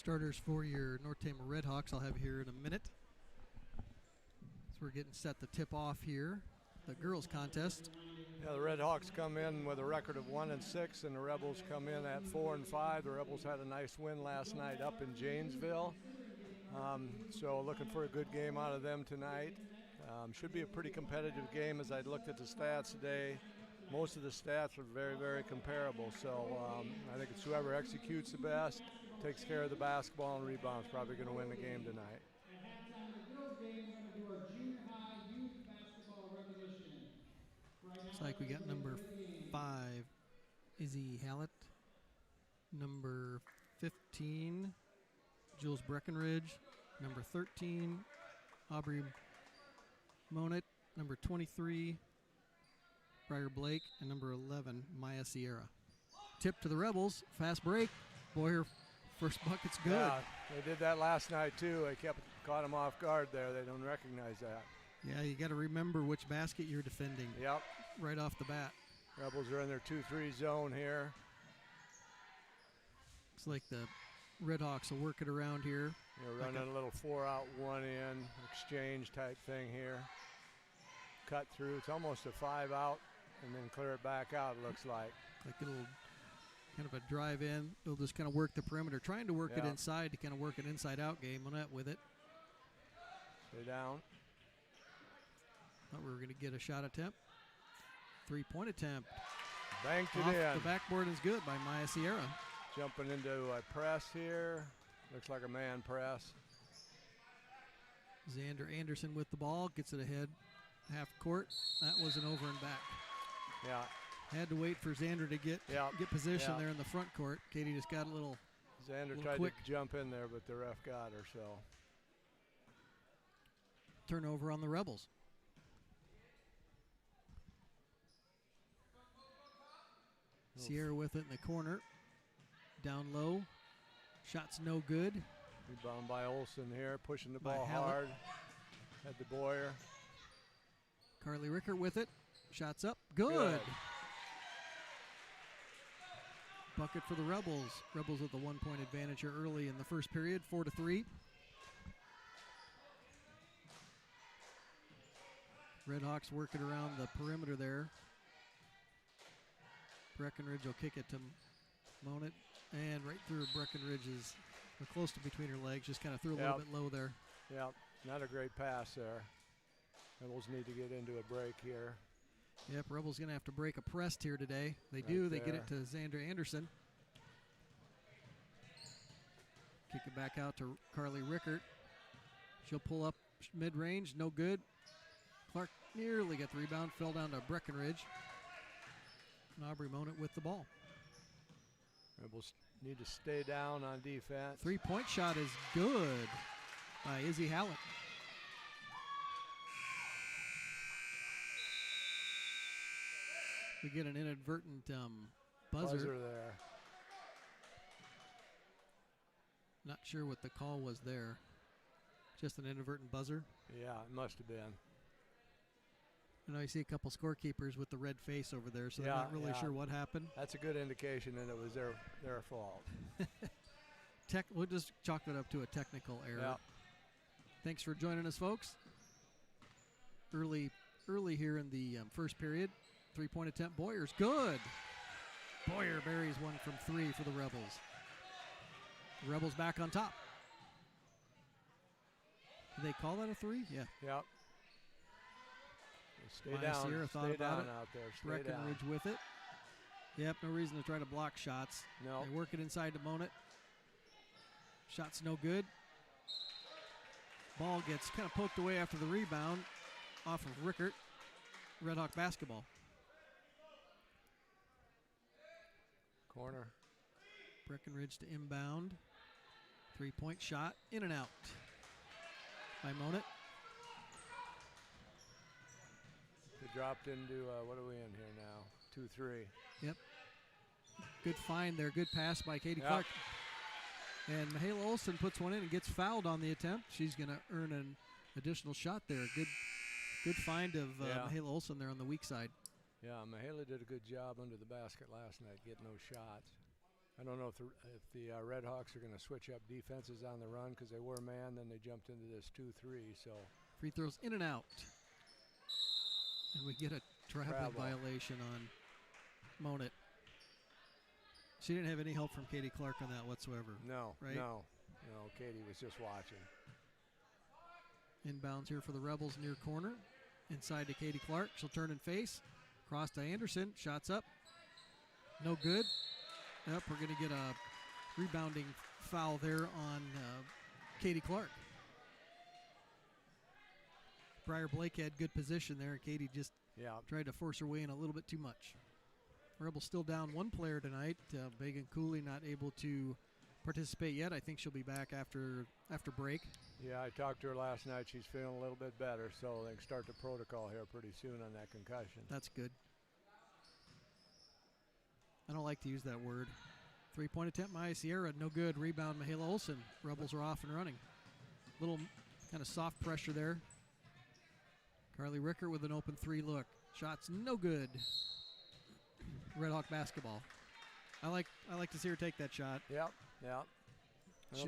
Starters for your North Tama Redhawks I'll have here in a minute. So we're getting set to tip off here, the girls contest. Yeah, the Redhawks come in with a record of 1-6, and the Rebels come in at 4-5. The Rebels had a nice win last night up in Janesville. So looking for a good game out of them tonight. Should be a pretty competitive game as I looked at the stats today. Most of the stats are very, very comparable. So I think it's whoever executes the best, takes care of the basketball and rebounds, probably going to win the game tonight. Looks like we got number 5, Izzy Hallett. Number 15, Jules Breckenridge. Number 13, Aubrey Monette. Number 23, Briar Blake. And number 11, Maya Sierra. Tip to the Rebels. Fast break. Boyer, first bucket's good. Yeah, they did that last night too. They caught them off guard there. They don't recognize that. Yeah, you got to remember which basket you're defending. Yep. Right off the bat. Rebels are in their 2-3 zone here. Looks like the Redhawks will work it around here. They're running a little 4-out, 1-in exchange type thing here. Cut through. It's almost a 5-out and then clear it back out, it looks like. Like a little kind of a drive in. They'll just kind of work the perimeter, trying to work it inside to kind of work an inside-out game. Monette with it. Stay down. Thought we were going to get a shot attempt. 3-point attempt. Banked it Off in. The backboard is good by Maya Sierra. Jumping into a press here. Looks like a man press. Xander Anderson with the ball. Gets it ahead. Half court. That was an over and back. Yeah. Had to wait for Xander to get position there in the front court. Katie just got a little Xander tried quick. to jump in there, but the ref got her, so. Turnover on the Rebels. Sierra with it in the corner. Down low. Shot's no good. Rebound by Olsen here, pushing the ball hard. Had the Boyer. Carly Rickert with it. Shots up. Good. Bucket for the Rebels. Rebels with a 1-point advantage here early in the first period, 4-3. Redhawks working around the perimeter there. Breckenridge will kick it to Monette, and right through Breckenridge's, close to between her legs, just kind of threw a little bit low there. Yep, not a great pass there. Rebels need to get into a break here. Yep, Rebels going to have to break a press here today. They do. They get it to Xander Anderson. Kick it back out to Carly Rickert. She'll pull up mid-range, no good. Clark nearly got the rebound, fell down to Breckenridge. And Aubrey Monette with the ball. Rebels need to stay down on defense. 3-point shot is good by Izzy Hallett. We get an inadvertent buzzer there. Not sure what the call was there. Just an inadvertent buzzer. Yeah, it must have been. I know you see a couple scorekeepers with the red face over there, so they're not really sure what happened. That's a good indication that it was their fault. We'll just chalk it up to a technical error. Yeah. Thanks for joining us, folks. Early here in the first period. 3-point attempt. Boyer's good. Boyer buries one from 3 for the Rebels. The Rebels back on top. Did they call that a 3? Yeah. Yep. Stay Maya down. Sierra Stay down out there. Stay Breckenridge down. with it. Yep, no reason to try to block shots. No. They work it inside to Monette. Shot's no good. Ball gets kind of poked away after the rebound off of Rickert. Redhawk basketball. Corner. Breckenridge to inbound. 3-point shot. In and out by Monette. They dropped into, what are we in here now? 2-3. Yep. Good find there. Good pass by Katie Clark. And Michaela Olsen puts one in and gets fouled on the attempt. She's going to earn an additional shot there. Good find of Michaela Olsen there on the weak side. Yeah, Michaela did a good job under the basket last night getting those shots. I don't know if the Red Hawks are going to switch up defenses on the run because they were man, then they jumped into this 2-3. So free throws in and out. And we get a travel violation on Monit. She didn't have any help from Katie Clark on that whatsoever. No, right? No, Katie was just watching. Inbounds here for the Rebels near corner. Inside to Katie Clark. She'll turn and face. Cross to Anderson. Shots up. No good. Yep, we're going to get a rebounding foul there on Katie Clark. Briar Blake had good position there. Katie just tried to force her way in a little bit too much. Rebels still down one player tonight. Megan Cooley not able to participate yet. I think she'll be back after break. Yeah, I talked to her last night. She's feeling a little bit better, so they can start the protocol here pretty soon on that concussion. That's good. I don't like to use that word. 3-point attempt, Maya Sierra, no good. Rebound, Mihaela Olsen. Rebels are off and running. Little kind of soft pressure there. Carly Rickert with an open 3 look. Shots no good. Red Hawk basketball. I like to see her take that shot. Yep. She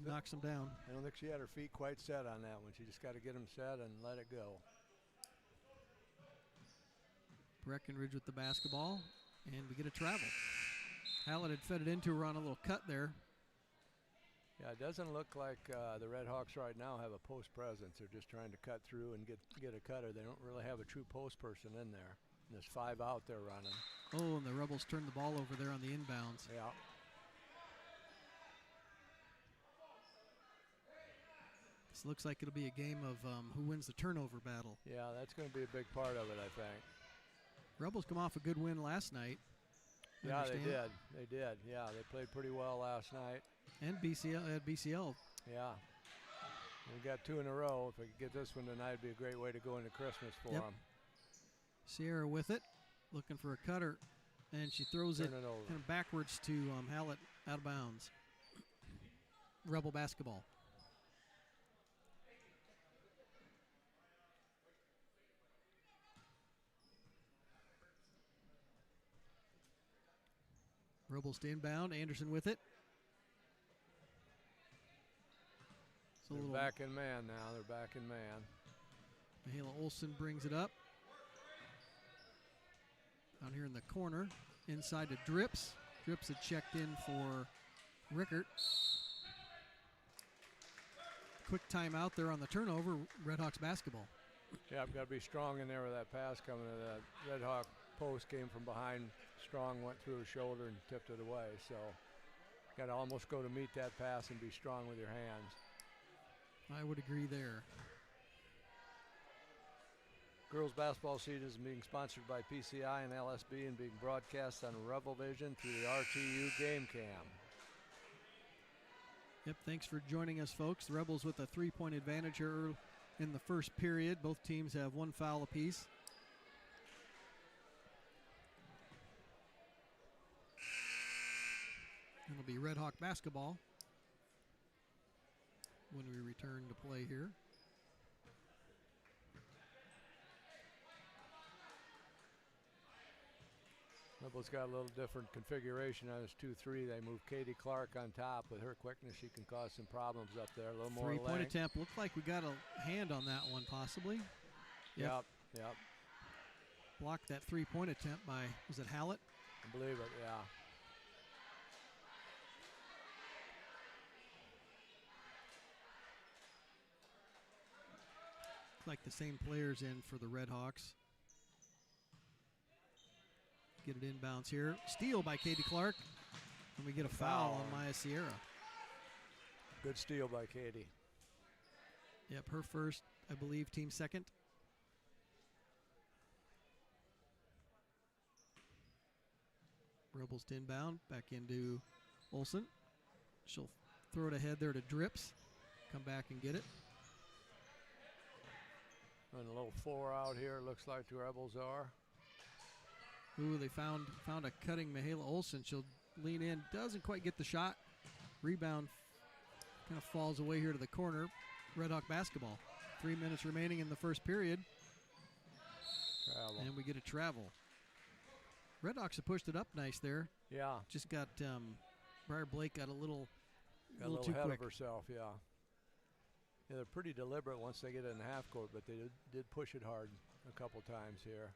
knocks them down. I don't think she had her feet quite set on that one. She just got to get them set and let it go. Breckenridge with the basketball, and we get a travel. Hallett had fed it into her on a little cut there. Yeah, it doesn't look like the Red Hawks right now have a post presence. They're just trying to cut through and get a cutter. They don't really have a true post person in there. And there's 5 out there running. Oh, and the Rebels turned the ball over there on the inbounds. Yeah. This looks like it'll be a game of who wins the turnover battle. Yeah, that's going to be a big part of it, I think. Rebels come off a good win last night. Yeah, they did. Yeah, they played pretty well last night. And BCL. Yeah. We got 2 in a row. If we could get this one tonight, it'd be a great way to go into Christmas for them. Sierra with it, looking for a cutter, and she throws it kind of backwards to Hallett out of bounds. Rebel basketball. Rebels to inbound. Anderson with it. They're back in man now. They're back in man. Mihaela Olsen brings it up. Down here in the corner. Inside to Drips. Drips had checked in for Rickert. Quick timeout there on the turnover. Red Hawks basketball. Yeah, I've got to be strong in there with that pass coming to that Red Hawk post. Came from behind. Strong went through her shoulder and tipped it away. So got to almost go to meet that pass and be strong with your hands. I would agree there. Girls basketball season is being sponsored by PCI and LSB and being broadcast on Rebel Vision through the RTU Game Cam. Yep, thanks for joining us, folks. The Rebels with a 3-point advantage here in the first period. Both teams have 1 foul apiece. It'll be Red Hawk basketball when we return to play here. Rebels got a little different configuration on this 2-3. They move Katie Clark on top. With her quickness, she can cause some problems up there. A little more 3-point attempt. Looked like we got a hand on that one, possibly. Yep. Blocked that 3-point attempt by, was it Hallett? I believe it, yeah. Like the same players in for the Red Hawks. Get it inbounds here. Steal by Katie Clark. And we get a foul on Maya Sierra. Good steal by Katie. Yep, her first, I believe, team second. Rebels to inbound. Back into Olsen. She'll throw it ahead there to Drips. Come back and get it. And a little 4 out here, looks like the Rebels are. Ooh, they found a cutting Mihaela Olsen. She'll lean in, doesn't quite get the shot. Rebound kind of falls away here to the corner. Red Hawk basketball. 3 minutes remaining in the first period. Travel. And we get a travel. Red Hawks have pushed it up nice there. Yeah. Just got Briar Blake got a little too ahead quick. of herself, yeah. Yeah, they're pretty deliberate once they get in the half court, but they did push it hard a couple times here.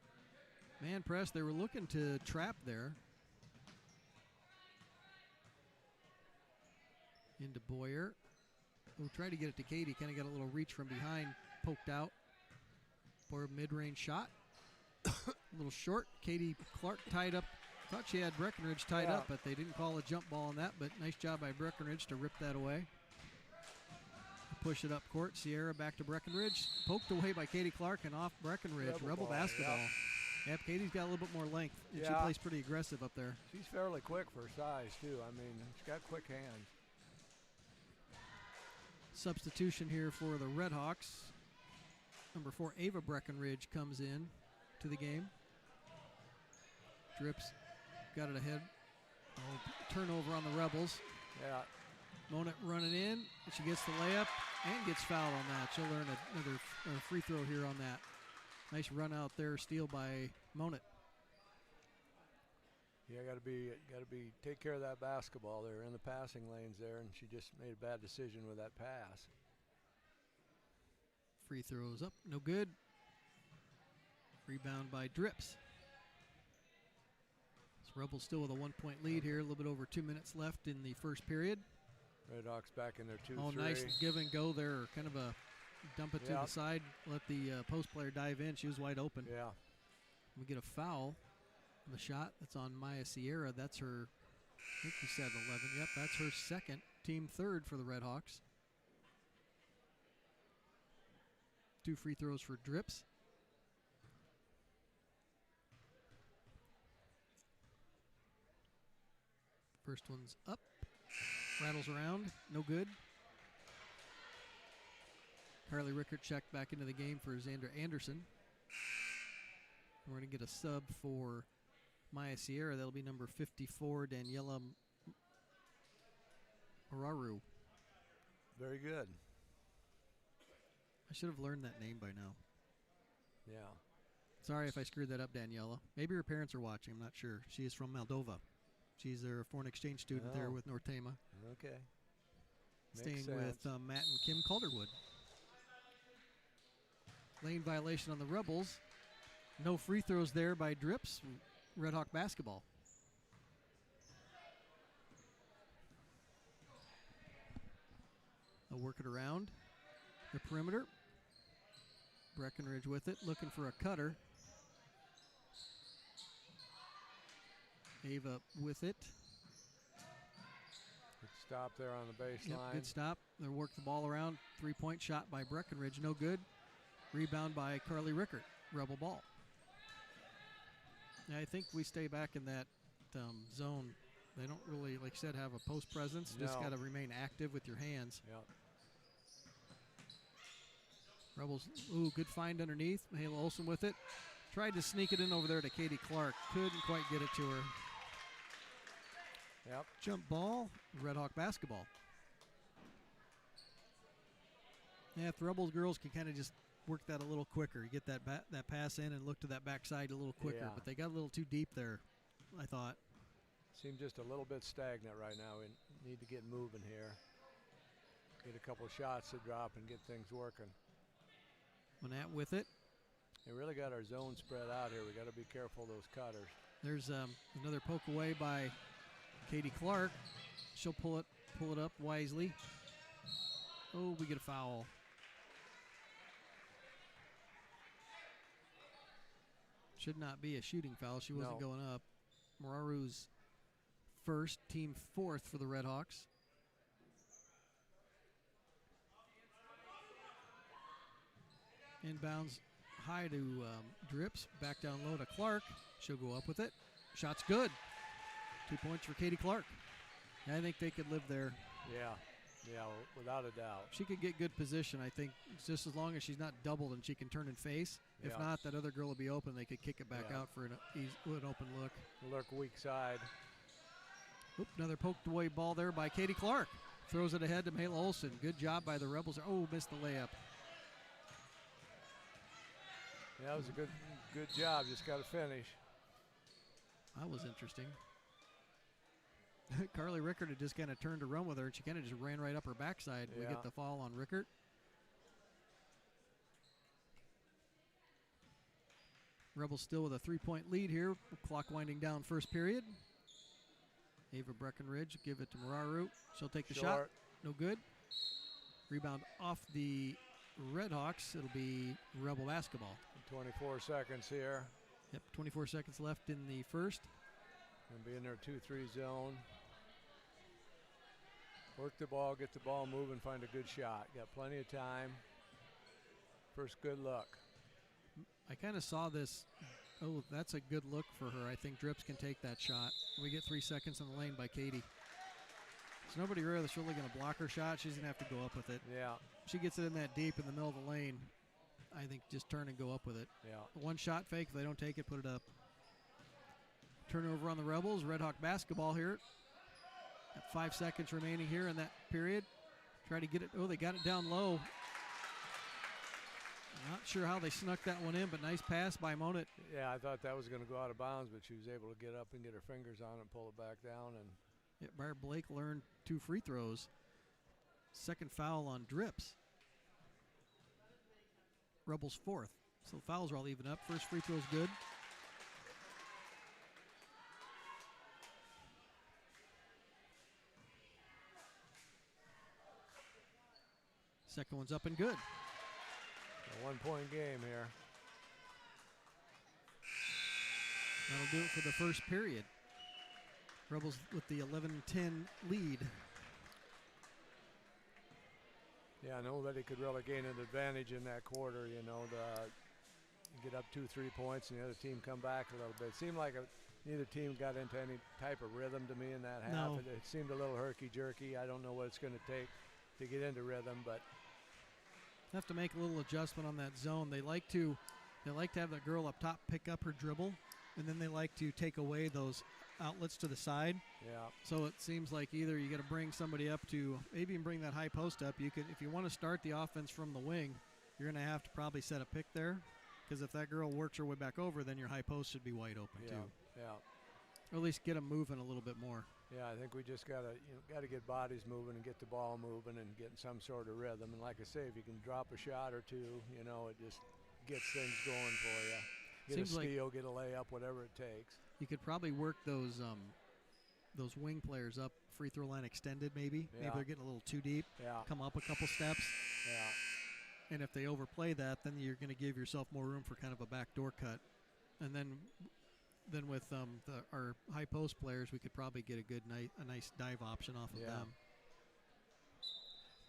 Man press, they were looking to trap there. Into Boyer. We'll try to get it to Katie. Kind of got a little reach from behind, poked out. Boyer mid-range shot. A little short. Katie Clark tied up. Thought she had Breckenridge tied up, but they didn't call a jump ball on that. But nice job by Breckenridge to rip that away. Push it up court. Sierra back to Breckenridge. Poked away by Katie Clark and off Breckenridge. Rebel basketball. Yep, Katie's got a little bit more length, and she plays pretty aggressive up there. She's fairly quick for her size, too. I mean, she's got quick hands. Substitution here for the Redhawks. Number 4, Ava Breckenridge comes in to the game. Drips, got it ahead. Turnover on the Rebels. Yeah. Monette running in, and she gets the layup and gets fouled on that. She'll earn another free throw here on that. Nice run out there, steal by Monette. Yeah, got to be take care of that basketball. They're in the passing lanes there, and she just made a bad decision with that pass. Free throws up, no good. Rebound by Drips. Rebels still with a 1-point lead here. A little bit over 2 minutes left in the first period. Redhawks back in their 2-3. Oh, nice give and go there. Kind of a dump it to the side. Let the post player dive in. She was wide open. Yeah. We get a foul on the shot. That's on Maya Sierra. That's her, I think you said 11. Yep, that's her second. Team third for the Redhawks. 2 free throws for Drips. First one's up. Rattles around. No good. Carly Rickert checked back into the game for Xander Anderson. We're going to get a sub for Maya Sierra. That'll be number 54, Daniela Araru. Very good. I should have learned that name by now. Yeah. Sorry if I screwed that up, Daniela. Maybe her parents are watching. I'm not sure. She is from Moldova. She's a foreign exchange student there with North Tama. Okay. Staying with Matt and Kim Calderwood. Lane violation on the Rebels. No free throws there by Drips. Red Hawk basketball. They'll work it around the perimeter. Breckenridge with it, looking for a cutter. Ava with it. Good stop there on the baseline. Yep, good stop. They'll work the ball around. 3-point shot by Breckenridge, no good. Rebound by Carly Rickert, Rebel ball. Yeah, I think we stay back in that zone. They don't really, like you said, have a post presence. No. Just got to remain active with your hands. Yep. Rebels, ooh, good find underneath. Mahela Olsen with it. Tried to sneak it in over there to Katie Clark. Couldn't quite get it to her. Yep. Jump ball, Red Hawk basketball. Yeah, if the Rebels girls can kind of just work that a little quicker, you get that that pass in and look to that backside a little quicker. Yeah. But they got a little too deep there, I thought. Seems just a little bit stagnant right now. We need to get moving here. Get a couple shots to drop and get things working. Manette with it. They really got our zone spread out here. We got to be careful of those cutters. There's another poke away by Katie Clark. She'll pull it up wisely. Oh, we get a foul. Should not be a shooting foul. She wasn't going up. Mararu's first, team fourth for the Redhawks. Inbounds high to Drips. Back down low to Clark. She'll go up with it. Shot's good. 2 points for Katie Clark. I think they could live there. Yeah, without a doubt. She could get good position, I think, just as long as she's not doubled and she can turn and face. If not, that other girl will be open. They could kick it back out for an open look. Lurk weak side. Oop, another poked away ball there by Katie Clark. Throws it ahead to Mahela Olsen. Good job by the Rebels. Oh, missed the layup. Yeah, that was a good job. Just got to finish. That was interesting. Carly Rickert had just kind of turned to run with her, and she kind of just ran right up her backside. Yeah. We get the foul on Rickert. Rebels still with a 3-point lead here. Clock winding down first period. Ava Breckenridge give it to Mararu. She'll take the shot. No good. Rebound off the Redhawks. It'll be Rebel basketball. 24 seconds here. Yep, 24 seconds left in the first. Going to be in their 2-3 zone. Work the ball, get the ball moving, find a good shot. Got plenty of time. First good look. I kind of saw this. Oh, that's a good look for her. I think Drips can take that shot. We get 3 seconds in the lane by Katie. There's nobody really that's really going to block her shot. She's going to have to go up with it. Yeah. She gets it in that deep in the middle of the lane. I think just turn and go up with it. Yeah. One shot fake. If they don't take it, put it up. Turnover on the Rebels. Red Hawk basketball here. Got 5 seconds remaining here in that period. Try to get it. Oh, they got it down low. Not sure how they snuck that one in, but nice pass by Monit. Yeah, I thought that was going to go out of bounds, but she was able to get up and get her fingers on it and pull it back down. And yeah, Barb Blake learned 2 free throws. Second foul on Drips. Rebels 4th. So the fouls are all even up. First free throw's good. Second one's up and good. a 1-point game here. That'll do it for the first period. Rebels with the 11-10 lead. Yeah, nobody could really gain an advantage in that quarter. You know, you get up 2-3 points and the other team come back a little bit. It seemed like neither team got into any type of rhythm to me in that half. No. It seemed a little herky-jerky. I don't know what it's going to take to get into rhythm, but Have to make a little adjustment on that zone. They like to have that girl up top pick up her dribble, and then they like to take away those outlets to the side. yeah, So it seems like either you got to bring somebody up to maybe even bring that high post up. You could, if you want to start the offense from the wing, you're going to have to probably set a pick there, because if that girl works her way back over, then your high post should be wide open too. Yeah. Or at least get them moving a little bit more. Yeah, I think we just gotta get bodies moving and get the ball moving and get in some sort of rhythm. And like I say, if you can drop a shot or two, it just gets things going for you. Get Seems a like steal, get a layup, whatever it takes. you could probably work those wing players up free throw line extended maybe. Yeah. Maybe they're getting a little too deep. Yeah, Come up a couple steps. yeah, And if they overplay that, then you're going to give yourself more room for kind of a backdoor cut. And then with our high post players, we could probably get a nice dive option off of them.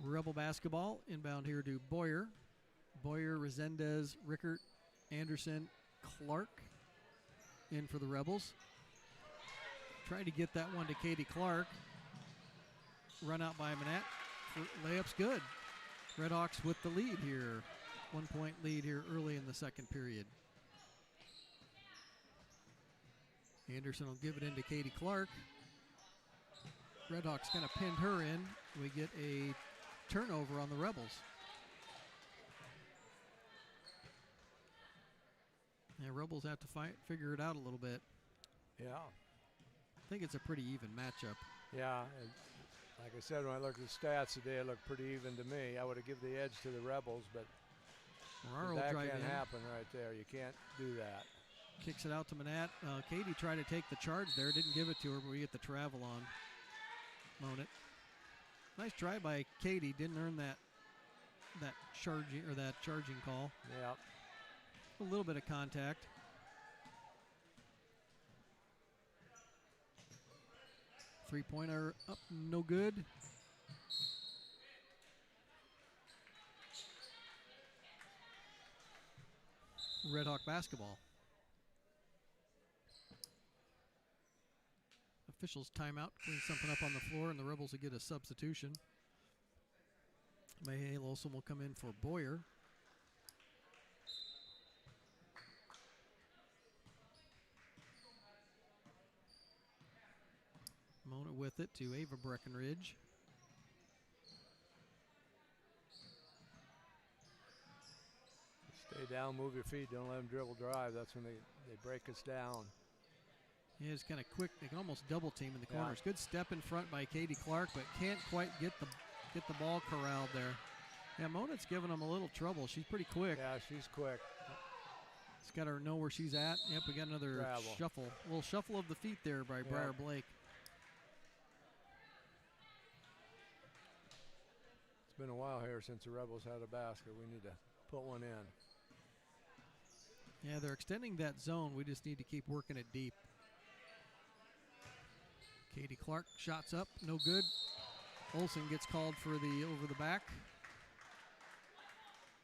Rebel basketball inbound here to Boyer. Boyer, Resendez, Rickert, Anderson, Clark in for the Rebels. Try to get that one to Katie Clark. Run out by Manette. Layup's good. Redhawks with the lead here. 1-point lead here early in the second period. Anderson will give it into Katie Clark. Redhawks kind of pinned her in. We get a turnover on the Rebels. Yeah, Rebels have to figure it out a little bit. yeah, I think it's a pretty even matchup. yeah. And like I said, when I looked at the stats today, it looked pretty even to me. I would have given the edge to the Rebels, but Moraro that drive can't in, happen right there. You can't do that. kicks it out to Manette. Katie tried to take the charge there, didn't give it to her, but we get the travel on Monit. Nice try by Katie. Didn't earn that charging call. Yeah. A little bit of contact. Three-pointer up, no good. Red Hawk basketball. Officials timeout, clean something up on the floor, and the Rebels will get a substitution. Mayhay Olsen will come in for Boyer. Mona with it to Ava Breckenridge. Stay down, move your feet, don't let them dribble drive. That's when they break us down. Yeah, it's kind of quick. They can almost double team in the corners. Yeah. Good step in front by Katie Clark, but can't quite get the ball corralled there. Yeah, Monet's giving them a little trouble. She's pretty quick. Yeah, she's quick. It's got to know where she's at. Yep, we got another Travel. shuffle. A little shuffle of the feet there by Briar Blake. It's been a while here since the Rebels had a basket. We need to put one in. Yeah, they're extending that zone. We just need to keep working it deep. Katie Clark shots up, no good. Olsen gets called for the over the back.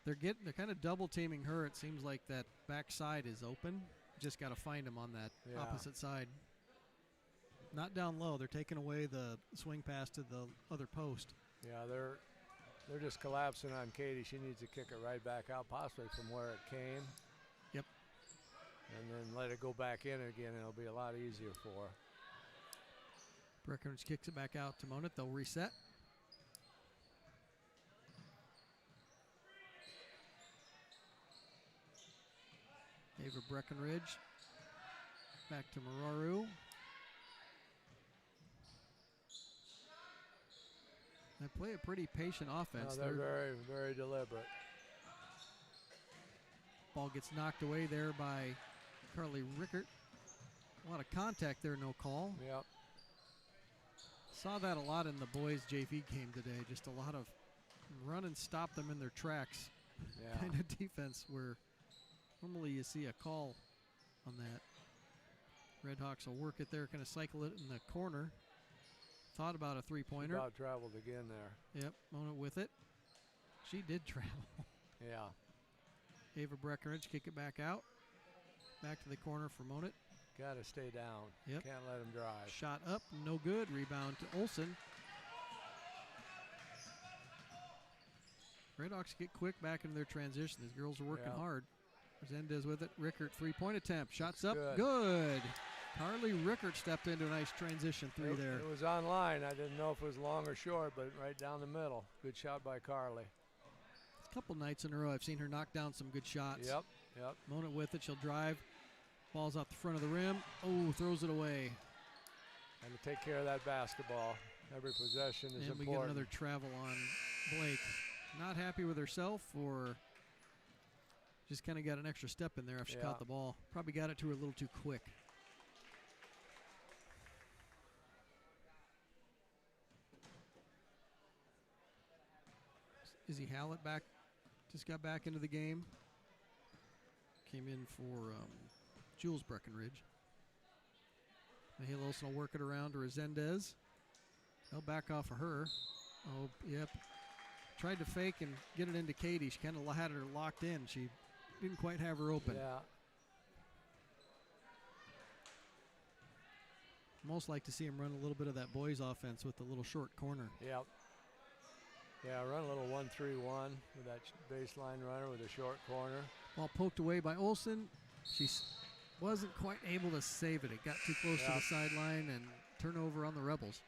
They're kind of double teaming her. It seems like that backside is open. Just got to find them on that opposite side. Not down low. They're taking away the swing pass to the other post. Yeah, they're just collapsing on Katie. She needs to kick it right back out, possibly from where it came. Yep. And then let it go back in again. It'll be a lot easier for her. Breckenridge kicks it back out to Monet. They'll reset. Ava Breckenridge. Back to Mararu. They play a pretty patient offense. No, they're very, very deliberate. Ball gets knocked away there by Carly Rickert. A lot of contact there, no call. Yep. Saw that a lot in the boys' JV game today. Just a lot of run and stop them in their tracks kind of defense where normally you see a call on that. Redhawks will work it there, kind of cycle it in the corner. Thought about a three-pointer. About traveled again there. Yep, Mona with it. She did travel. Yeah. Ava Breckenridge kick it back out. Back to the corner for Monat. Got to stay down. Yep. Can't let them drive. Shot up, no good. Rebound to Olsen. Redhawks get quick back into their transition. These girls are working hard. Resendez with it. Rickert, three-point attempt. Shots up, good. Carly Rickert stepped into a nice transition three there. It was online. I didn't know if it was long or short, but right down the middle. Good shot by Carly. A couple nights in a row I've seen her knock down some good shots. Yep. Mona with it. She'll drive. Ball's out the front of the rim. Oh, throws it away. And to take care of that basketball. Every possession is important. And we get another travel on Blake. Not happy with herself, or just kind of got an extra step in there after she caught the ball. Probably got it to her a little too quick. Izzy Hallett just got back into the game. Came in for Jules Breckenridge. Mahela Olsen will work it around to Resendez. They'll back off of her. Oh, yep. Tried to fake and get it into Katie. She kind of had her locked in. She didn't quite have her open. Yeah. Most like to see him run a little bit of that boys offense with the little short corner. Yep. Yeah, run a little 1-3-1 with that baseline runner with a short corner. Ball poked away by Olsen. She wasn't quite able to save it. It got too close to the sideline and turnover on the Rebels.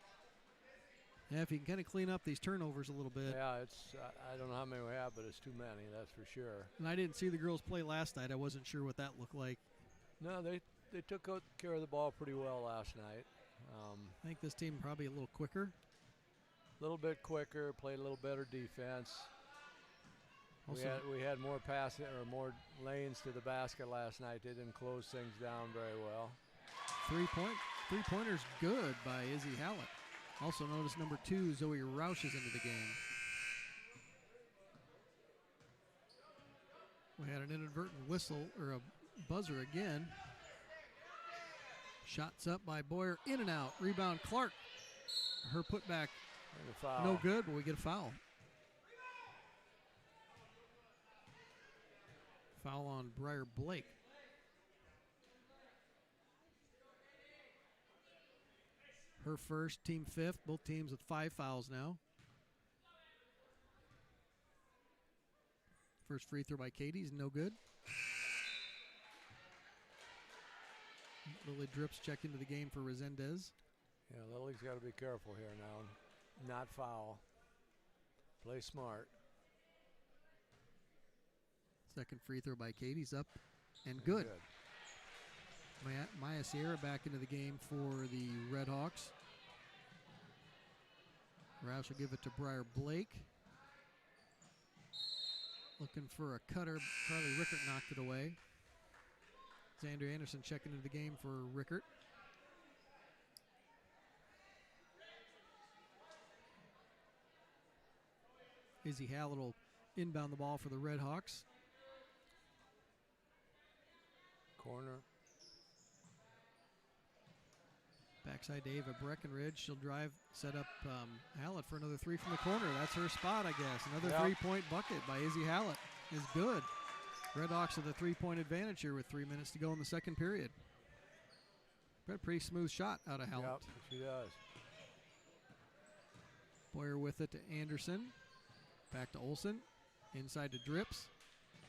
Yeah, if you can kind of clean up these turnovers a little bit. Yeah, I don't know how many we have, but it's too many, that's for sure. And I didn't see the girls play last night. I wasn't sure what that looked like. No, they took care of the ball pretty well last night. I think this team probably a little quicker. A little bit quicker, played a little better defense. We had more passing or more lanes to the basket last night. They didn't close things down very well. Three-pointers good by Izzy Hallett. Also notice number 2, Zoe Roush is into the game. We had an inadvertent whistle or a buzzer again. Shots up by Boyer, in and out. Rebound Clark. Her putback, no good, but we get a foul. Foul on Briar Blake. Her first, team 5th, both teams with 5 fouls now. First free throw by Katie's no good. Lily Drips checked into the game for Resendez. Yeah, Lily's got to be careful here now. Not foul. Play smart. Second free throw by Katie's up and good. Maya Sierra back into the game for the Red Hawks. Roush will give it to Briar Blake. Looking for a cutter. Carly Rickert knocked it away. Xander Anderson checking into the game for Rickert. Izzy Hallett will inbound the ball for the Red Hawks. Corner. Backside to Ava Breckenridge. She'll drive, set up Hallett for another three from the corner. That's her spot, I guess. Another three-point bucket by Izzy Hallett is good. Red Hawks with a three-point advantage here with 3 minutes to go in the second period. Got a pretty smooth shot out of Hallett. Yep, she does. Boyer with it to Anderson. Back to Olsen. Inside to Drips.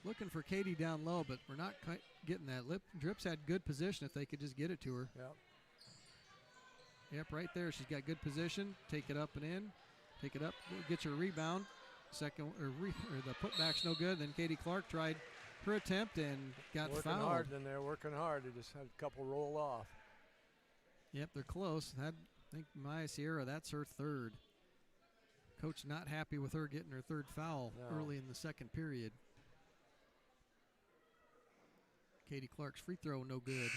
Looking for Katie down low, but we're not quite getting that. Drips had good position if they could just get it to her. Yep. Yep, right there. She's got good position. Take it up and in. Take it up. Gets her rebound. Second, the putback's no good. Then Katie Clark tried her attempt and got working fouled. Working hard in there, working hard. They just had a couple roll off. Yep, they're close. I think Maya Sierra, that's her third. Coach not happy with her getting her third foul early in the second period. Katie Clark's free throw, no good.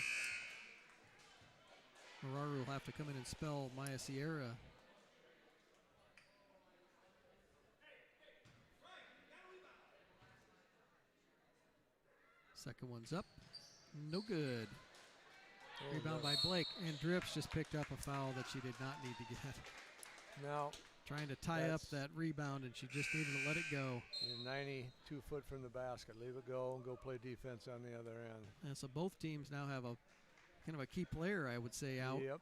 Mararu will have to come in and spell Maya Sierra. Second one's up. No good. Rebound by Blake. And Drips just picked up a foul that she did not need to get. Now, trying to tie up that rebound, and she just needed to let it go. 92 foot from the basket. Leave it go and go play defense on the other end. And so both teams now have a kind of a key player, I would say, out. Yep.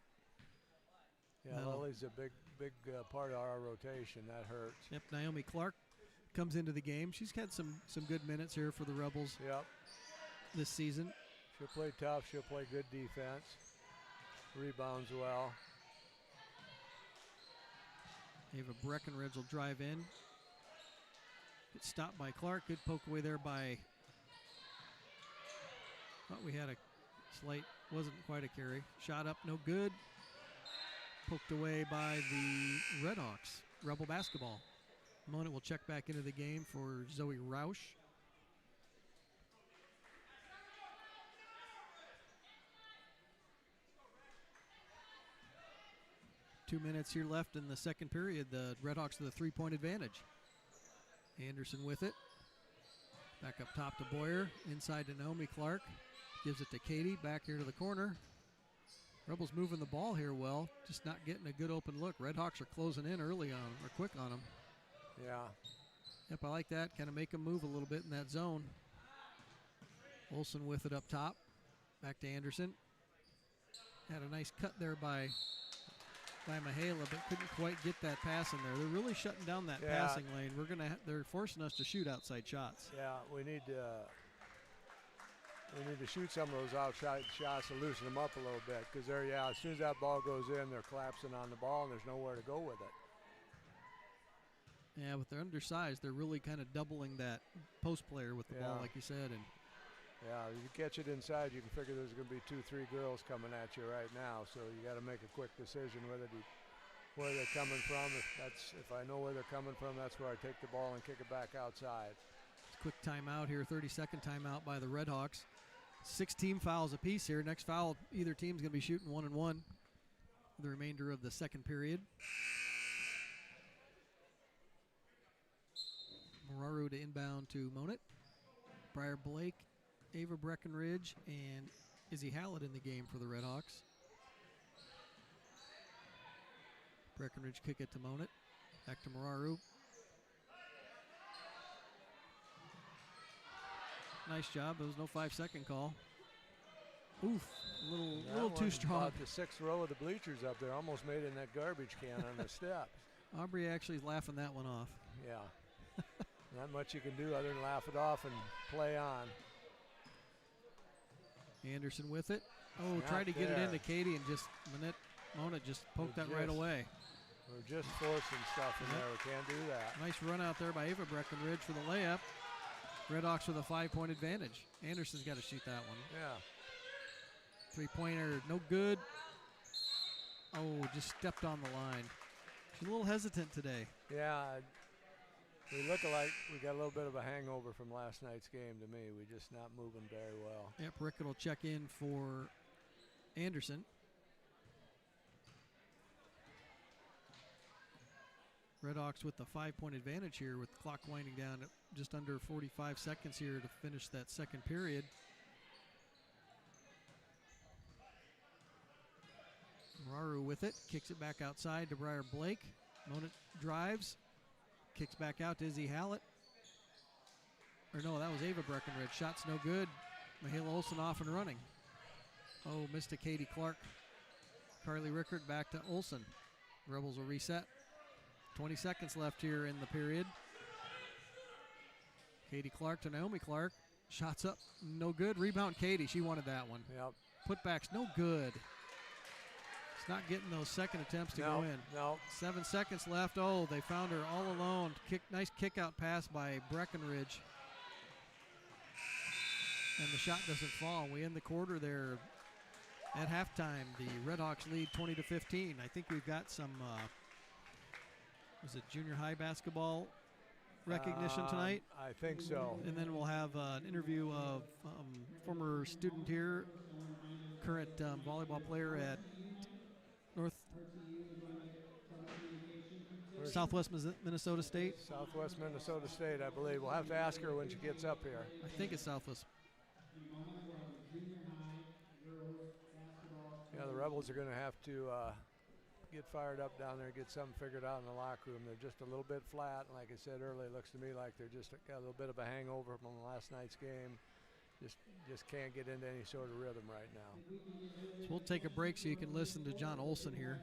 Yeah, Lily's a big part of our rotation. That hurts. Yep, Naomi Clark comes into the game. She's had some good minutes here for the Rebels this season. She'll play tough. She'll play good defense. Rebounds well. Ava Breckenridge will drive in. Gets stopped by Clark. Good poke away there by. Thought we had a slight, wasn't quite a carry. Shot up, no good. Poked away by the Red Hawks. Rebel basketball. Mona will check back into the game for Zoe Roush. Two minutes here left in the second period. The Red Hawks with a three-point advantage. Anderson with it. Back up top to Boyer. Inside to Naomi Clark. Gives it to Katie. Back here to the corner. Rebels moving the ball here well. Just not getting a good open look. Red Hawks are closing in early on them, or quick on them. Yeah. Yep, I like that. Kind of make them move a little bit in that zone. Olsen with it up top. Back to Anderson. Had a nice cut there by Mihaela, but couldn't quite get that pass in there. They're really shutting down that passing lane. They're forcing us to shoot outside shots. Yeah, we need to shoot some of those outside shots to loosen them up a little bit, because as soon as that ball goes in, they're collapsing on the ball and there's nowhere to go with it. Yeah, with their undersized, they're really kind of doubling that post player with the ball, like you said. And yeah, you catch it inside, you can figure there's going to be 2-3 girls coming at you right now, so you got to make a quick decision where they're coming from. If I know where they're coming from, that's where I take the ball and kick it back outside. Quick timeout here, 30-second timeout by the Red Hawks. 6 team fouls apiece here. Next foul, either team's going to be shooting 1-1 for the remainder of the second period. Mararu to inbound to Monett. Briar Blake, Ava Breckenridge, and Izzy Hallett in the game for the Red Hawks. Breckenridge kick it to Monett. Back to Mararu. Nice job. There was no 5-second call. Oof, a little too strong. About the 6th row of the bleachers up there, almost made it in that garbage can on the steps. Aubrey actually is laughing that one off. Yeah. Not much you can do other than laugh it off and play on. Anderson with it. Oh, tried to get it into Katie, and Mona just poked that right away. We're just forcing stuff in there. We can't do that. Nice run out there by Ava Breckenridge for the layup. Red Hawks with a 5-point advantage. Anderson's got to shoot that one. Yeah. Three-pointer, no good. Oh, just stepped on the line. She's a little hesitant today. Yeah, we look like we got a little bit of a hangover from last night's game to me. We're just not moving very well. Yep, Rickett will check in for Anderson. Redhawks with the 5-point advantage here with the clock winding down at just under 45 seconds here to finish that second period. Mararu with it, kicks it back outside to Briar Blake. Mona drives, kicks back out to Izzy Hallett. Or no, that was Ava Breckenridge. Shot's no good. Mahela Olson off and running. Oh, missed to Katie Clark. Carly Rickert back to Olson. Rebels will reset. 20 seconds left here in the period. Katie Clark to Naomi Clark. Shots up, no good. Rebound Katie, she wanted that one. Yep. Putbacks, no good. It's not getting those second attempts to go in. No. 7 seconds left. Oh, they found her all alone. Nice kick out pass by Breckenridge. And the shot doesn't fall. We end the quarter there at halftime. The Redhawks lead 20-15. I think we've got some, was it junior high basketball recognition tonight? I think so. And then we'll have an interview of former student here, current volleyball player at Southwest Minnesota State. Southwest Minnesota State, I believe. We'll have to ask her when she gets up here. I think it's Southwest. Yeah, the Rebels are going to have to get fired up down there, get something figured out in the locker room. They're just a little bit flat. And like I said earlier, it looks to me like they're just got a little bit of a hangover from last night's game. Just can't get into any sort of rhythm right now. So we'll take a break so you can listen to John Olson here.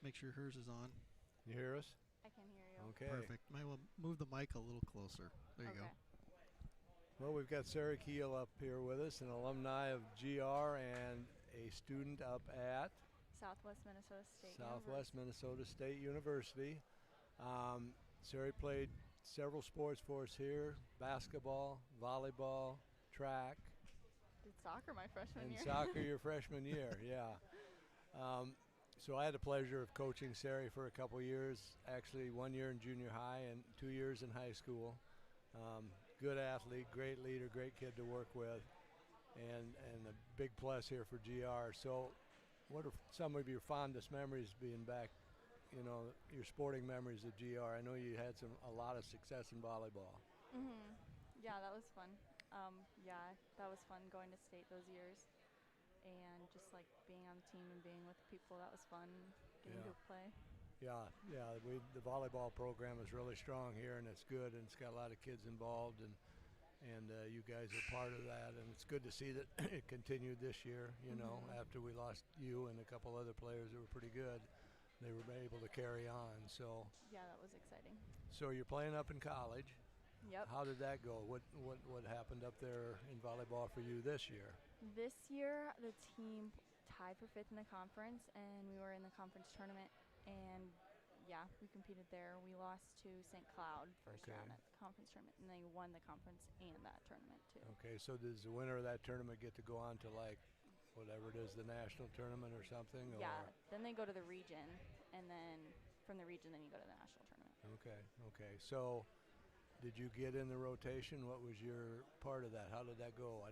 make sure hers is on. You hear us? I can hear you. Okay. Perfect. Might want to move the mic a little closer. There you go. Well, we've got Sarah Keel up here with us, an alumni of GR and a student up at Southwest Minnesota State Southwest University. Minnesota State University. Sarah played several sports for us here: basketball, volleyball, track, Did soccer my freshman and year. soccer your freshman year. Yeah. So I had the pleasure of coaching Sarah for a couple years, actually 1 year in junior high and 2 years in high school. Good athlete, great leader, great kid to work with, and a big plus here for GR. So what are some of your fondest memories being back, your sporting memories at GR? I know you had a lot of success in volleyball. Yeah, that was fun. Yeah, that was fun going to state those years, and just like being on the team and being with the people. That was fun. Getting to play. Yeah. The volleyball program is really strong here, and it's good, and it's got a lot of kids involved, and you guys are part of that, and it's good to see that it continued this year. After we lost you and a couple other players that were pretty good, they were able to carry on. So Yeah, that was exciting. So you're playing up in college. Yep. How did that go? What happened up there in volleyball for you this year? This year, the team tied for 5th in the conference, and we were in the conference tournament. And yeah, we competed there. We lost to St. Cloud first Okay. round at the conference tournament, and they won the conference and that tournament too. Okay, so does the winner of that tournament get to go on to like whatever it is, the national tournament or something? Yeah. Or? Then they go to the region, and then from the region, then you go to the national tournament. Okay. So did you get in the rotation? What was your part of that? How did that go?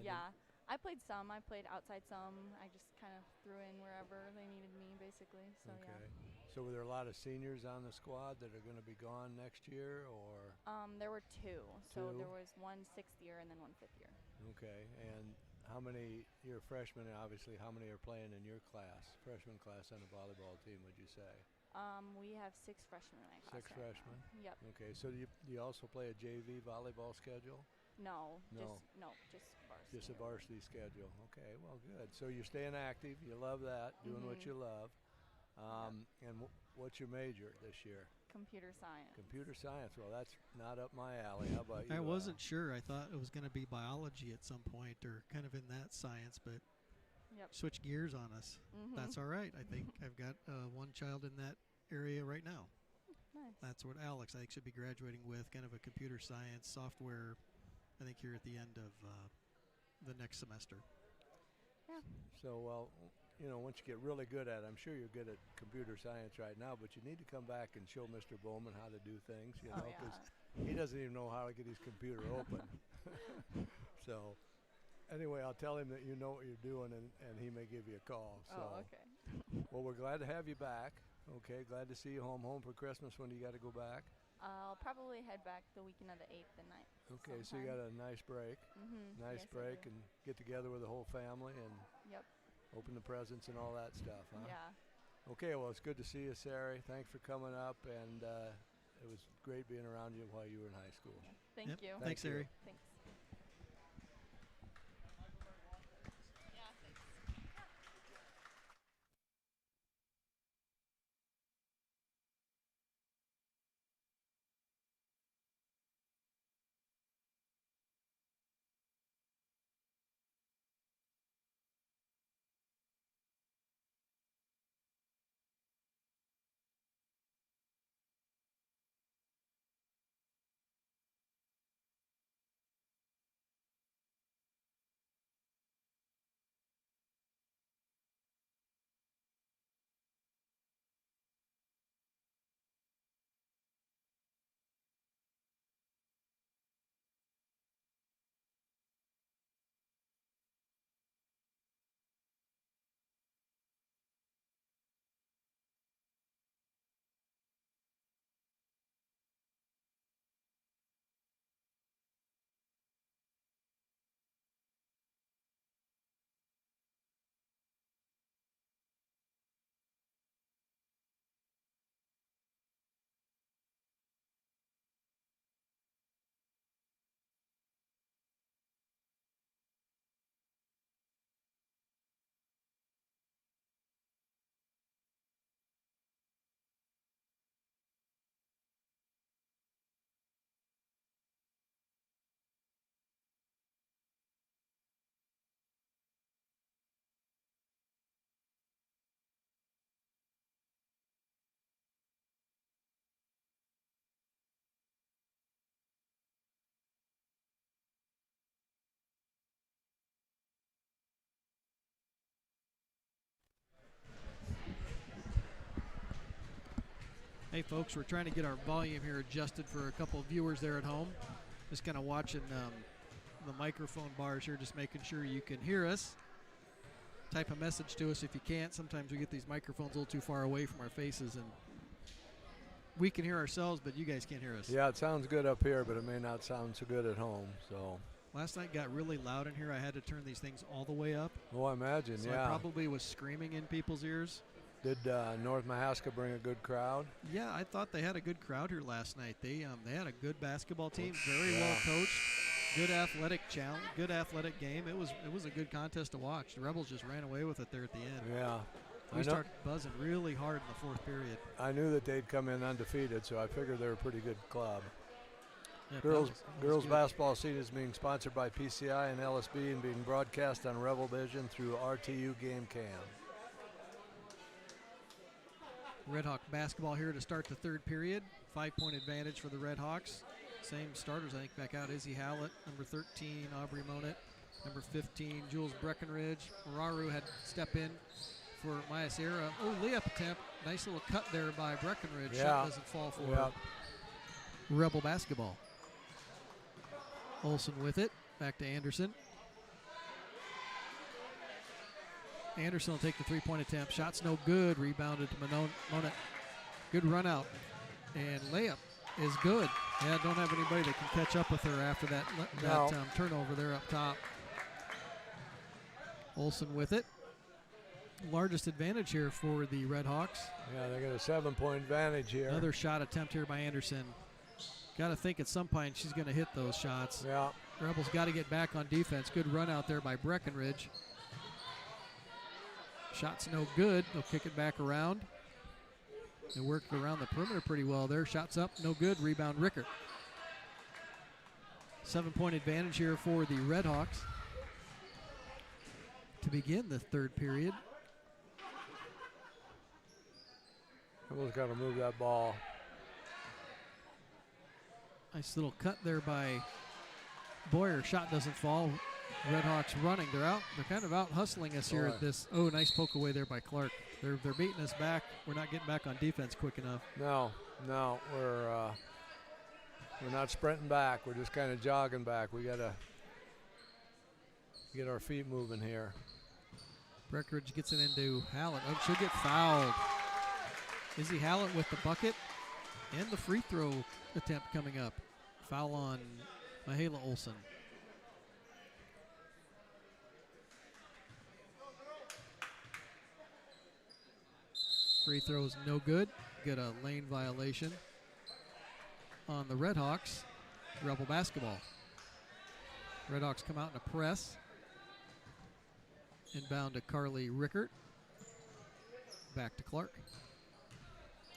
Yeah. I played some. I played outside some. I just kind of threw in wherever they needed me, basically. So Okay. yeah. So were there a lot of seniors on the squad that are going to be gone next year, or? There were two. So Two? there was one 6th year and then one 5th year. Okay. And how many? You're a freshman, obviously. How many are playing in your class, freshman class, on the volleyball team? Would you say? We have 6 freshmen in my class. 6 right freshmen. now. Yep. Okay. So do you also play a JV volleyball schedule? No. No. Just varsity. Just a varsity schedule. Okay, well, good. So you're staying active. You love that, doing what you love. And what's your major this year? Computer science. Computer science. Well, that's not up my alley. How about you? I wasn't sure. I thought it was going to be biology at some point or kind of in that science, but Yep. switch gears on us. That's all right. I think I've got one child in that area right now. Nice. That's what Alex, I think, should be graduating with, kind of a computer science software, I think, here at the end of the next semester. Yeah. So, well, once you get really good at it, I'm sure you're good at computer science right now, but you need to come back and show Mr. Bowman how to do things, Oh, because yeah. he doesn't even know how to get his computer open. So, anyway, I'll tell him that you know what you're doing, and he may give you a call. So. Oh, okay. Well, we're glad to have you back. Okay, glad to see you home for Christmas. When do you got to go back? I'll probably head back the weekend of the 8th and 9th. Okay, so you got a nice break. Nice Yes, I break, do. and get together with the whole family and Yep. open the presents and all that stuff, huh? Yeah. Okay, well, it's good to see you, Sarah. Thanks for coming up, and it was great being around you while you were in high school. Thank Yep. you. Thanks, Thank you. Harry. Thanks. Hey, folks, we're trying to get our volume here adjusted for a couple of viewers there at home. Just kind of watching the microphone bars here, just making sure you can hear us. Type a message to us if you can't. Sometimes we get these microphones a little too far away from our faces, and we can hear ourselves, but you guys can't hear us. Yeah, it sounds good up here, but it may not sound so good at home. So last night got really loud in here. I had to turn these things all the way up. Oh, I imagine, so yeah. I probably was screaming in people's ears. Did North Mahaska bring a good crowd? Yeah, I thought they had a good crowd here last night. They had a good basketball team, very well coached, good athletic challenge, good athletic game. It was a good contest to watch. The Rebels just ran away with it there at the end. Yeah. We started buzzing really hard in the fourth period. I knew that they'd come in undefeated, so I figured they were a pretty good club. Yeah, Girls basketball season is being sponsored by PCI and LSB and being broadcast on Rebel Vision through RTU Game Cam. Redhawk basketball here to start the third period. 5-point advantage for the Redhawks. Same starters, I think, back out. Izzy Hallett, number 13, Aubrey Monett, number 15, Jules Breckenridge. Mararu had step in for Maya Sierra. Oh, layup attempt. Nice little cut there by Breckenridge. Yeah. Shot doesn't fall for Rebel basketball. Olsen with it. Back to Anderson. Anderson will take the three-point attempt. Shot's no good. Rebounded to Monett. Good run out. And layup is good. Yeah, don't have anybody that can catch up with her after that turnover there up top. Olsen with it. Largest advantage here for the Redhawks. Yeah, they got a 7-point advantage here. Another shot attempt here by Anderson. Got to think at some point she's going to hit those shots. Yeah. Rebels got to get back on defense. Good run out there by Breckenridge. Shot's no good. They'll kick it back around. They worked around the perimeter pretty well there. Shots up, no good. Rebound Rickert. 7-point advantage here for the Redhawks to begin the third period. Rebels got to move that ball. Nice little cut there by Boyer. Shot doesn't fall. Redhawks running. They're kind of out hustling us here at this. Oh, nice poke away there by Clark. They're beating us back. We're not getting back on defense quick enough. No, we're not sprinting back. We're just kind of jogging back. We got to get our feet moving here. Breckenridge gets it into Hallett. Oh, she'll get fouled. Izzy Hallett with the bucket and the free throw attempt coming up. Foul on Mahala Olsen. Free throw is no good. Get a lane violation on the Redhawks. Rebel basketball. Redhawks come out in a press. Inbound to Carly Rickert. Back to Clark.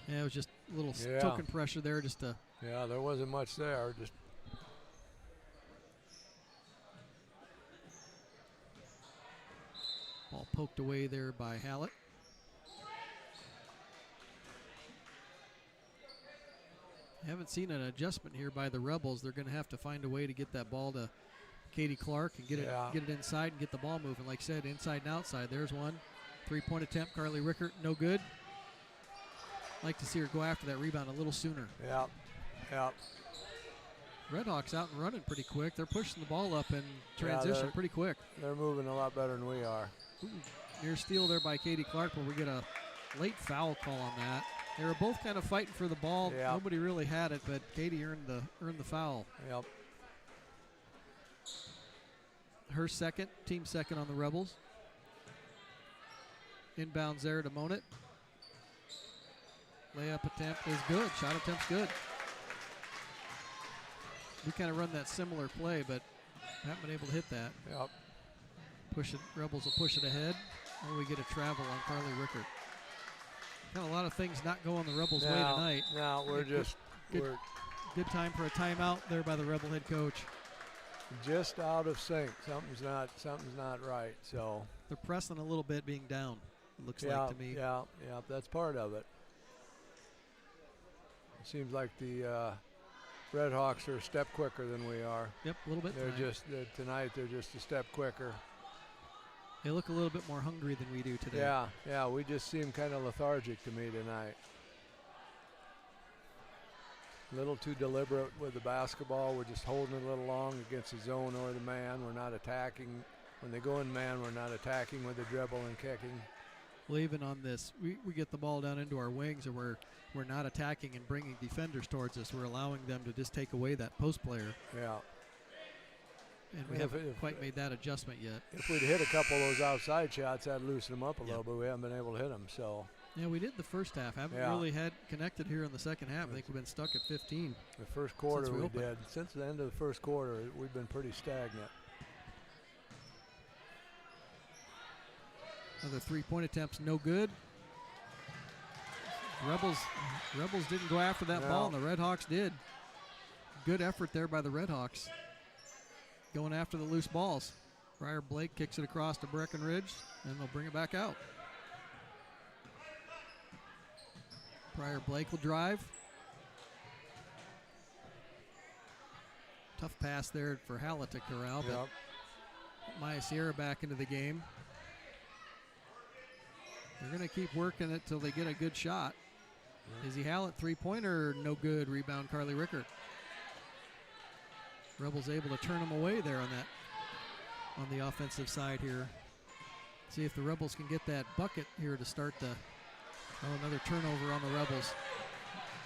Yeah, it was just a little token pressure there just to. Yeah, there wasn't much there. Just. Ball poked away there by Hallett. Haven't seen an adjustment here by the Rebels. They're going to have to find a way to get that ball to Katie Clark and get it inside and get the ball moving. Like I said, inside and outside. There's one. 3-point attempt. Carly Rickert, no good. Like to see her go after that rebound a little sooner. Yeah. Redhawks out and running pretty quick. They're pushing the ball up in transition pretty quick. They're moving a lot better than we are. Ooh, near steal there by Katie Clark, but we get a late foul call on that. They were both kind of fighting for the ball. Yep. Nobody really had it, but Katie earned the foul. Yep. Her second, team second on the Rebels. Inbounds there to Monett. Layup attempt is good. Shot attempt's good. We kind of run that similar play, but haven't been able to hit that. Yep. Push it. Rebels will push it ahead, and we get a travel on Carly Rickert. Kind of a lot of things not going the Rebels' way tonight. No, Good time for a timeout there by the Rebel head coach. Just out of sync. Something's not right. So they're pressing a little bit, being down. It looks like to me. Yeah, that's part of it. It seems like the Redhawks are a step quicker than we are. Yep, a little bit. Tonight they're just a step quicker. They look a little bit more hungry than we do today. Yeah, we just seem kind of lethargic to me tonight. A little too deliberate with the basketball. We're just holding it a little long against the zone or the man. We're not attacking. When they go in man, we're not attacking with the dribble and kicking. Well, even on this, we get the ball down into our wings, and we're not attacking and bringing defenders towards us. We're allowing them to just take away that post player. Yeah. And we haven't quite made that adjustment yet. If we'd hit a couple of those outside shots, that'd loosen them up a little, but we haven't been able to hit them. So. Yeah, we did the first half. Haven't really had connected here in the second half. I think we've been stuck at 15. The first quarter we opened. did. Since the end of the first quarter, we've been pretty stagnant. Another 3-point attempts, no good. Rebels didn't go after that ball, and the Redhawks did. Good effort there by the Redhawks. Going after the loose balls. Briar Blake kicks it across to Breckenridge, and they'll bring it back out. Briar Blake will drive. Tough pass there for Hallett to corral, but Maya Sierra back into the game. They're going to keep working it till they get a good shot. Izzy Hallett, three-pointer, no good. Rebound, Carly Rickert. Rebels able to turn them away there on the offensive side here. See if the Rebels can get that bucket here to start another turnover on the Rebels.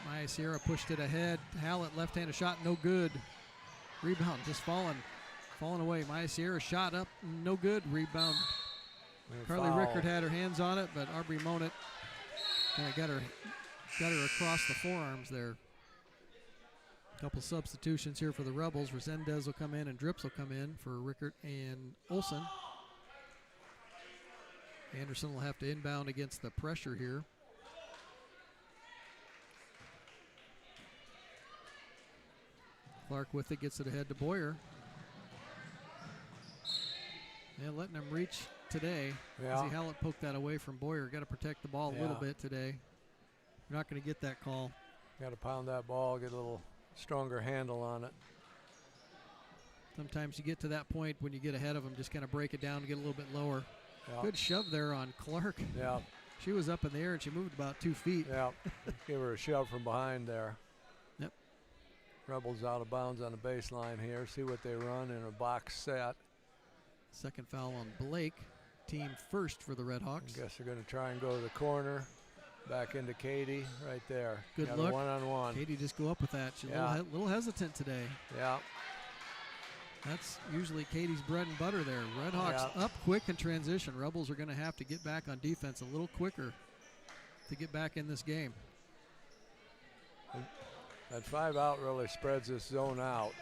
Maya Sierra pushed it ahead. Hallett left-handed shot, no good. Rebound just falling away. Maya Sierra shot up, no good. Rebound. Carly Rickert had her hands on it, but Aubrey Monett kind of got her across the forearms there. Couple substitutions here for the Rebels. Resendez will come in and Drips will come in for Rickert and Olsen. Anderson will have to inbound against the pressure here. Clark with it, gets it ahead to Boyer. And letting him reach today. Izzy Hallett poked that away from Boyer. Got to protect the ball a little bit today. You're not going to get that call. Got to pound that ball, get a little stronger handle on it. Sometimes you get to that point when you get ahead of them, just kind of break it down and get a little bit lower. Yeah. Good shove there on Clark. Yeah. She was up in the air and she moved about 2 feet. Yeah. Give her a shove from behind there. Yep. Rebels out of bounds on the baseline here. See what they run in a box set. Second foul on Blake. Team first for the Redhawks. I guess they're going to try and go to the corner. Back into Katie right there. Good Got look. One-on-one. Katie just go up with that. She's a little hesitant today. Yeah. That's usually Katie's bread and butter there. Redhawks up quick in transition. Rebels are going to have to get back on defense a little quicker to get back in this game. That 5-out really spreads this zone out.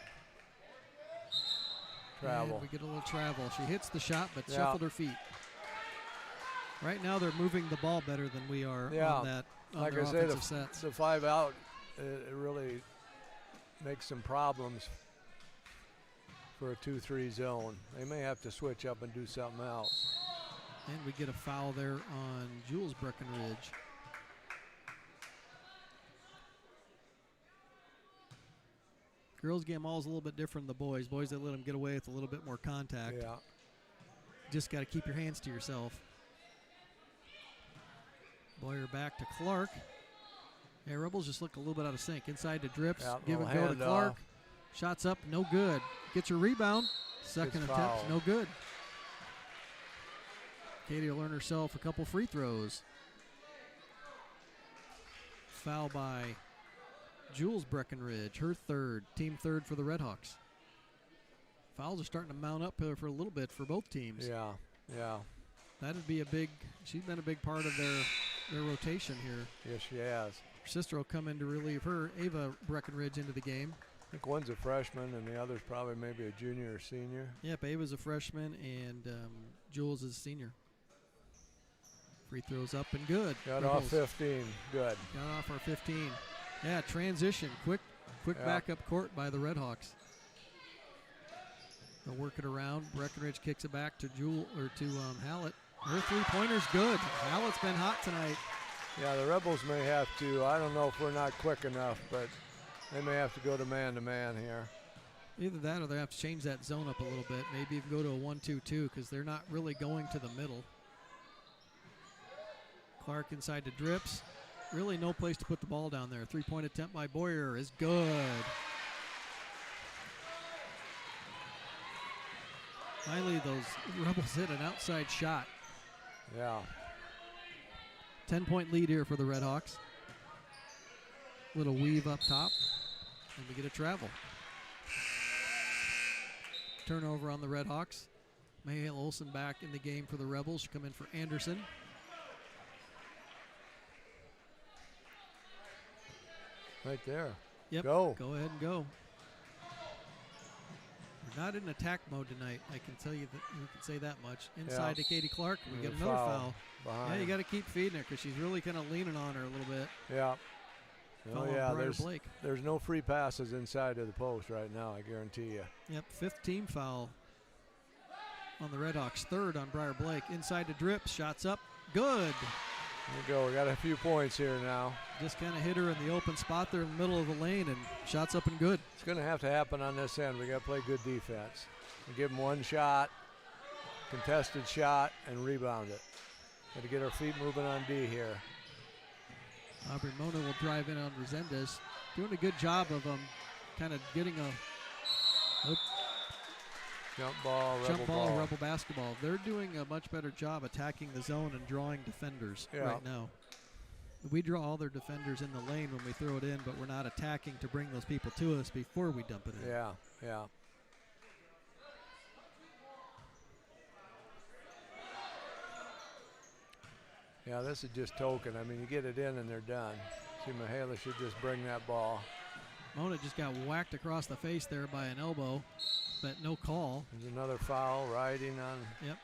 Travel. And we get a little travel. She hits the shot but shuffled her feet. Right now they're moving the ball better than we are on that. Like their I say, offensive sets. the 5-out, it really makes some problems for a 2-3 zone. They may have to switch up and do something else. And we get a foul there on Jules Breckenridge. Girls game all is a little bit different than the boys. Boys, they let them get away with a little bit more contact. Yeah. Just got to keep your hands to yourself. Boyer back to Clark. Yeah, Rebels just look a little bit out of sync. Inside to Drips. Give and go to Clark. Shots up, no good. Gets her rebound. Second attempt, no good. Katie will earn herself a couple free throws. Foul by Jules Breckenridge, her third. Team third for the Redhawks. Fouls are starting to mount up for a little bit for both teams. Yeah. That'd be she's been a big part of their rotation here. Yes, she has. Her sister will come in to relieve her, Ava Breckenridge, into the game. I think one's a freshman and the other's probably maybe a junior or senior. Yep, Ava's a freshman and Jules is a senior. Free throws up and good. Got off 15, good. Got off our 15. Yeah, transition, quick backup court by the Redhawks. They'll work it around. Breckenridge kicks it back to Hallett. Her three-pointer's good. Hallett's been hot tonight. Yeah, the Rebels may have to, I don't know if we're not quick enough, but they may have to go to man-to-man here. Either that or they have to change that zone up a little bit. Maybe even go to a 1-2-2 because they're not really going to the middle. Clark inside to Drips. really no place to put the ball down there. 3-point attempt by Boyer is good. Finally, those Rebels hit an outside shot. Yeah. 10-point lead here for the Redhawks. Little weave up top, and we get a travel. Turnover on the Redhawks. Mahale Olsen back in the game for the Rebels. She'll come in for Anderson. Right there. Yep. Go. Go ahead and go. We're not in attack mode tonight. I can tell you that. We can say that much. Inside to Katie Clark. We get another foul. Behind. Yeah, you got to keep feeding her because she's really kind of leaning on her a little bit. Yeah. Foul Oh on yeah. Briar Blake. There's no free passes inside of the post right now. I guarantee you. Yep. 5th team foul on the Redhawks. 3rd on Briar Blake. Inside to Drips. Shots up. Good. There we go. We got a few points here now. Just kind of hit her in the open spot there in the middle of the lane, and shots up and good. It's going to have to happen on this end. We got to play good defense. We give them one shot, contested shot, and rebound it. Got to get our feet moving on D here. Aubrey Mona will drive in on Resendez. Doing a good job of kind of getting a Jump ball, rebel basketball. They're doing a much better job attacking the zone and drawing defenders right now. We draw all their defenders in the lane when we throw it in, but we're not attacking to bring those people to us before we dump it in. Yeah, yeah. Yeah, this is just token. I mean, you get it in and they're done. See, Mihaela should just bring that ball. Mona just got whacked across the face there by an elbow, but no call. There's another foul riding on. Yep.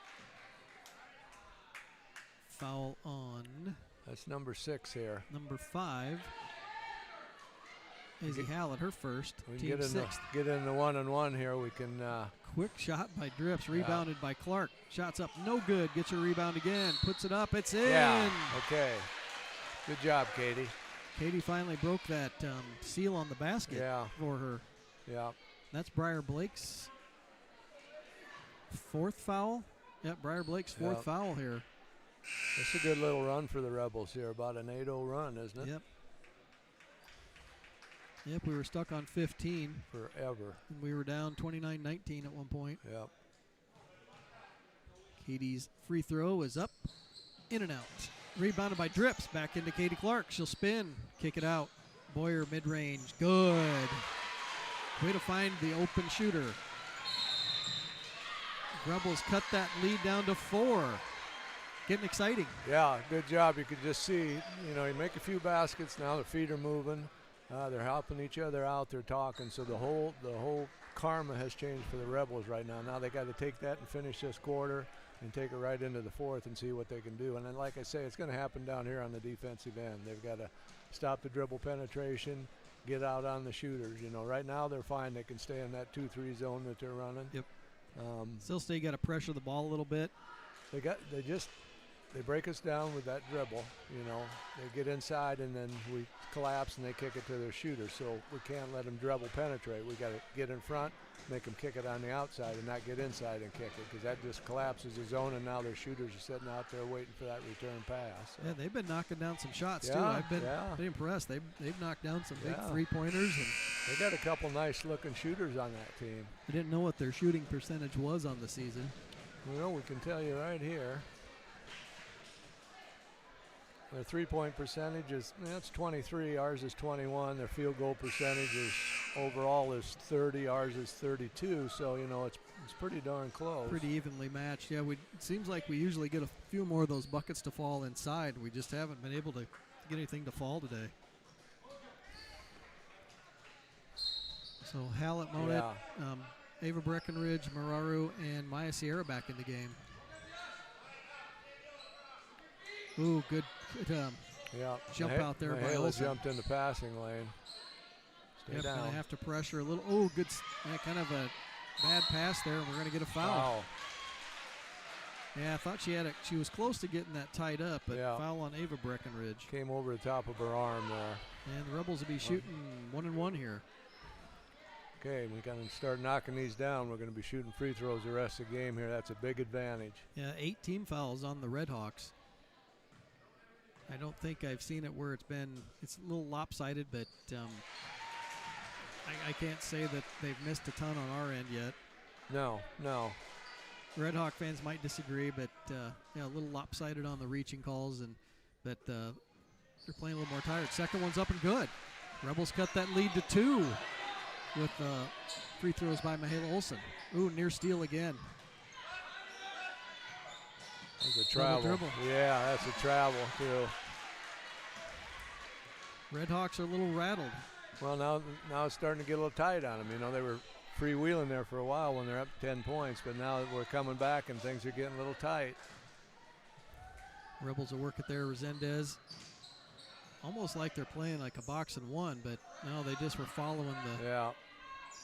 Foul on. That's number 6 here. Number 5. Izzy Hallett, her first. We team 6th. Get in the 1-on-1 here. We can. Quick shot by Drips, rebounded by Clark. Shots up, no good. Gets her rebound again. Puts it up. It's in. Yeah. Okay. Good job, Katie. Katie finally broke that seal on the basket for her. Yeah. That's Briar Blake's 4th foul. Yep, Briar Blake's 4th foul here. It's a good little run for the Rebels here. About an 8-0 run, isn't it? Yep. Yep, we were stuck on 15. Forever. And we were down 29-19 at one point. Yep. Katie's free throw is up, in and out. Rebounded by Drips, back into Katie Clark. She'll spin, kick it out. Boyer mid-range, good. Way to find the open shooter. Rebels cut that lead down to 4. Getting exciting. Yeah, good job. You could just see, you make a few baskets now. The feet are moving. They're helping each other out. They're talking. So the whole karma has changed for the Rebels right now. Now they got to take that and finish this quarter and take it right into the 4th and see what they can do. And then, like I say, it's going to happen down here on the defensive end. They've got to stop the dribble penetration, get out on the shooters. Right now they're fine. They can stay in that 2-3 zone that they're running. Yep. Still stay. Got to pressure the ball a little bit. They break us down with that dribble, They get inside and then we collapse and they kick it to their shooters. So we can't let them dribble penetrate. We got to get in front, make them kick it on the outside and not get inside and kick it because that just collapses the zone and now their shooters are sitting out there waiting for that return pass. So. Yeah, they've been knocking down some shots too. I've been impressed. They've knocked down some big 3-pointers. And they got a couple nice looking shooters on that team. I didn't know what their shooting percentage was on the season. Well, we can tell you right here. Their 3-point percentage is, that's 23, ours is 21. Their field goal percentage is overall is 30, ours is 32. So, it's pretty darn close. Pretty evenly matched. Yeah, it seems like we usually get a few more of those buckets to fall inside. We just haven't been able to get anything to fall today. So Hallett, Monet, Ava Breckenridge, Mararu, and Maya Sierra back in the game. Ooh, good jump out there by Olsen. Jumped in the passing lane. Stay down. Going to have to pressure a little. Oh, good, kind of a bad pass there, and we're going to get a foul. Yeah, I thought she was close to getting that tied up, but foul on Ava Breckenridge. Came over the top of her arm there. And the Rebels will be shooting 1-and-1 here. Okay, we got to start knocking these down. We're going to be shooting free throws the rest of the game here. That's a big advantage. Yeah, 8 team fouls on the Redhawks. I don't think I've seen it where it's a little lopsided, but I can't say that they've missed a ton on our end yet. No. Red Hawk fans might disagree, but a little lopsided on the reaching calls, but they're playing a little more tired. Second one's up and good. Rebels cut that lead to 2 with free throws by Michaela Olsen. Ooh, near steal again. That's a travel. Dribble. Yeah, that's a travel too. Red Hawks are a little rattled. Well, now it's starting to get a little tight on them. You know, they were freewheeling there for a while when they're up 10 points, but now we're coming back and things are getting a little tight. Rebels will work it there. Resendez, almost like they're playing like a box and one, but no, they just were following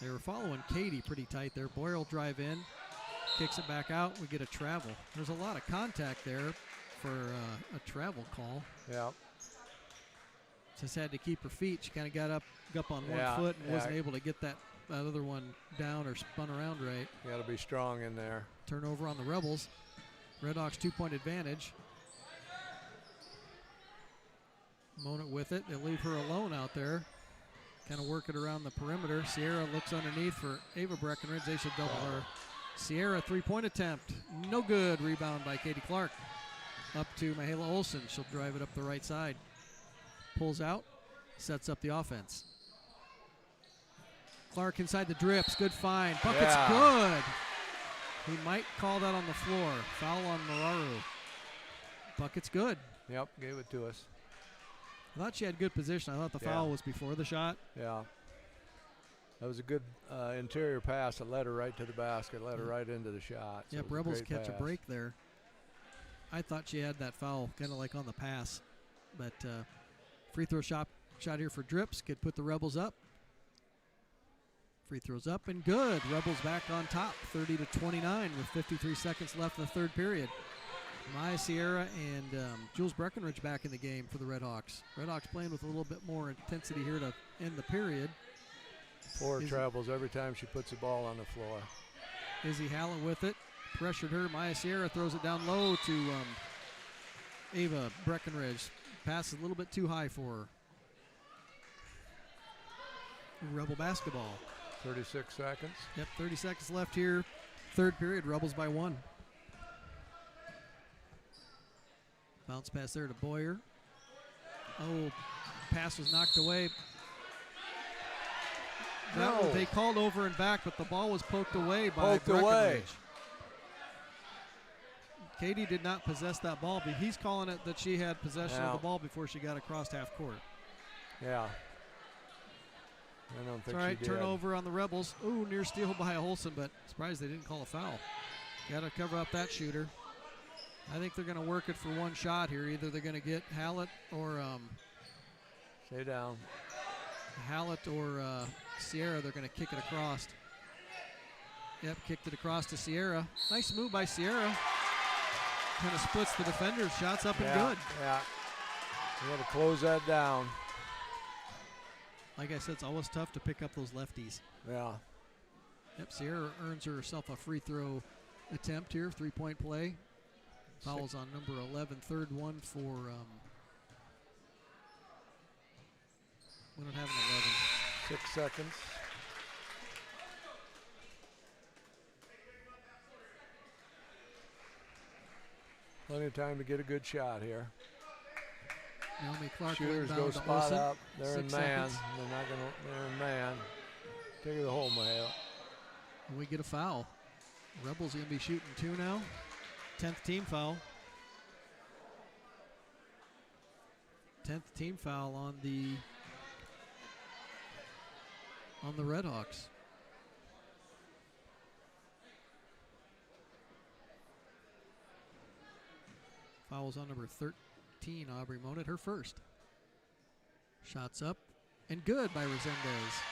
They were following Katie pretty tight there. Boyer will drive in, kicks it back out. We get a travel. There's a lot of contact there for a travel call. Yeah. Just had to keep her feet. She kind of got up on one foot and wasn't able to get that other one down or spun around right. You got to be strong in there. Turnover on the Rebels. Red Hawks 2-point advantage. Mona with it. They leave her alone out there. Kind of work it around the perimeter. Sierra looks underneath for Ava Breckenridge. They should double her. Sierra 3-point attempt. No good. Rebound by Katie Clark. Up to Michaela Olsen. She'll drive it up the right side. Pulls out. Sets up the offense. Clark inside the drips. Good find. Bucket's good. He might call that on the floor. Foul on Mararu. Bucket's good. Yep, gave it to us. I thought she had good position. I thought the foul was before the shot. Yeah. That was a good interior pass that led her right to the basket, led her right into the shot. So yep, Rebels catch a break there. I thought she had that foul kind of like on the pass. But free throw shot here for Drips. Could put the Rebels up. Free throws up and good. Rebels back on top, 30-29 with 53 seconds left in the third period. Maya Sierra and Jules Breckenridge back in the game for the Red Hawks. Red Hawks playing with a little bit more intensity here to end the period. 4 travels every time she puts the ball on the floor. Izzy Hallett with it. Pressured her. Maya Sierra throws it down low to Ava Breckenridge. Pass is a little bit too high for her. Rebel basketball. 36 seconds. Yep, 30 seconds left here. Third period, Rebels by 1. Bounce pass there to Boyer. Oh, pass was knocked away. They called over and back, but the ball was poked away by Breckenridge. Katie did not possess that ball, but he's calling it that she had possession of the ball before she got across half court. Yeah. I don't think she did. Turnover on the Rebels. Ooh, near steal by Olsen, but surprised they didn't call a foul. Got to cover up that shooter. I think they're going to work it for one shot here. Either they're going to get Hallett or stay down. Hallett or Sierra. They're going to kick it across. Yep, kicked it across to Sierra. Nice move by Sierra. Kind of splits the defenders. Shots up and good. Yeah. You got to close that down. Like I said, it's always tough to pick up those lefties. Yeah. Yep, Sierra earns herself a free throw attempt here, 3-point play. Fouls on number 11, third one for, we don't have an 11. 6 seconds. Plenty of time to get a good shot here. Naomi Clark shooters go spot up. They're in man. They're not going to. They're in man. Take it the hole, Mahale. And we get a foul. Rebels going to be shooting 2 now. 10th team foul. 10th team foul on the Red Hawks. Fouls on number 13, Aubrey Monat, her first. Shots up and good by Resendez.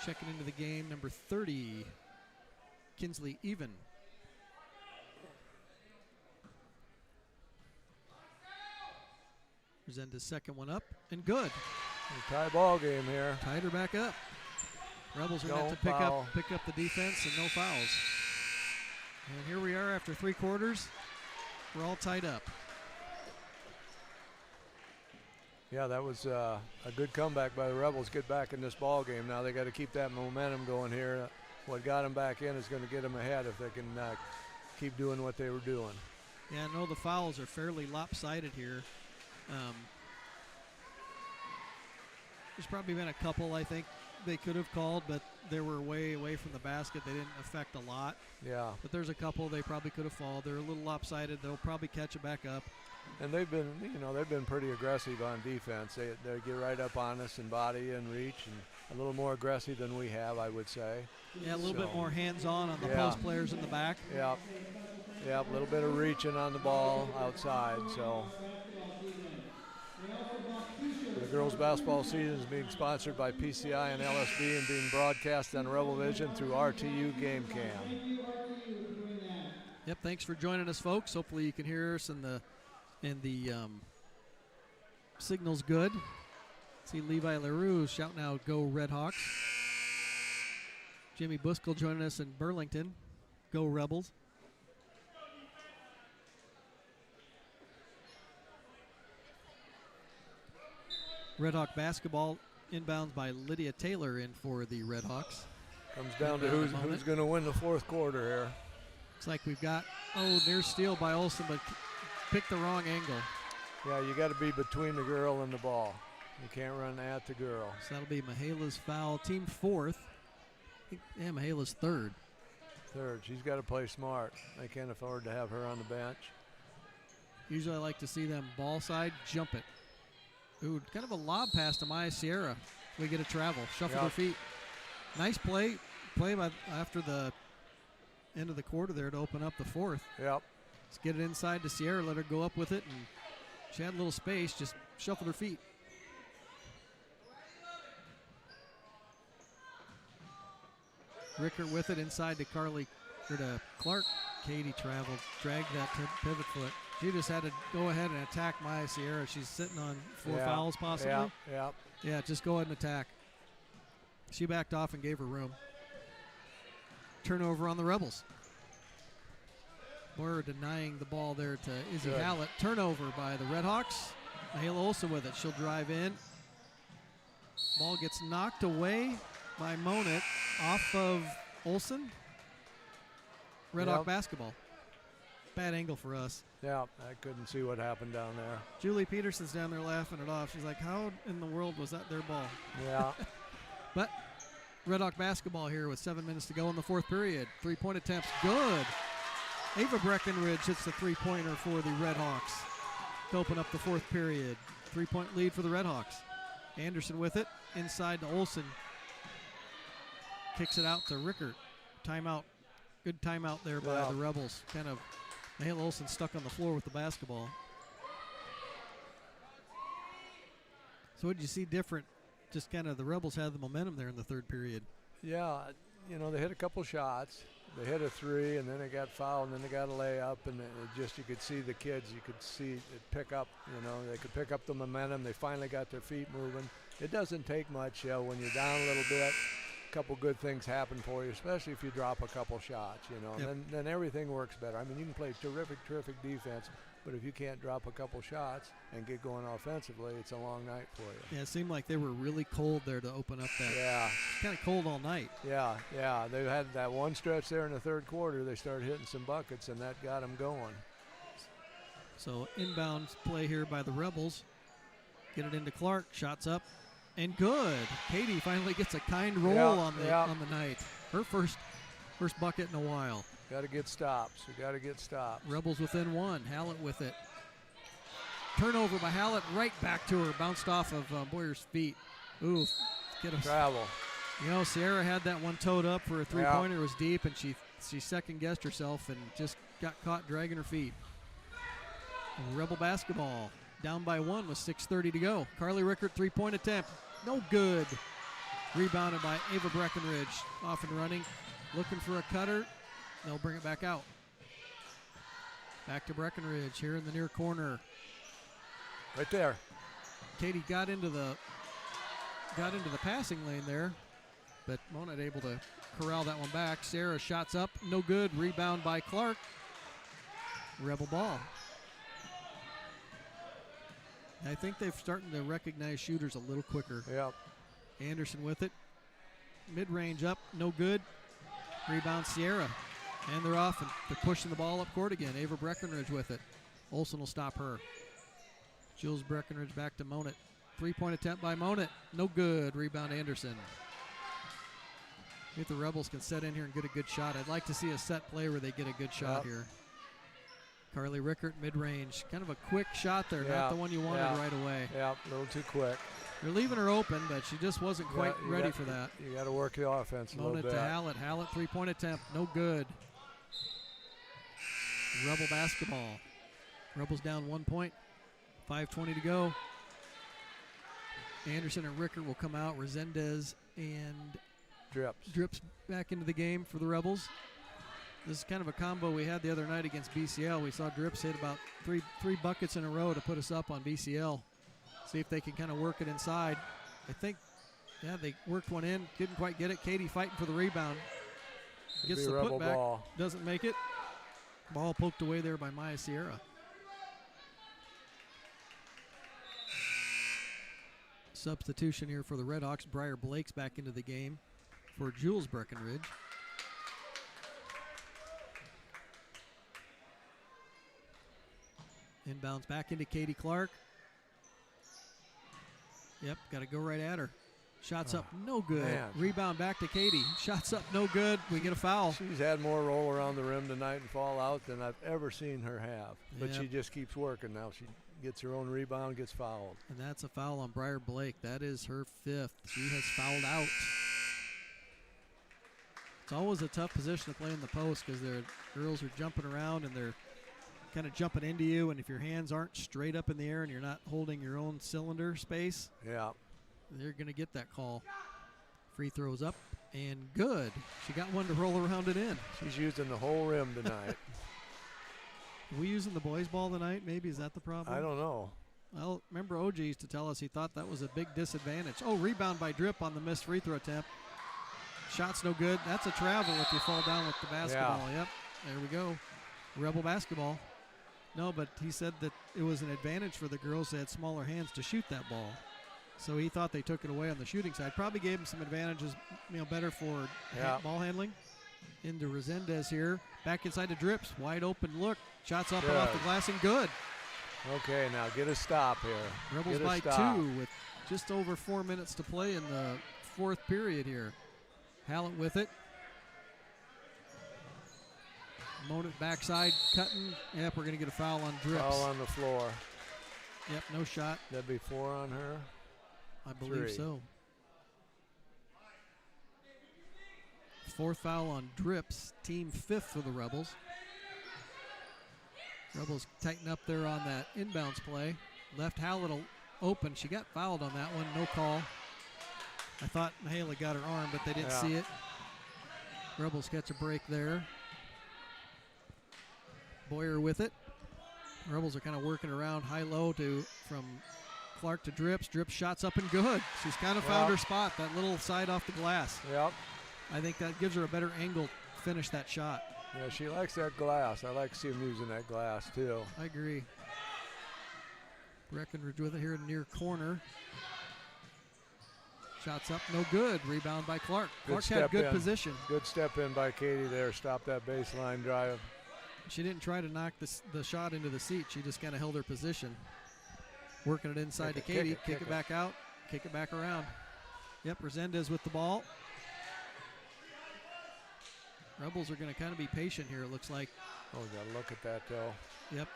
Checking into the game, number 30, Kinsley Even. Resendez second one up and good. A tie ball game here. Tied her back up. Rebels are going to have to pick up the defense and no fouls. And here we are after 3 quarters. We're all tied up. Yeah, that was a good comeback by the Rebels. Get back in this ball game. Now they got to keep that momentum going here. What got them back in is going to get them ahead if they can keep doing what they were doing. Yeah, I know the fouls are fairly lopsided here. There's probably been a couple I think they could have called, but they were way away from the basket. They didn't affect a lot. Yeah. But there's a couple they probably could have fouled. They're a little lopsided. They'll probably catch it back up. And they've been pretty aggressive on defense. They get right up on us in body and reach, and a little more aggressive than we have, I would say. Yeah, a little bit more hands-on on the post players in the back. Yeah, a little bit of reaching on the ball outside. So the girls' basketball season is being sponsored by PCI and LSB and being broadcast on Rebel Vision through RTU Game Cam. Yep, thanks for joining us, folks. Hopefully you can hear us and the signal's good. See Levi LaRue shouting out, "Go Red Hawks." Jimmy Buskell joining us in Burlington. Go Rebels. Red Hawk basketball inbounds by Lydia Taylor in for the Red Hawks. Comes down to who's going to win the fourth quarter here. Looks like we've got, near steal by Olsen, but picked the wrong angle. Yeah, you got to be between the girl and the ball. You can't run at the girl. So that'll be Mahala's foul. Team fourth. Yeah, Mahala's third. Third. She's got to play smart. They can't afford to have her on the bench. Usually I like to see them ball side, jump it. Ooh, kind of a lob pass to Maya Sierra. We get a travel. Shuffle their feet. Nice play by after the end of the quarter there to open up the fourth. Yep. Let's get it inside to Sierra, let her go up with it, and she had a little space, just shuffled her feet. Rickert with it inside to Clark. Katie traveled, dragged that pivot foot. She just had to go ahead and attack Maya Sierra. She's sitting on 4 fouls possibly. Yeah, just go ahead and attack. She backed off and gave her room. Turnover on the Rebels. We're denying the ball there to Izzy Hallett. Turnover by the Redhawks. Mahala Olsen with it. She'll drive in. Ball gets knocked away by Monit off of Olsen. Red Hawk basketball. Bad angle for us. Yeah, I couldn't see what happened down there. Julie Peterson's down there laughing it off. She's like, how in the world was that their ball? Yeah. But Red Hawk basketball here with 7 minutes to go in the fourth period. 3-point attempts, good. Ava Breckenridge hits the three-pointer for the Red Hawks to open up the fourth period. 3-point lead for the Red Hawks. Anderson with it, inside to Olsen. Kicks it out to Rickert. Timeout. Good timeout there by the Rebels. Kind of Mahala Olsen stuck on the floor with the basketball. So what did you see different? Just kind of the Rebels had the momentum there in the third period. Yeah, they hit a couple shots. They hit a three, and then they got fouled, and then they got a layup, and you could see the kids. You could see it pick up. They could pick up the momentum. They finally got their feet moving. It doesn't take much when you're down a little bit. A couple good things happen for you, especially if you drop a couple shots. Yep. Then everything works better. I mean, you can play terrific defense, but if you can't drop a couple shots and get going offensively, it's a long night for you. Yeah, it seemed like they were really cold there to open up that. Yeah. Kind of cold all night. Yeah. They had that one stretch there in the third quarter. They started hitting some buckets, and that got them going. So inbound play here by the Rebels. Get it into Clark. Shots up. And good. Katie finally gets a kind roll on the night. Her first bucket in a while. Got to get stops. We got to get stops. Rebels within one. Hallett with it. Turnover by Hallett. Right back to her. Bounced off of Boyer's feet. Ooh. Get a travel. Sierra had that one towed up for a three-pointer. It was deep, and she second-guessed herself and just got caught dragging her feet. And Rebel basketball. Down by one with 6:30 to go. Carly Rickert, three-point attempt. No good. Rebounded by Ava Breckenridge. Off and running. Looking for a cutter. They'll bring it back out. Back to Breckenridge here in the near corner. Right there. Katie got into the passing lane there, but Monad able to corral that one back. Sarah shots up. No good. Rebound by Clark. Rebel ball. I think they're starting to recognize shooters a little quicker. Yep. Anderson with it. Mid-range up, no good. Rebound Sierra. And they're off, and they're pushing the ball up court again. Ava Breckenridge with it. Olsen will stop her. Jules Breckenridge back to Monett. Three-point attempt by Monett. No good. Rebound Anderson. If the Rebels can set in here and get a good shot, I'd like to see a set play where they get a good shot here. Carly Rickert, mid-range. Kind of a quick shot there, not the one you wanted right away. Yeah, a little too quick. They're leaving her open, but she just wasn't quite ready for that. You got to work the offense a little bit. Monett to Hallett. Hallett, three-point attempt. No good. Rebel basketball. Rebels down 1 point. 5:20 to go. Anderson and Rickert will come out. Resendez and Drips back into the game for the Rebels. This is kind of a combo we had the other night against BCL. We saw Drips hit about three buckets in a row to put us up on BCL. See if they can kind of work it inside. I think, they worked one in. Didn't quite get it. Katie fighting for the rebound. Gets the putback. Ball. Doesn't make it. Ball poked away there by Maya Sierra. Substitution here for the Redhawks. Briar Blake's back into the game for Jules Breckenridge. Inbounds back into Katie Clark. Yep, got to go right at her. Shots up, no good. Man. Rebound back to Katie. Shots up, no good. We get a foul. She's had more roll around the rim tonight and fall out than I've ever seen her have. But she just keeps working now. She gets her own rebound, gets fouled. And that's a foul on Briar Blake. That is her 5th. She has fouled out. It's always a tough position to play in the post because their girls are jumping around and they're kind of jumping into you. And if your hands aren't straight up in the air and you're not holding your own cylinder space, they're going to get that call. Free throws up and good. She got one to roll around it in. She's using the whole rim tonight. Are we using the boys' ball tonight? Maybe is that the problem? I don't know. Well, remember OG used to tell us he thought that was a big disadvantage. Oh, rebound by Drip on the missed free throw attempt. Shot's no good. That's a travel if you fall down with the basketball. Yep, there we go. Rebel basketball. No, but he said that it was an advantage for the girls that had smaller hands to shoot that ball. So he thought they took it away on the shooting side. Probably gave him some advantages, better for ball handling. Into Resendez here. Back inside to Drips. Wide open look. Shots up and off the glass and good. Okay, now get a stop here. Rebels by 2 with just over 4 minutes to play in the 4th period here. Hallett with it. Monett backside cutting. Yep, we're going to get a foul on Drips. Foul on the floor. Yep, no shot. That'd be 4 on her. I believe so. 4th foul on Drips. Team 5th for the Rebels. Rebels tighten up there on that inbounds play. Left Hallett open. She got fouled on that one. No call. I thought Mahala got her arm, but they didn't see it. Rebels catch a break there. Boyer with it. Rebels are kind of working around high-low from Clark to Drips. Drips shots up and good. She's kind of found her spot, that little side off the glass. Yep. I think that gives her a better angle to finish that shot. Yeah, she likes that glass. I like to see them using that glass, too. I agree. Breckenridge with it here in the near corner. Shots up, no good. Rebound by Clark. Clark had good position. Good step in by Katie there. Stop that baseline drive. She didn't try to knock the shot into the seat. She just kind of held her position. Working it inside to Katie. Kick it back out. Kick it back around. Yep, Resendez with the ball. Rebels are going to kind of be patient here, it looks like. Oh, got to look at that, though. Yep.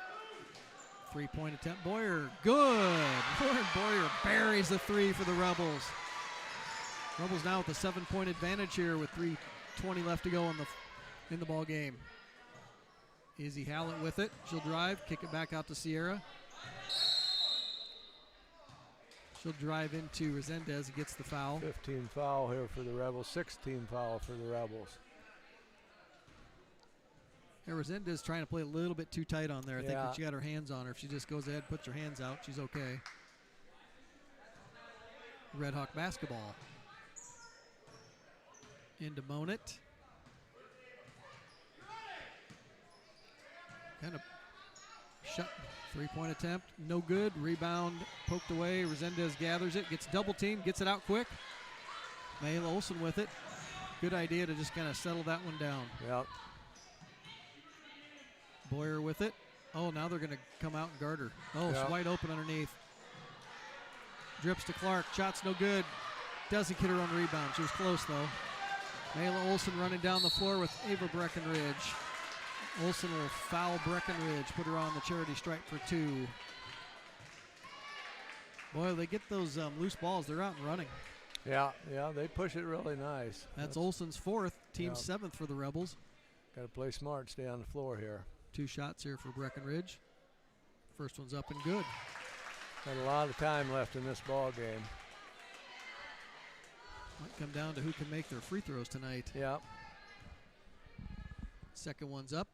3-point attempt. Boyer, good. Lauren Boyer buries the 3 for the Rebels. Rebels now with a 7-point advantage here with 3:20 left to go in the ball game. Izzy Hallett with it. She'll drive, kick it back out to Sierra. She'll drive into Resendez. He gets the foul. 15 foul here for the Rebels. 16 foul for the Rebels. Yeah, Resendez trying to play a little bit too tight on there. I think that she got her hands on her. If she just goes ahead, puts her hands out, she's okay. Red Hawk basketball. Into Monett. Kind of Shot. Three-point attempt, no good. Rebound poked away. Resendez gathers it, gets double teamed, gets it out quick. Mayla Olson with it. Good idea to just kind of settle that one down. Yep. Boyer with it. Oh, now they're going to come out and guard her. Oh, Yep. It's wide open underneath. Drips to Clark. Shot's no good. Doesn't get her own rebound. She was close, though. Mayla Olson running down the floor with Ava Breckenridge. Olson will foul Breckenridge, put her on the charity stripe for 2. Boy, they get those loose balls. They're out and running. Yeah, they push it really nice. That's Olson's 4th, team Yep. 7th for the Rebels. Got to play smart, stay on the floor here. 2 shots here for Breckenridge. First one's up and good. Got a lot of time left in this ball game. Might come down to who can make their free throws tonight. Yeah. Second one's up.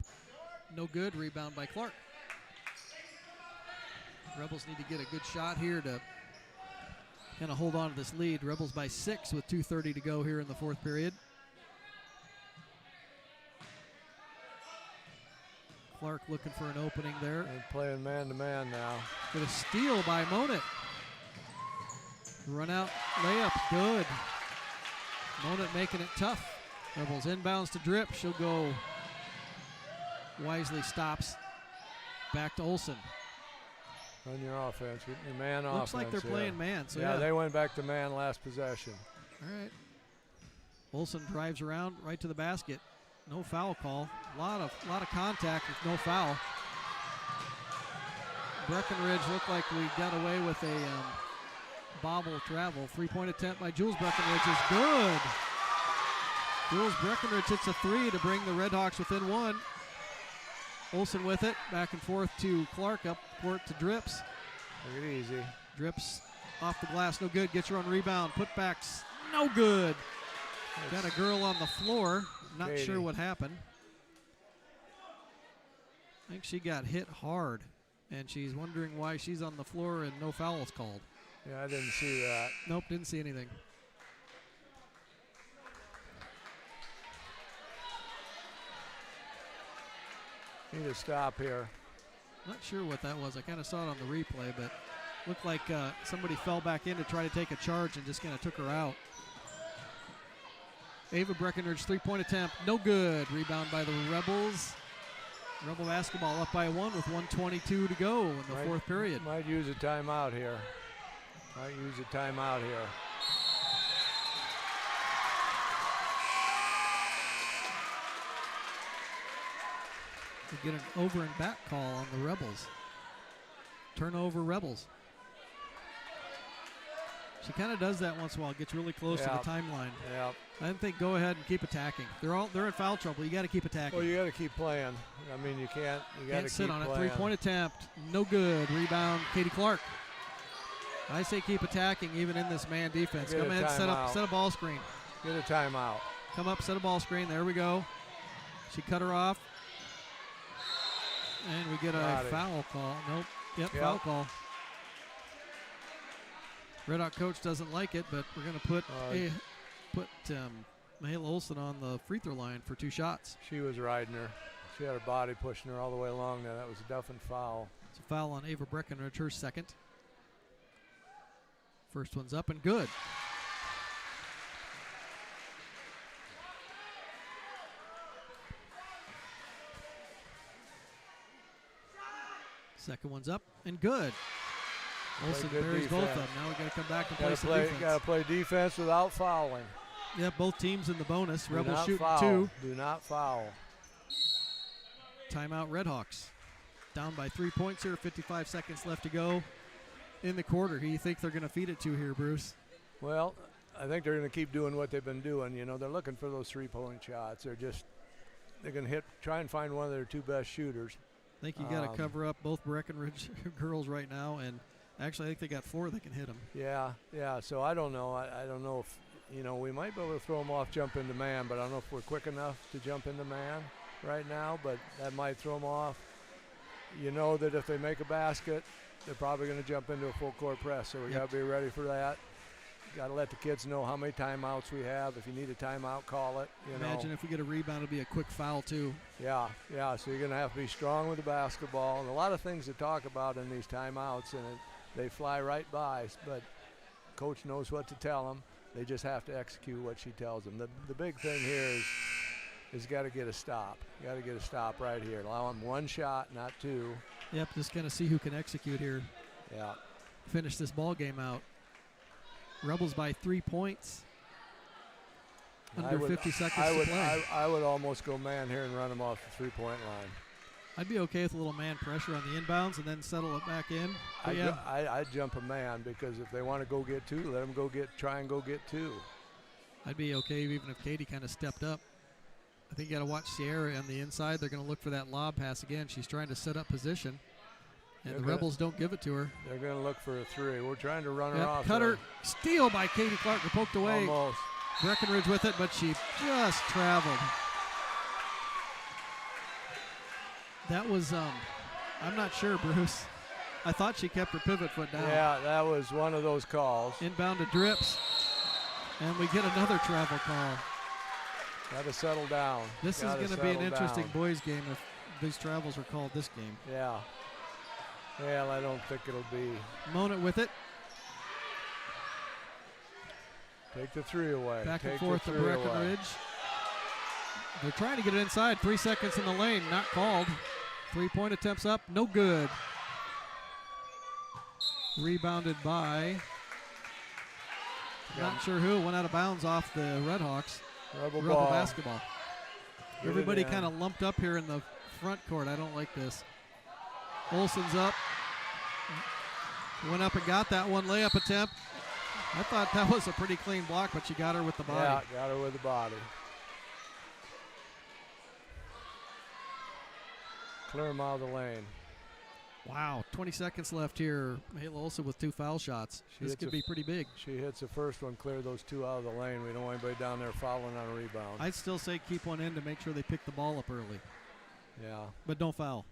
No good. Rebound by Clark. Rebels need to get a good shot here to kind of hold on to this lead. Rebels by 6 with 2:30 to go here in the 4th period. Clark looking for an opening there. And playing man-to-man now. With a steal by Monit. Run out layup, good. Monit making it tough. Rebels inbounds to Drip. She'll go. Wisely stops. Back to Olson. Run your offense. Get your man offense. Looks like they're here. playing man. So yeah, they went back to man last possession. All right. Olson drives around right to the basket. No foul call. A lot of contact with no foul. Breckenridge looked like we got away with a bobble travel. 3-point attempt by Jules Breckenridge is good. Jules Breckenridge hits a 3 to bring the Redhawks within 1. Olson with it, back and forth to Clark, up court to Drips. Take it easy. Drips off the glass, no good. Gets her on rebound. Putbacks, no good. Got a girl on the floor. Not Katie. sure what happened. I think she got hit hard, and she's wondering why she's on the floor and no fouls called. Yeah, I didn't see that. Nope, didn't see anything. Need to stop here. Not sure what that was. I kind of saw it on the replay, but looked like somebody fell back in to try to take a charge and just kind of took her out. Ava Breckenridge 3-point attempt, no good. Rebound by the Rebels. Rebel basketball up by 1 with 1:22 to go in the 4th period. Might use a timeout here. We get an over and back call on the Rebels. Turnover Rebels. She kind of does that once in a while, gets really close to the timeline. Yeah. I didn't think go ahead and keep attacking. They're in foul trouble. You got to keep attacking. Well, you got to keep playing. I mean, you can't. You got to Can't keep sit on it. playing. 3-point attempt, no good. Rebound, Katie Clark. I say keep attacking even in this man defense. Get Come a in, timeout. set a ball screen. Get a timeout. Come up, set a ball screen. There we go. She cut her off. And we get a foul call. Nope. Yep, foul call. Red Hawk coach doesn't like it, but we're going to put Mahela Olson on the free throw line for 2 shots. She was riding her. She had her body pushing her all the way along there. That was a definite foul. It's a foul on Ava Breckenridge, her 2nd. First one's up and good. Second one's up and good. Olson buries both of them. Now we got to come back and play some defense. Got to play defense without fouling. Yeah, both teams in the bonus. Do Rebels not shooting foul. 2. Do not foul. Timeout Redhawks. Down by 3 points here. 55 seconds left to go in the quarter. Who do you think they're going to feed it to here, Bruce? Well, I think they're going to keep doing what they've been doing. You know, they're looking for those 3-point shots. They're going to try and find one of their 2 best shooters. I think you got to cover up both Breckenridge girls right now, and actually I think they got 4 that can hit them. Yeah. So I don't know. I don't know if, we might be able to throw them off, jump into man, but I don't know if we're quick enough to jump into man right now, but that might throw them off. You know that if they make a basket, they're probably going to jump into a full court press, so we got to be ready for that. got to let the kids know how many timeouts we have. If you need a timeout, call it. Imagine if we get a rebound, it'll be a quick foul too. Yeah. So you're going to have to be strong with the basketball, and a lot of things to talk about in these timeouts, and they fly right by. But coach knows what to tell them. They just have to execute what she tells them. The big thing here is got to get a stop. You got to get a stop right here. Allow them one shot, not two. Yep, just kind of see who can execute here. Yeah. Finish this ball game out. Rebels by 3 points. Under 50 seconds to play. I would almost go man here and run them off the three-point line. I'd be okay with a little man pressure on the inbounds and then settle it back in. I'd jump a man, because if they want to go get two, let them try and go get two. I'd be okay even if Katie kind of stepped up. I think you got to watch Sierra on the inside. They're going to look for that lob pass again. She's trying to set up position, and the Rebels don't give it to her. They're going to look for a three. We're trying to run her off. Cutter, steal by Katie Clark. They're poked away. Almost. Breckenridge with it, but she just traveled. That was, I'm not sure, Bruce. I thought she kept her pivot foot down. Yeah, that was one of those calls. Inbound to Drips, and we get another travel call. Got to settle down. This is going to be an interesting boys game if these travels are called this game. Yeah. Well, I don't think it'll be. Monat with it. Take the three away. Back and forth to Breckenridge. They're trying to get it inside. 3 seconds in the lane, not called. 3-point attempts up, no good. Rebounded by, not sure who, went out of bounds off the Redhawks. Rebel basketball. Everybody kind of lumped up here in the front court. I don't like this. Olsen's up. Went up and got that one. Layup attempt. I thought that was a pretty clean block, but she got her with the body. Yeah, got her with the body. Clear them out of the lane. Wow, 20 seconds left here. Mahela Olsen with 2 foul shots. This could be pretty big. She hits the first one, clear those 2 out of the lane. We don't want anybody down there fouling on a rebound. I'd still say keep one in to make sure they pick the ball up early. Yeah. But don't foul.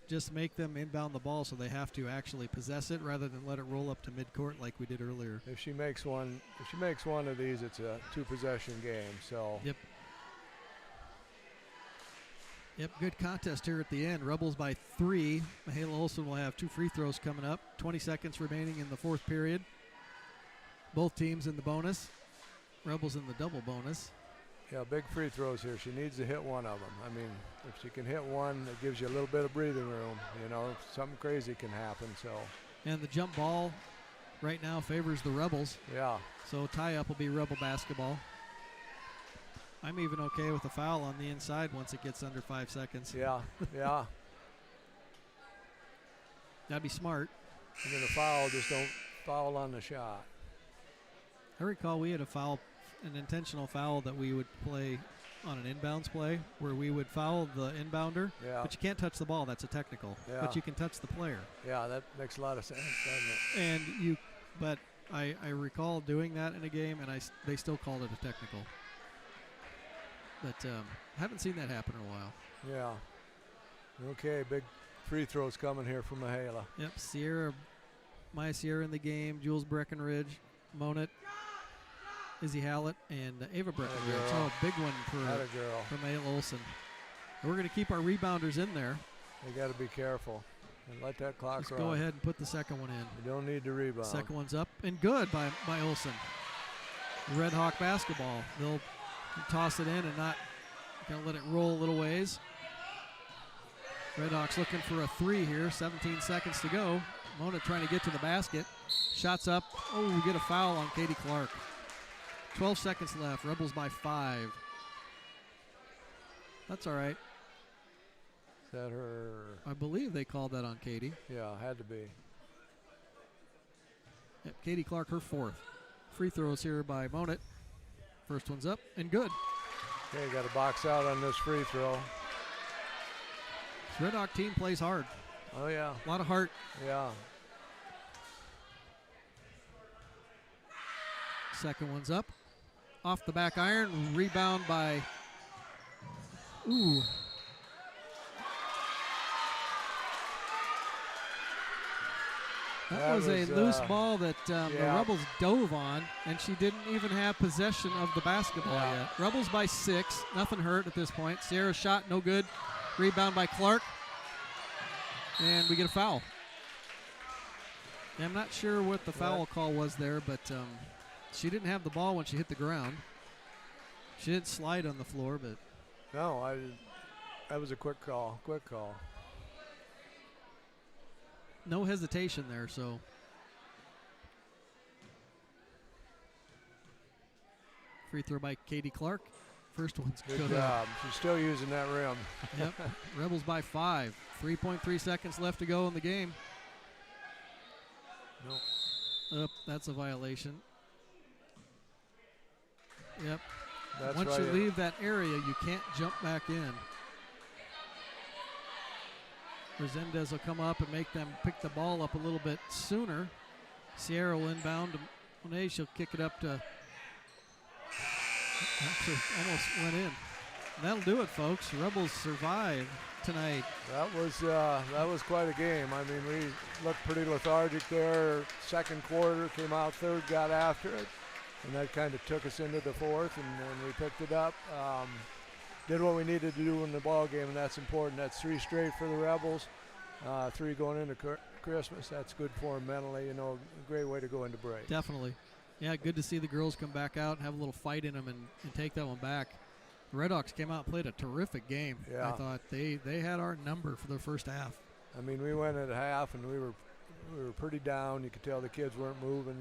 Just make them inbound the ball so they have to actually possess it rather than let it roll up to midcourt like we did earlier. If she makes one of these, it's a 2-possession game. So. Yep, good contest here at the end. Rebels by 3. Mahela Olsen will have 2 free throws coming up. 20 seconds remaining in the 4th period. Both teams in the bonus. Rebels in the double bonus. Yeah, big free throws here. She needs to hit one of them. I mean, if she can hit one, it gives you a little bit of breathing room. Something crazy can happen. So. And the jump ball right now favors the Rebels. Yeah. So tie-up will be Rebel basketball. I'm even okay with a foul on the inside once it gets under 5 seconds. Yeah. That'd be smart. You're going to foul, just don't foul on the shot. I recall we had an intentional foul that we would play on an inbounds play where we would foul the inbounder, but you can't touch the ball. That's a technical. Yeah. But you can touch the player. Yeah, that makes a lot of sense, doesn't it? But I recall doing that in a game, and they still called it a technical. But haven't seen that happen in a while. Yeah. Okay, big free throws coming here from Mahela. Yep, Maya Sierra in the game, Jules Breckenridge, Monat, Izzy Hallett, and Ava Breckenridge. Oh, big one for Mahela Olsen. And we're going to keep our rebounders in there. They got to be careful and let that clock run. Just go ahead and put the second one in. You don't need to rebound. Second one's up and good by Olsen. Red Hawk basketball. They'll toss it in and not going to let it roll a little ways. Redhawks looking for a 3 here. 17 seconds to go. Mona trying to get to the basket. Shots up. Oh, we get a foul on Katie Clark. 12 seconds left. Rebels by 5. That's all right. Is that her? I believe they called that on Katie. Yeah, had to be. Yep, Katie Clark, her 4th. Free throws here by Monat. First one's up and good. Okay, got to box out on this free throw. This Red Hawk team plays hard. Oh, yeah. A lot of heart. Yeah. Second one's up. Off the back iron. Rebound by... Ooh. That was a loose ball that the yeah. Rebels dove on, and she didn't even have possession of the basketball yet. Rebels by 6. Nothing hurt at this point. Sierra's shot, no good. Rebound by Clark. And we get a foul. I'm not sure what the foul call was there, but she didn't have the ball when she hit the ground. She didn't slide on the floor, but. No, that was a quick call. No hesitation there, so. Free throw by Katie Clark. First one's good job. She's still using that rim. Yep. Rebels by 5. 3.3 seconds left to go in the game. No. That's a violation. Yep. That's Once you leave that area, you can't jump back in. Resendez will come up and make them pick the ball up a little bit sooner. Sierra will inbound to Monet. She'll kick it up to. Actually, almost went in. And that'll do it, folks. Rebels survive tonight. That was quite a game. I mean, we looked pretty lethargic there. Second quarter, came out third, got after it, and that kind of took us into the fourth, and we picked it up. Did what we needed to do in the ball game, and that's important. That's 3 straight for the Rebels, 3 going into Christmas. That's good for them mentally. You know, a great way to go into break. Definitely. Yeah, good to see the girls come back out and have a little fight in them and take that one back. The Redhawks came out and played a terrific game. Yeah. I thought they had our number for the first half. I mean, we went at half, and we were pretty down. You could tell the kids weren't moving,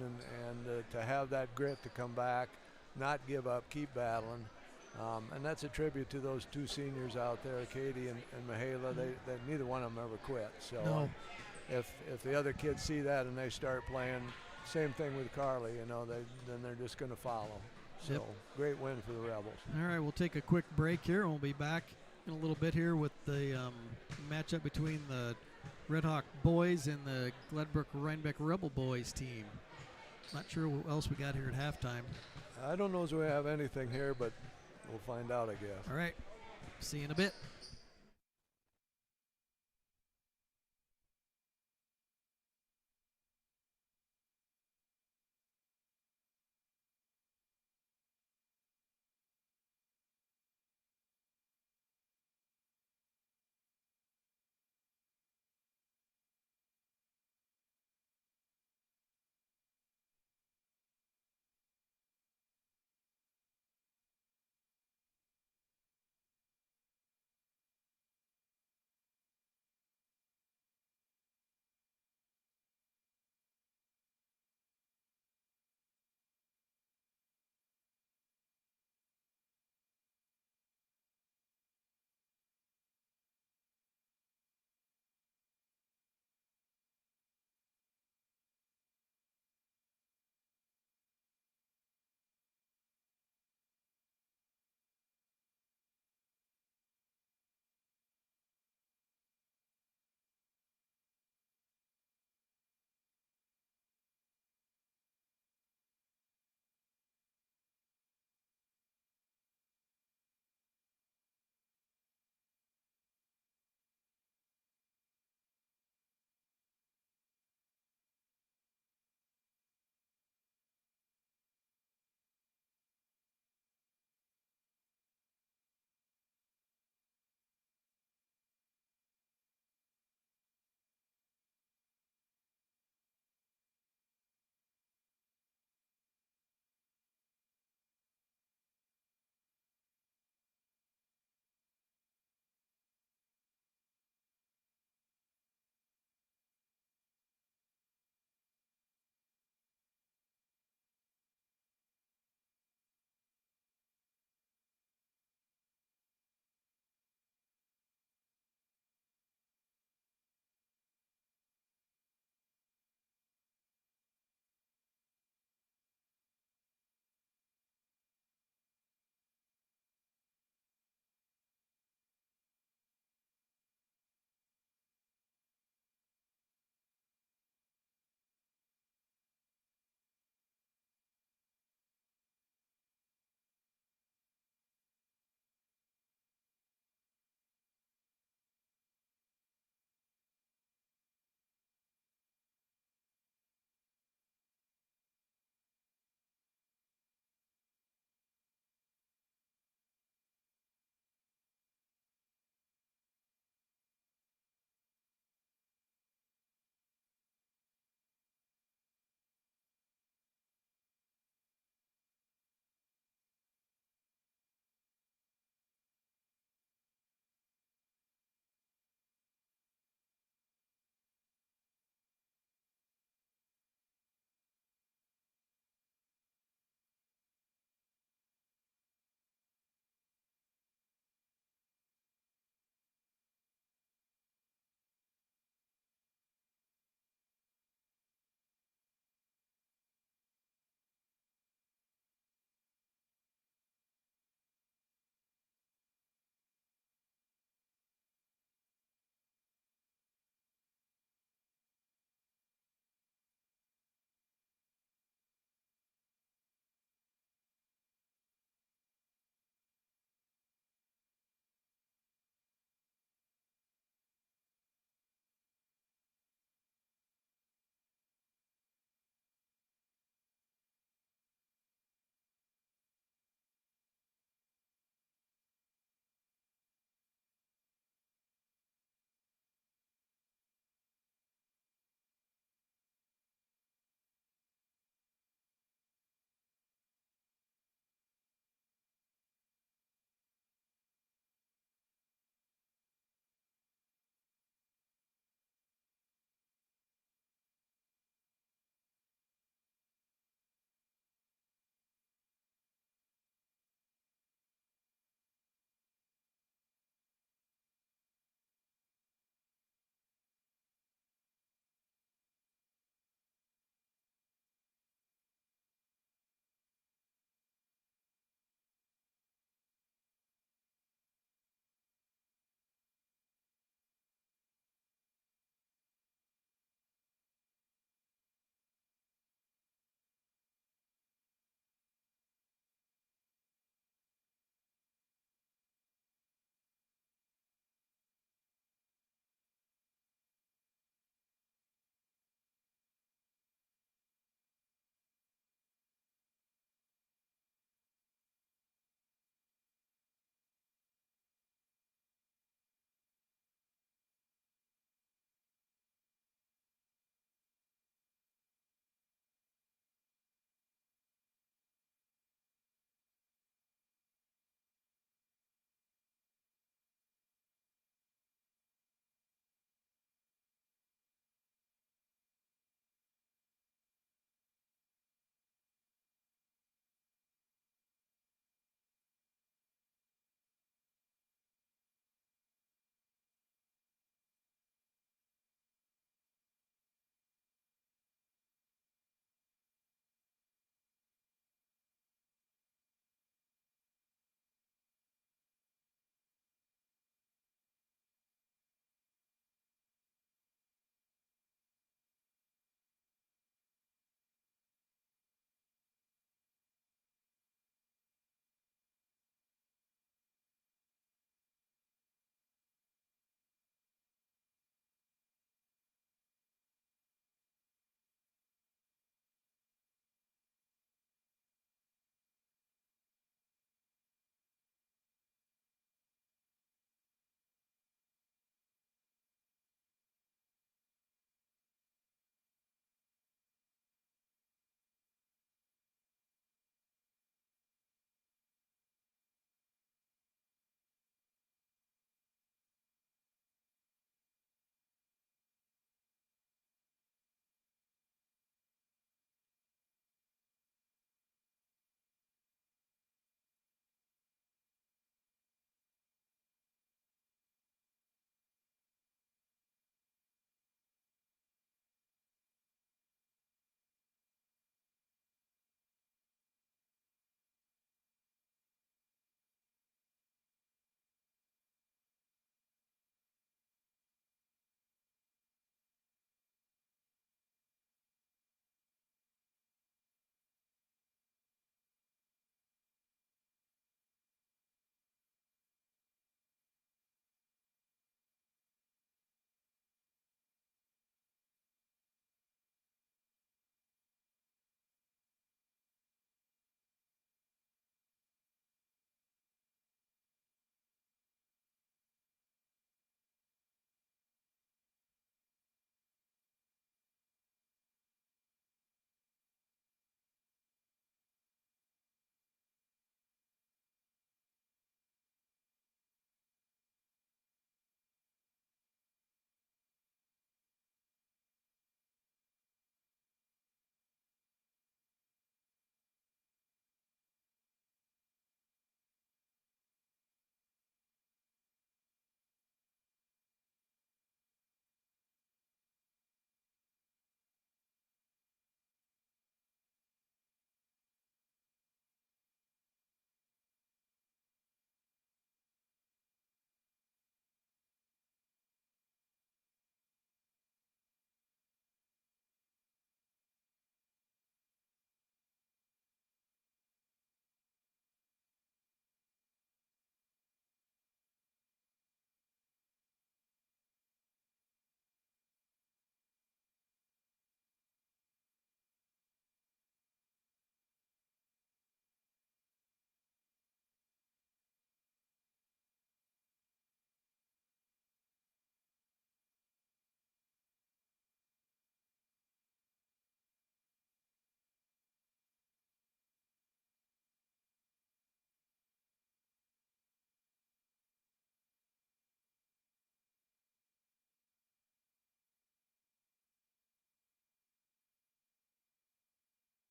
and to have that grit to come back, not give up, keep battling. And that's a tribute to those 2 seniors out there, Katie and Mihaela. They neither one of them ever quit. So no. If the other kids see that and they start playing, same thing with Carly, you know, then they're just going to follow. So Yep. Great win for the Rebels. All right, we'll take a quick break here, and we'll be back in a little bit here with the matchup between the Red Hawk boys and the Gladbrook-Rhinebeck Rebel boys team. Not sure what else we got here at halftime. I don't know if we have anything here, but we'll find out, I guess. All right, see you in a bit.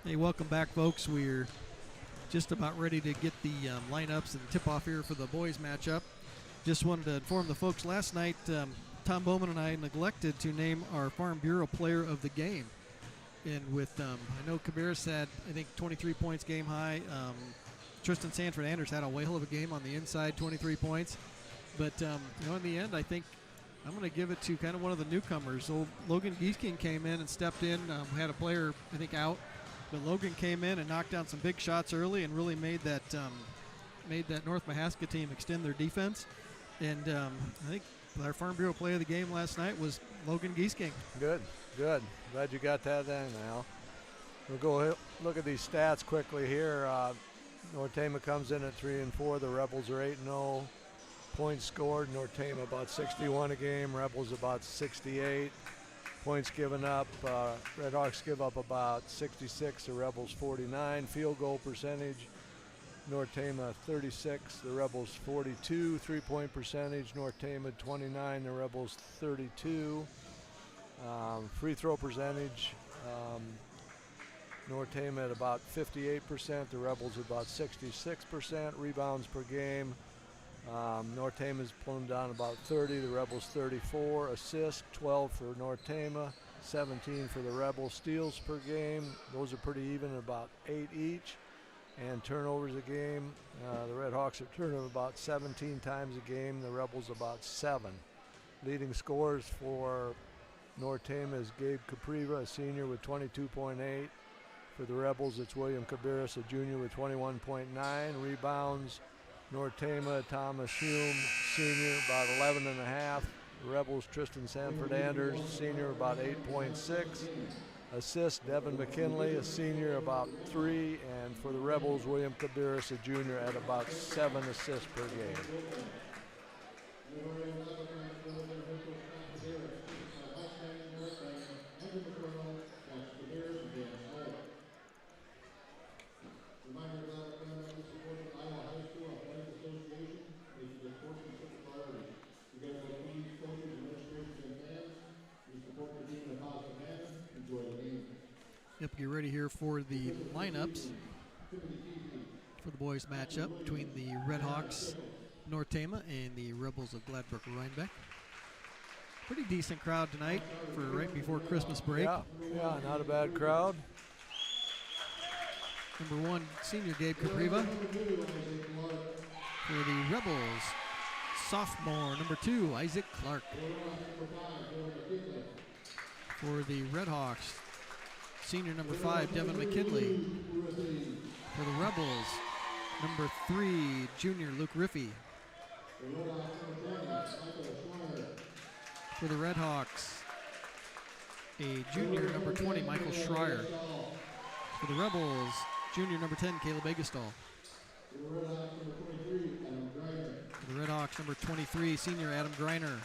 Hey, welcome back, folks. We're just about ready to get the lineups and tip-off here for the boys matchup. Just wanted to inform the folks last night, Tom Bowman and I neglected to name our Farm Bureau player of the game. And with, I know Cabarrus had, I think, 23 points game high. Tristan Sanford-Anders had a whale of a game on the inside, 23 points. But, in the end, I think I'm going to give it to kind of one of the newcomers. Old Logan Giesking came in and stepped in. We had a player, I think, out. But Logan came in and knocked down some big shots early and really made that North Mahaska team extend their defense. And I think our Farm Bureau player of the game last night was Logan Giesking. Good. Glad you got that in now. We'll go look at these stats quickly here. North Tama comes in at 3-4. The Rebels are 8-0. Points scored, North Tama about 61 a game. Rebels about 68. Points given up, Redhawks give up about 66, the Rebels 49. Field goal percentage, North Tama 36, the Rebels 42. Three-point percentage, North Tama 29, the Rebels 32. Free throw percentage, North Tama at about 58%, the Rebels about 66%. Rebounds per game, North Tama's pulling down about 30, the Rebels 34. Assists, 12 for North Tama, 17 for the Rebels. Steals per game, those are pretty even, about 8 each. And turnovers a game, the Red Hawks are turning about 17 times a game, the Rebels about 7. Leading scorers for North Tama is Gabe Capriva, a senior with 22.8. For the Rebels, it's William Cabarrus, a junior with 21.9. Rebounds, North Tama, Thomas Hume, senior, about 11.5. Rebels, Tristan Sanford-Anders, senior, about 8.6. Assists, Devin McKinley, a senior, about 3. And for the Rebels, William Cabarrus, a junior, at about 7 assists per game. Yep, get ready here for the lineups for the boys matchup between the Red Hawks, North Tama, and the Rebels of Gladbrook Rhinebeck. Pretty decent crowd tonight for right before Christmas break. Yeah, not a bad crowd. Number 1, senior Gabe Capriva. For the Rebels, sophomore, number 2, Isaac Clark. For the Red Hawks, senior number 5, Devin McKinley. For the Rebels, number 3, junior Luke Riffey. For the Red Hawks, a junior number 20, Michael Schreier. For the Rebels, junior number 10, Caleb Egestall. For the Red Hawks, number 23, senior Adam Greiner.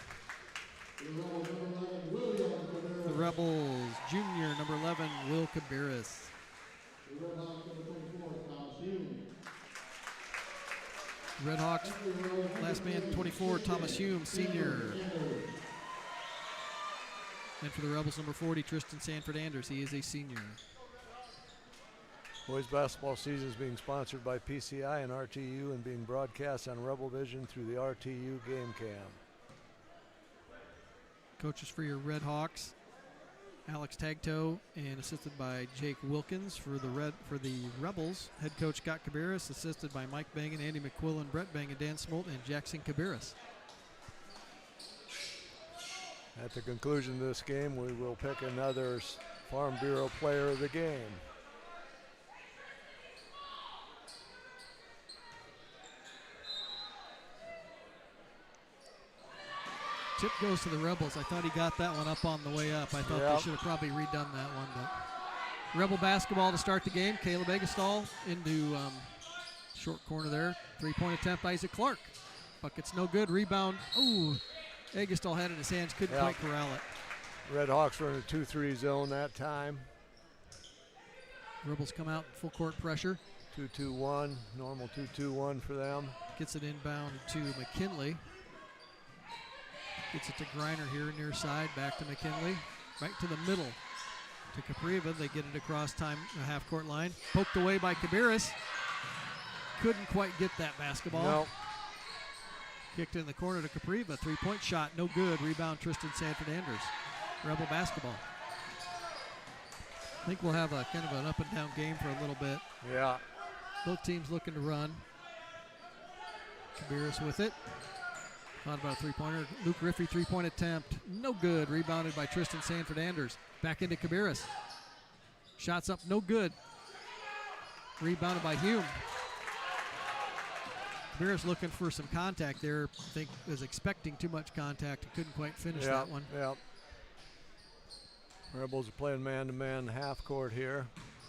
The Rebels, junior number 11, Will Cabarrus. Red Hawks, last man 24, Thomas Hume, senior. And for the Rebels, number 40, Tristan Sanford-Anders. He is a senior. Boys basketball season is being sponsored by PCI and RTU and being broadcast on Rebel Vision through the RTU Game Cam. Coaches for your Red Hawks, Alex Tagtoe, and assisted by Jake Wilkins. For the Rebels, head coach Scott Cabarrus, assisted by Mike Bangin, Andy McQuillan, Brett Bangin, Dan Smolt, and Jackson Cabarrus. At the conclusion of this game, we will pick another Farm Bureau player of the game. Tip goes to the Rebels. I thought he got that one up on the way up. I thought they should have probably redone that one. But Rebel basketball to start the game. Caleb Egestall into short corner there. Three-point attempt, Isaac Clark. Bucket's no good. Rebound. Ooh, Egestall had it in his hands. Couldn't quite corral it. Red Hawks were in a 2-3 zone that time. Rebels come out full court pressure. 2-2-1, normal 2-2-1 for them. Gets it inbound to McKinley. Gets it to Greiner here near side, back to McKinley. Right to the middle to Capriva. They get it across time, the half-court line. Poked away by Cabarrus. Couldn't quite get that basketball. No. Kicked in the corner to Capriva. Three-point shot, no good. Rebound, Tristan Sanford-Anders. Rebel basketball. I think we'll have a kind of an up-and-down game for a little bit. Yeah. Both teams looking to run. Cabarrus with it. Thought about a three-pointer. Luke Riffey, three-point attempt. No good. Rebounded by Tristan Sanford-Anders. Back into Cabarrus. Shots up, no good. Rebounded by Hume. Cabarrus looking for some contact there. I think was expecting too much contact and couldn't quite finish that one. Yeah. Rebels are playing man-to-man half court here.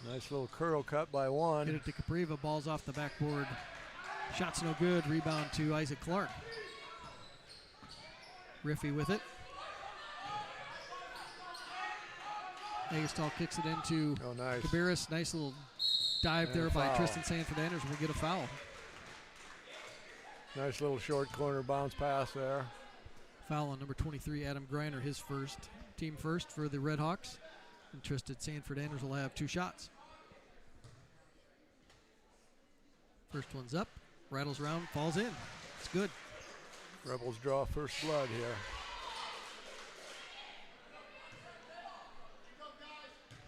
Nice little curl cut by one. Get it to Capriva. Ball's off the backboard. Shot's no good. Rebound to Isaac Clark. Riffey with it. Agastall kicks it into nice. Cabarrus. Nice little dive there by Tristan Sanford-Anders. We'll get a foul. Nice little short corner bounce pass there. Foul on number 23, Adam Greiner, his first, team first for the Red Hawks. And Tristan Sanford-Anders will have 2 shots. First one's up, rattles around, falls in. It's good. Rebels draw first blood here.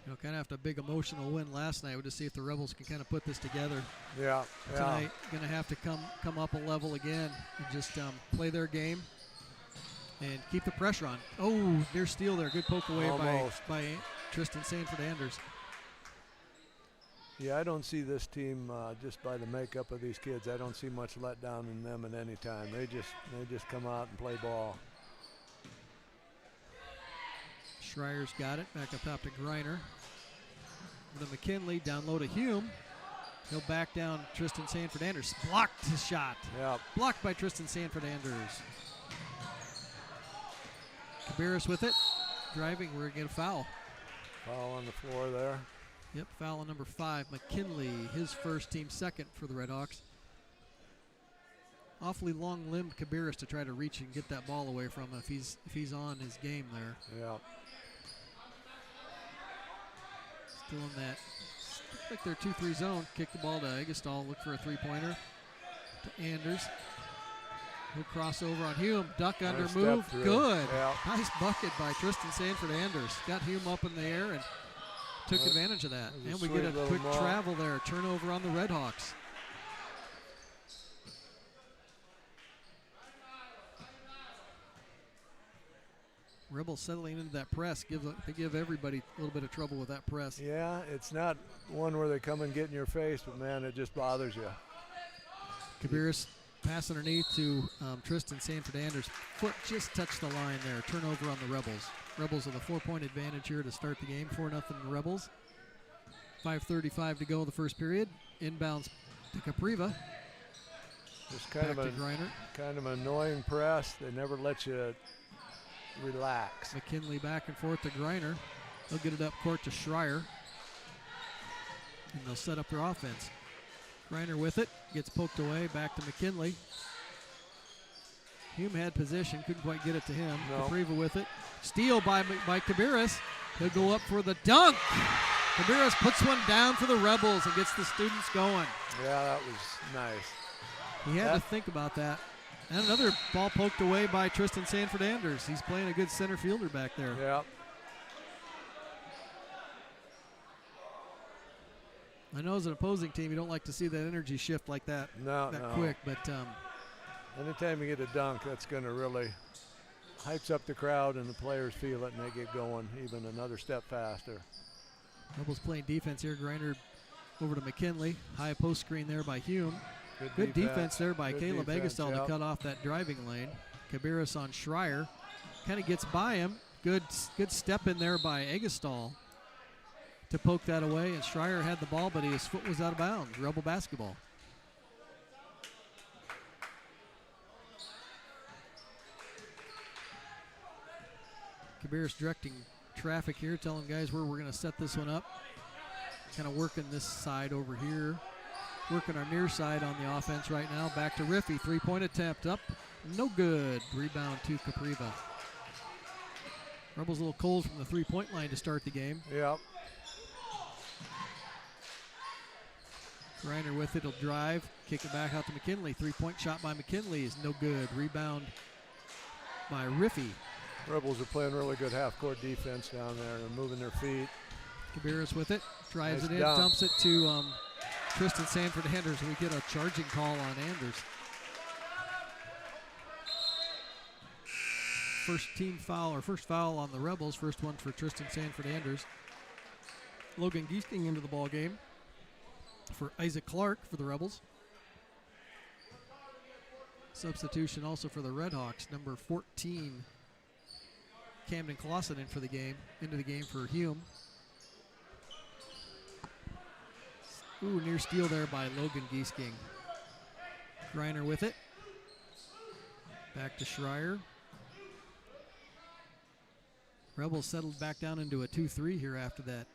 You know, kind of after a big emotional win last night, we'll just see if the Rebels can kind of put this together. Yeah. Tonight, going to have to come up a level again and just play their game and keep the pressure on. Oh, near steal there. Good poke away by Tristan Sanford-Anders. Yeah, I don't see this team just by the makeup of these kids. I don't see much letdown in them at any time. They just come out and play ball. Schreier's got it. Back up top to Greiner. The McKinley down low to Hume. He'll back down Tristan Sanford-Anders. Blocked his shot. Yeah. Blocked by Tristan Sanford-Anders. Cabarrus with it. Driving. We're going to get a foul. Foul on the floor there. Yep, foul on number 5. McKinley, his first, team second for the Red Hawks. Awfully long-limbed Cabarrus to try to reach and get that ball away from him if he's on his game there. Yeah. Still in that, like their 2-3 zone. Kick the ball to Agastall. Look for a three-pointer to Anders. He'll cross over on Hume. Duck under move. Good. Yeah. Nice bucket by Tristan Sanford-Anders. Got Hume up in the air and took advantage of that. And we get a quick travel there. Turnover on the Red Hawks. Rebels settling into that press. They give everybody a little bit of trouble with that press. Yeah, it's not one where they come and get in your face, but, man, it just bothers you. Cabarrus pass underneath to Tristan Sanford-Anders. Foot just touched the line there. Turnover on the Rebels. Rebels with a 4-point advantage here to start the game. 4-0 Rebels. 5:35 to go in the first period. Inbounds to Capriva. Just kind of an annoying press. They never let you relax. McKinley back and forth to Greiner. They'll get it up court to Schreier. And they'll set up their offense. Greiner with it. Gets poked away. Back to McKinley. Hume had position. Couldn't quite get it to him. No. Capriva with it. Steal by Cabarrus. He'll go up for the dunk. Cabarrus puts one down for the Rebels and gets the students going. Yeah, that was nice. He had to think about that. And another ball poked away by Tristan Sanford-Anders. He's playing a good center fielder back there. Yeah. I know as an opposing team, you don't like to see that energy shift like that quick, but anytime you get a dunk, that's going to really hypes up the crowd and the players feel it and they get going even another step faster. Rebels playing defense here. Greiner over to McKinley. High post screen there by Hume. Good defense there by Caleb Agastall to cut off that driving lane. Cabarrus on Schreier. Kind of gets by him. Good step in there by Agastall to poke that away. And Schreier had the ball, but his foot was out of bounds. Rebel basketball. Cabarrus directing traffic here, telling guys where we're going to set this one up. Kind of working this side over here. Working our near side on the offense right now. Back to Riffey. 3-point attempt up. No good. Rebound to Capriva. Rebels a little cold from the three-point line to start the game. Yep. Reiner with it, he'll drive, kick it back out to McKinley. Three-point shot by McKinley is no good. Rebound by Riffy. Rebels are playing really good half-court defense down there. They're moving their feet. Cabarrus with it, drives Nice it in, dump. dumps it to Tristan Sanford Anders, and we get a charging call on Anders. First foul on the Rebels. First one for Tristan Sanford Anders. Logan Giesking into the ball game for Isaac Clark for the Rebels. Substitution also for the Redhawks, number 14, Camden Clausen into the game for Hume. Ooh, near steal there by Logan Giesking. Greiner with it. Back to Schreier. Rebels settled back down into a 2-3 here after that.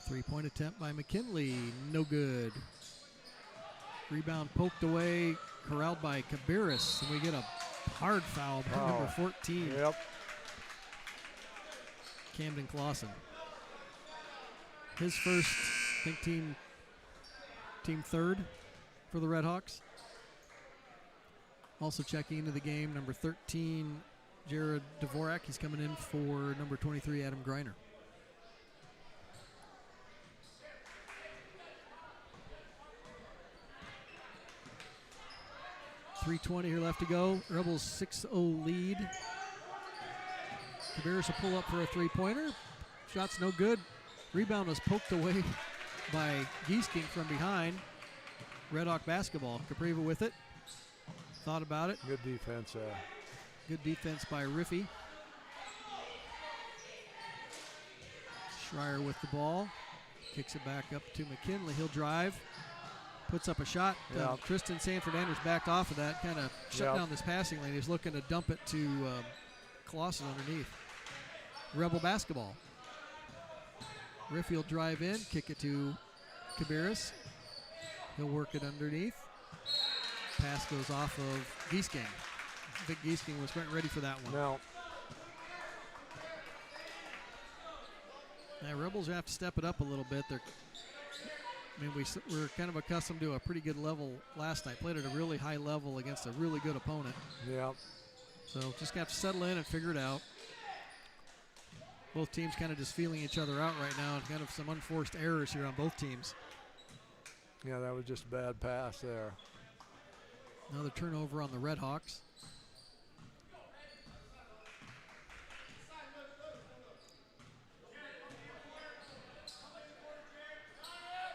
Three-point attempt by McKinley, no good. Rebound poked away, corralled by Cabarrus, and we get a hard foul by number 14. Yep. Camden Clausen. His first, I think, team third for the Redhawks. Also checking into the game, number 13, Jared Dvorak. He's coming in for number 23, Adam Greiner. .320 here left to go. Rebels 6-0 lead. Cabarrus will pull up for a three-pointer. Shot's no good. Rebound was poked away by Giesking from behind. Red Hawk basketball. Capriva with it. Thought about it. Good defense there. Good defense by Riffy. Schreier with the ball. Kicks it back up to McKinley. He'll drive. Puts up a shot. Yep. Tristan Sanford Anders backed off of that. Kind of shut Yep. down this passing lane. He's looking to dump it to Clausen underneath. Rebel basketball. Riffy will drive in. Kick it to Cabarrus. He'll work it underneath. Pass goes off of Giesking. I think Giesking was ready for that one. No. Now, Rebels have to step it up a little bit. We're kind of accustomed to a pretty good level last night. Played at a really high level against a really good opponent. Yep. So just have to settle in and figure it out. Both teams kind of just feeling each other out right now, and kind of some unforced errors here on both teams. Yeah, that was just a bad pass there. Another turnover on the Redhawks.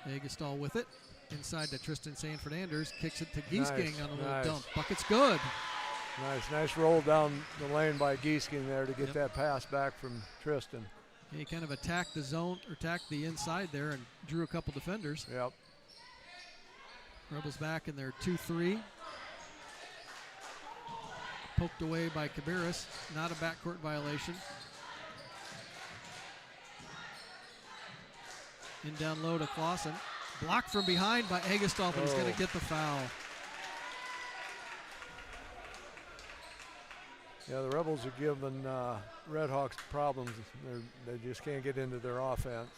Agastol with it. Inside to Tristan Sanford Anders. Kicks it to Giesking Nice, on a little nice. dump. Bucket's good. Nice roll down the lane by Giesking there to get that pass back from Tristan. He kind of attacked the zone, or attacked the inside there, and drew a couple defenders. Yep. Rebels back in their 2-3. Poked away by Cabarrus. Not a backcourt violation. In down low to Clausen. Blocked from behind by Agastol, but he's going to get the foul. Yeah, the Rebels are giving Redhawks problems. They just can't get into their offense.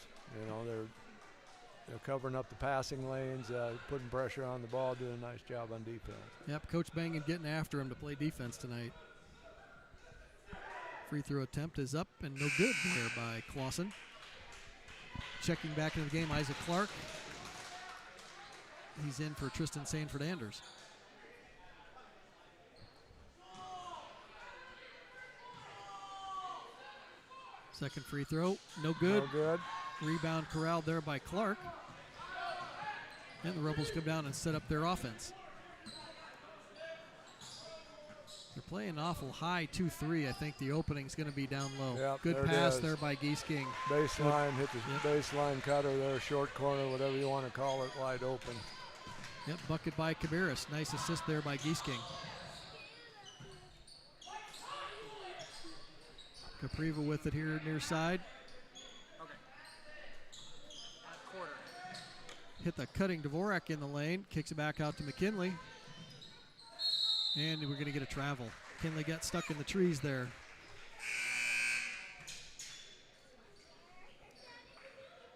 You know, they're covering up the passing lanes, putting pressure on the ball, doing a nice job on defense. Yep, Coach Bangan getting after him to play defense tonight. Free throw attempt is up and no good there by Clausen. Checking back into the game, Isaac Clark. He's in for Tristan Sanford Anders. Second free throw, no good. No good. Rebound corralled there by Clark. And the Rebels come down and set up their offense. They're playing awful high 2-3. I think the opening's going to be down low. Yep, good there it pass is. there by Giesking. Baseline, hit the baseline cutter there, short corner, whatever you want to call it, wide open. Yep, bucket by Cabarrus. Nice assist there by Giesking. Capriva with it here near side. Okay. Quarter. Hit the cutting Dvorak in the lane. Kicks it back out to McKinley. And we're going to get a travel. Kinley got stuck in the trees there.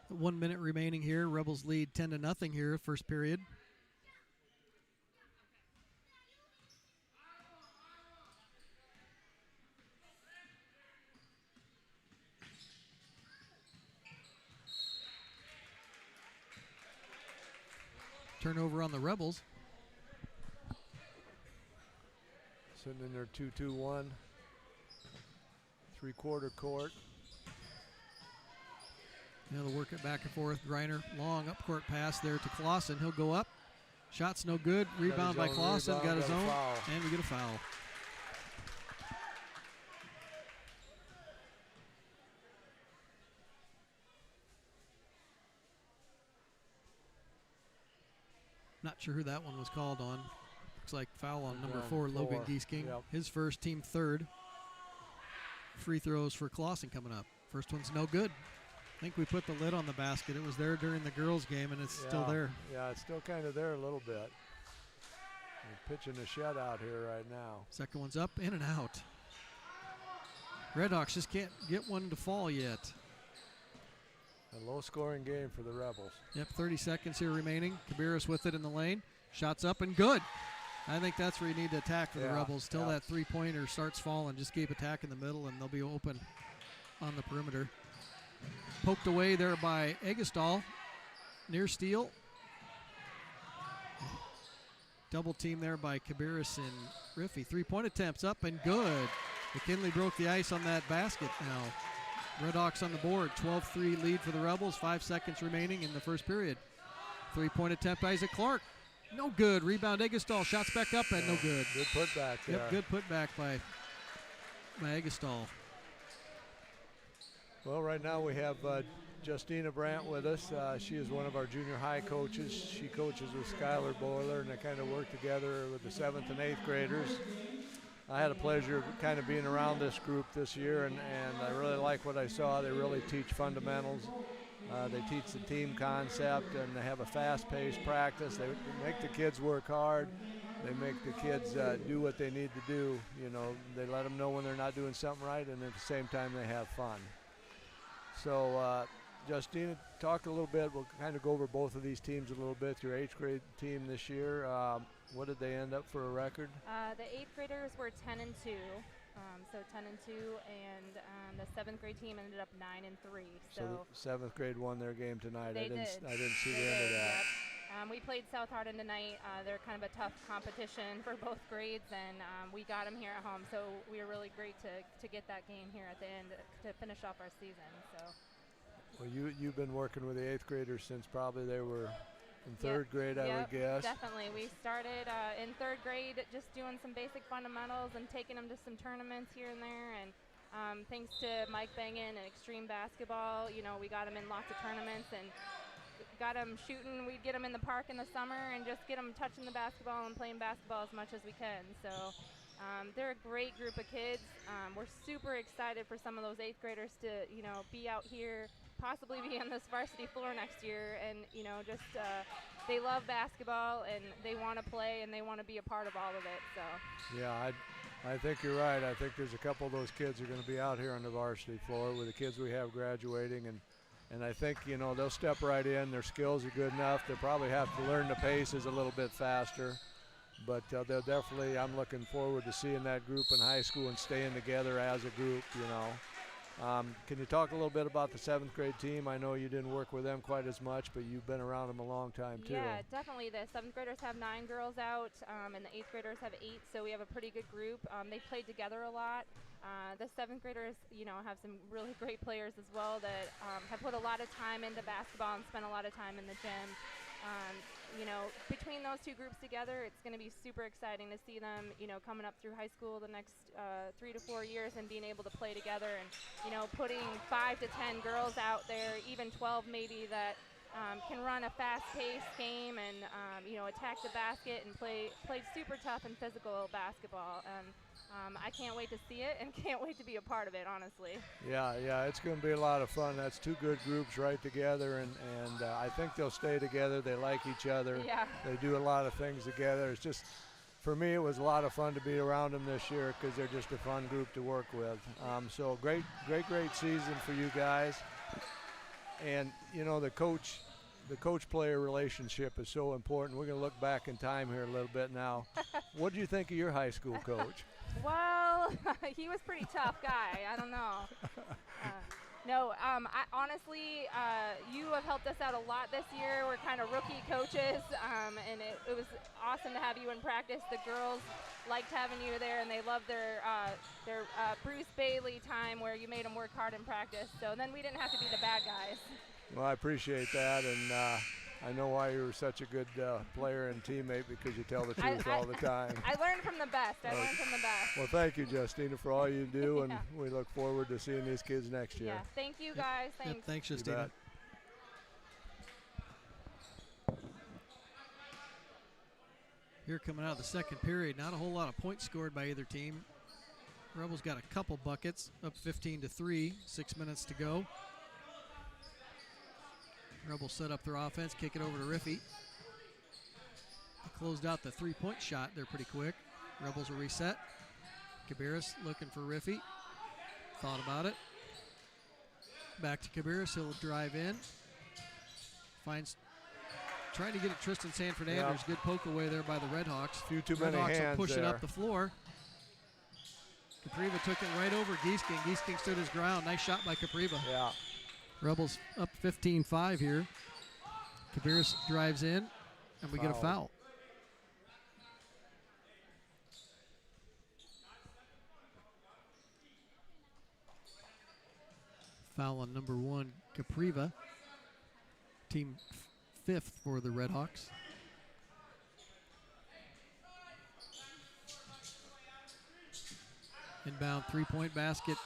1 minute remaining here. Rebels lead 10-0 here, first period. Turnover on the Rebels. Sitting in their 2-2-1, three-quarter court. Now they'll work it back and forth. Greiner, long up court pass there to Clausen. He'll go up. Shot's no good. Rebound by Clausen. Got his own. And we get a foul. Not sure who that one was called on. Looks like foul on number 4, Logan Giesking. Yep. His first, team third. Free throws for Clausen coming up. First one's no good. I think we put the lid on the basket. It was there during the girls' game, and it's still there. Yeah, it's still kind of there a little bit. We're pitching a shutout here right now. Second one's up, in and out. Redhawks just can't get one to fall yet. A low-scoring game for the Rebels. Yep, 30 seconds here remaining. Cabarrus with it in the lane. Shots up and good. I think that's where you need to attack for the Rebels. Till that three-pointer starts falling, just keep attacking the middle, and they'll be open on the perimeter. Poked away there by Eggestal. Near steal. Double team there by Cabarrus and Riffy. Three-point attempts up and good. McKinley broke the ice on that basket now. Redhawks on the board. 12-3 lead for the Rebels. 5 seconds remaining in the first period. Three-point attempt, Isaac Clark. No good. Rebound, Eggestal. Shots back up and no good. Good putback there. Yep, good putback by Eggestal. Well, right now we have Justina Brandt with us. She is one of our junior high coaches. She coaches with Skylar Boiler, and they kind of work together with the 7th and 8th graders. I had a pleasure of kind of being around this group this year, and I really like what I saw. They really teach fundamentals. They teach the team concept, and they have a fast-paced practice. They make the kids work hard. They make the kids do what they need to do. You know, they let them know when they're not doing something right, and at the same time they have fun. So, Justina, talk a little bit. We'll kind of go over both of these teams a little bit. Your 8th grade team this year, what did they end up for a record? The 8th graders were 10-2, so 10-2, and the 7th grade team ended up 9-3. So the 7th grade won their game tonight. I didn't see the end of that. Yep. We played South Hardin tonight. They're kind of a tough competition for both grades, and we got them here at home. So we were really great to get that game here at the end to finish off our season. So. Well, you've been working with the 8th graders since probably they were in 3rd grade, I would guess. Definitely. We started in 3rd grade just doing some basic fundamentals and taking them to some tournaments here and there. And thanks to Mike Bengen and Extreme Basketball, you know, we got them in lots of tournaments and got them shooting. We'd get them in the park in the summer and just get them touching the basketball and playing basketball as much as we can. So they're a great group of kids. We're super excited for some of those 8th graders to, you know, be out here, possibly be on this varsity floor next year, and you know, just they love basketball and they want to play and they want to be a part of all of it. So yeah, I think you're right. I think there's a couple of those kids who are going to be out here on the varsity floor with the kids we have graduating, and I think, you know, they'll step right in. Their skills are good enough. They'll probably have to learn the paces a little bit faster, but they'll definitely, I'm looking forward to seeing that group in high school and staying together as a group, you know. Can you talk a little bit about the 7th grade team? I know you didn't work with them quite as much, but you've been around them a long time too. Yeah, definitely. The 7th graders have 9 girls out, and the 8th graders have 8, so we have a pretty good group. They played together a lot. The 7th graders, you know, have some really great players as well that have put a lot of time into basketball and spent a lot of time in the gym. You know, between those two groups together, it's going to be super exciting to see them, you know, coming up through high school the next 3 to 4 years and being able to play together and, you know, putting 5 to 10 girls out there, even 12 maybe, that can run a fast-paced game and, you know, attack the basket and play super tough and physical basketball. I can't wait to see it and can't wait to be a part of it, honestly. Yeah, it's going to be a lot of fun. That's two good groups right together, and I think they'll stay together. They like each other. Yeah. They do a lot of things together. It's just for me, it was a lot of fun to be around them this year because they're just a fun group to work with. So great season for you guys. And, you know, the coach-player relationship is so important. We're going to look back in time here a little bit now. What do you think of your high school coach? Well, he was pretty tough guy. I don't know. I honestly, you have helped us out a lot this year. We're kind of rookie coaches, and it was awesome to have you in practice. The girls liked having you there, and they loved their Bruce Bailey time where you made them work hard in practice. So then we didn't have to be the bad guys. Well, I appreciate that, and I know why you were such a good player and teammate, because you tell the truth all the time. I learned from the best. Well, thank you, Justina, for all you do, and we look forward to seeing these kids next year. Yeah, thank you guys. Thanks. Yep, thanks, Justina. Here coming out of the second period, not a whole lot of points scored by either team. Rebels got a couple buckets, up 15-3, 6 minutes to go. Rebels set up their offense, kick it over to Riffy. They closed out the three-point shot there pretty quick. Rebels will reset. Cabarrus looking for Riffy. Thought about it. Back to Cabarrus, he'll drive in. Trying to get it Tristan Sanford Anders. Good poke away there by the Redhawks. Few too many hands Redhawks will push there. it up the floor. Capriva took it right over Giesking. Giesking stood his ground. Nice shot by Capriva. Yeah. Rebels up 15-5 here. Cabarrus drives in, and we get a foul. Foul on number 1, Capriva. Team 5th for the Redhawks. Inbound three-point basket.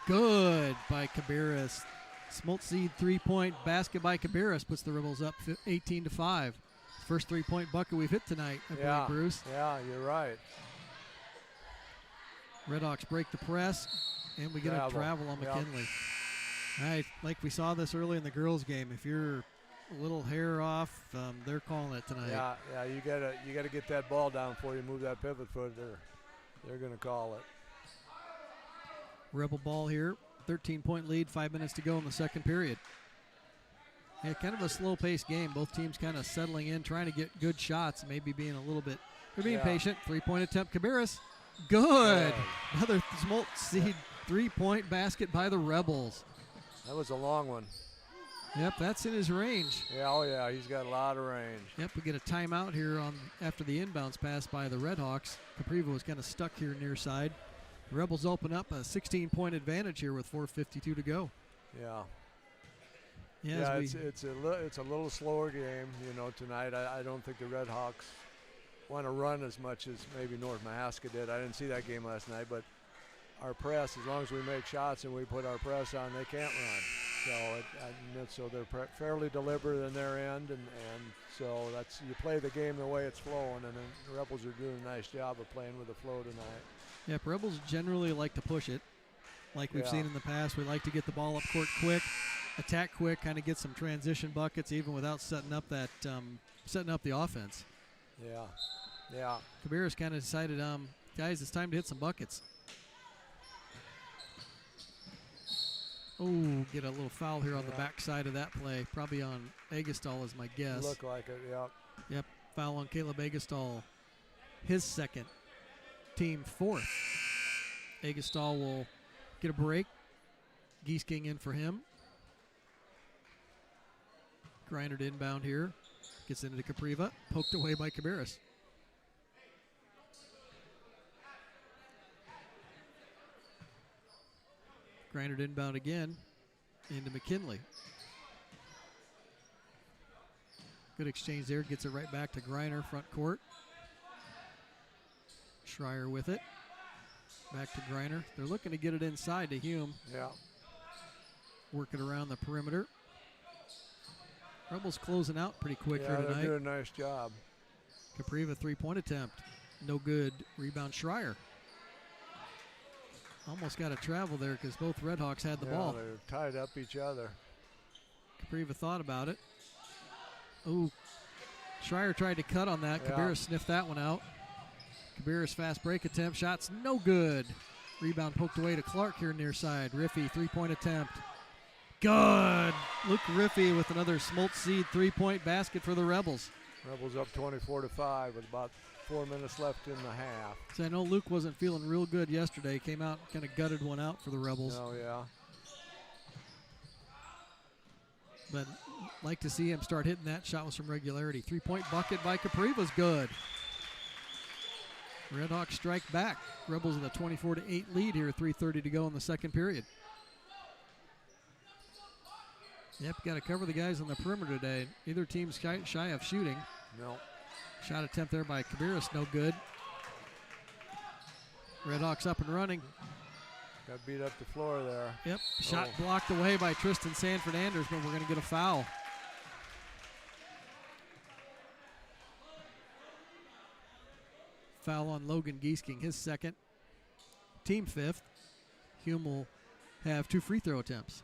Good by Cabarrus. Smoltz three-point basket by Cabarrus puts the Rebels up 18-5. First three-point bucket we've hit tonight, I believe, Bruce. Yeah, you're right. Redhawks break the press, and we get a travel on McKinley. All right, like we saw this early in the girls' game. If you're a little hair off, they're calling it tonight. Yeah, you gotta get that ball down before you move that pivot foot. They're gonna call it. Rebel ball here. 13-point lead, 5 minutes to go in the second period. Yeah, kind of a slow-paced game. Both teams kind of settling in, trying to get good shots, maybe being a little bit, they're being patient. Three-point attempt, Cabarrus. Good. Another Smoltz three-point basket by the Rebels. That was a long one. Yep, that's in his range. Yeah, he's got a lot of range. Yep, we get a timeout here after the inbounds pass by the Redhawks. Capriva was kind of stuck here near side. The Rebels open up a 16-point advantage here with 4:52 to go. Yeah, it's a little slower game, tonight. I don't think the Redhawks want to run as much as maybe North Mahaska did. I didn't see that game last night, but our press, as long as we make shots and we put our press on, they can't run. So they're fairly deliberate in their end, and so you play the game the way it's flowing, and then the Rebels are doing a nice job of playing with the flow tonight. Yep, Rebels generally like to push it, like we've seen in the past. We like to get the ball up court quick, attack quick, kind of get some transition buckets, even without setting up the offense. Yeah. Cabarrus kind of decided, guys, it's time to hit some buckets. Oh, get a little foul here on the backside of that play. Probably on Agastol is my guess. Look like it, Yep, foul on Caleb Agastol. His second, team 4th. Agastol will get a break. Giesking in for him. Griner to inbound here. Gets into Capriva. Poked away by Cabarrus. Griner to inbound again. Into McKinley. Good exchange there. Gets it right back to Griner, front court. Schreier with it. Back to Griner. They're looking to get it inside to Hume. Yeah. Work it around the perimeter. Rebels closing out pretty quick here tonight. They're doing a nice job. Capriva three-point attempt. No good. Rebound Schreier. Almost got a travel there because both Redhawks had the ball. They're tied up each other. Capriva thought about it. Ooh. Schreier tried to cut on that. Cabarrus sniffed that one out. Cabarrus fast break attempt. Shot's no good. Rebound poked away to Clark here near side. Riffey, three-point attempt. Good. Luke Riffey with another Smoltz seed three-point basket for the Rebels. Rebels up 24-5 with about 4 minutes left in the half. So I know Luke wasn't feeling real good yesterday. Came out, kind of gutted one out for the Rebels. Oh, yeah. But like to see him start hitting that shot with some regularity. Three-point bucket by Capri was good. Redhawks strike back. Rebels with a 24-8 lead here, 3:30 to go in the second period. Yep, got to cover the guys on the perimeter today. Neither team's shy of shooting. No. Shot attempt there by Cabarrus, no good. Redhawks up and running. Got beat up the floor there. Yep, shot blocked away by Tristan Sanford Anders, but we're going to get a foul. Foul on Logan Giesking, his second. Team fifth. Hume will have 2 free throw attempts.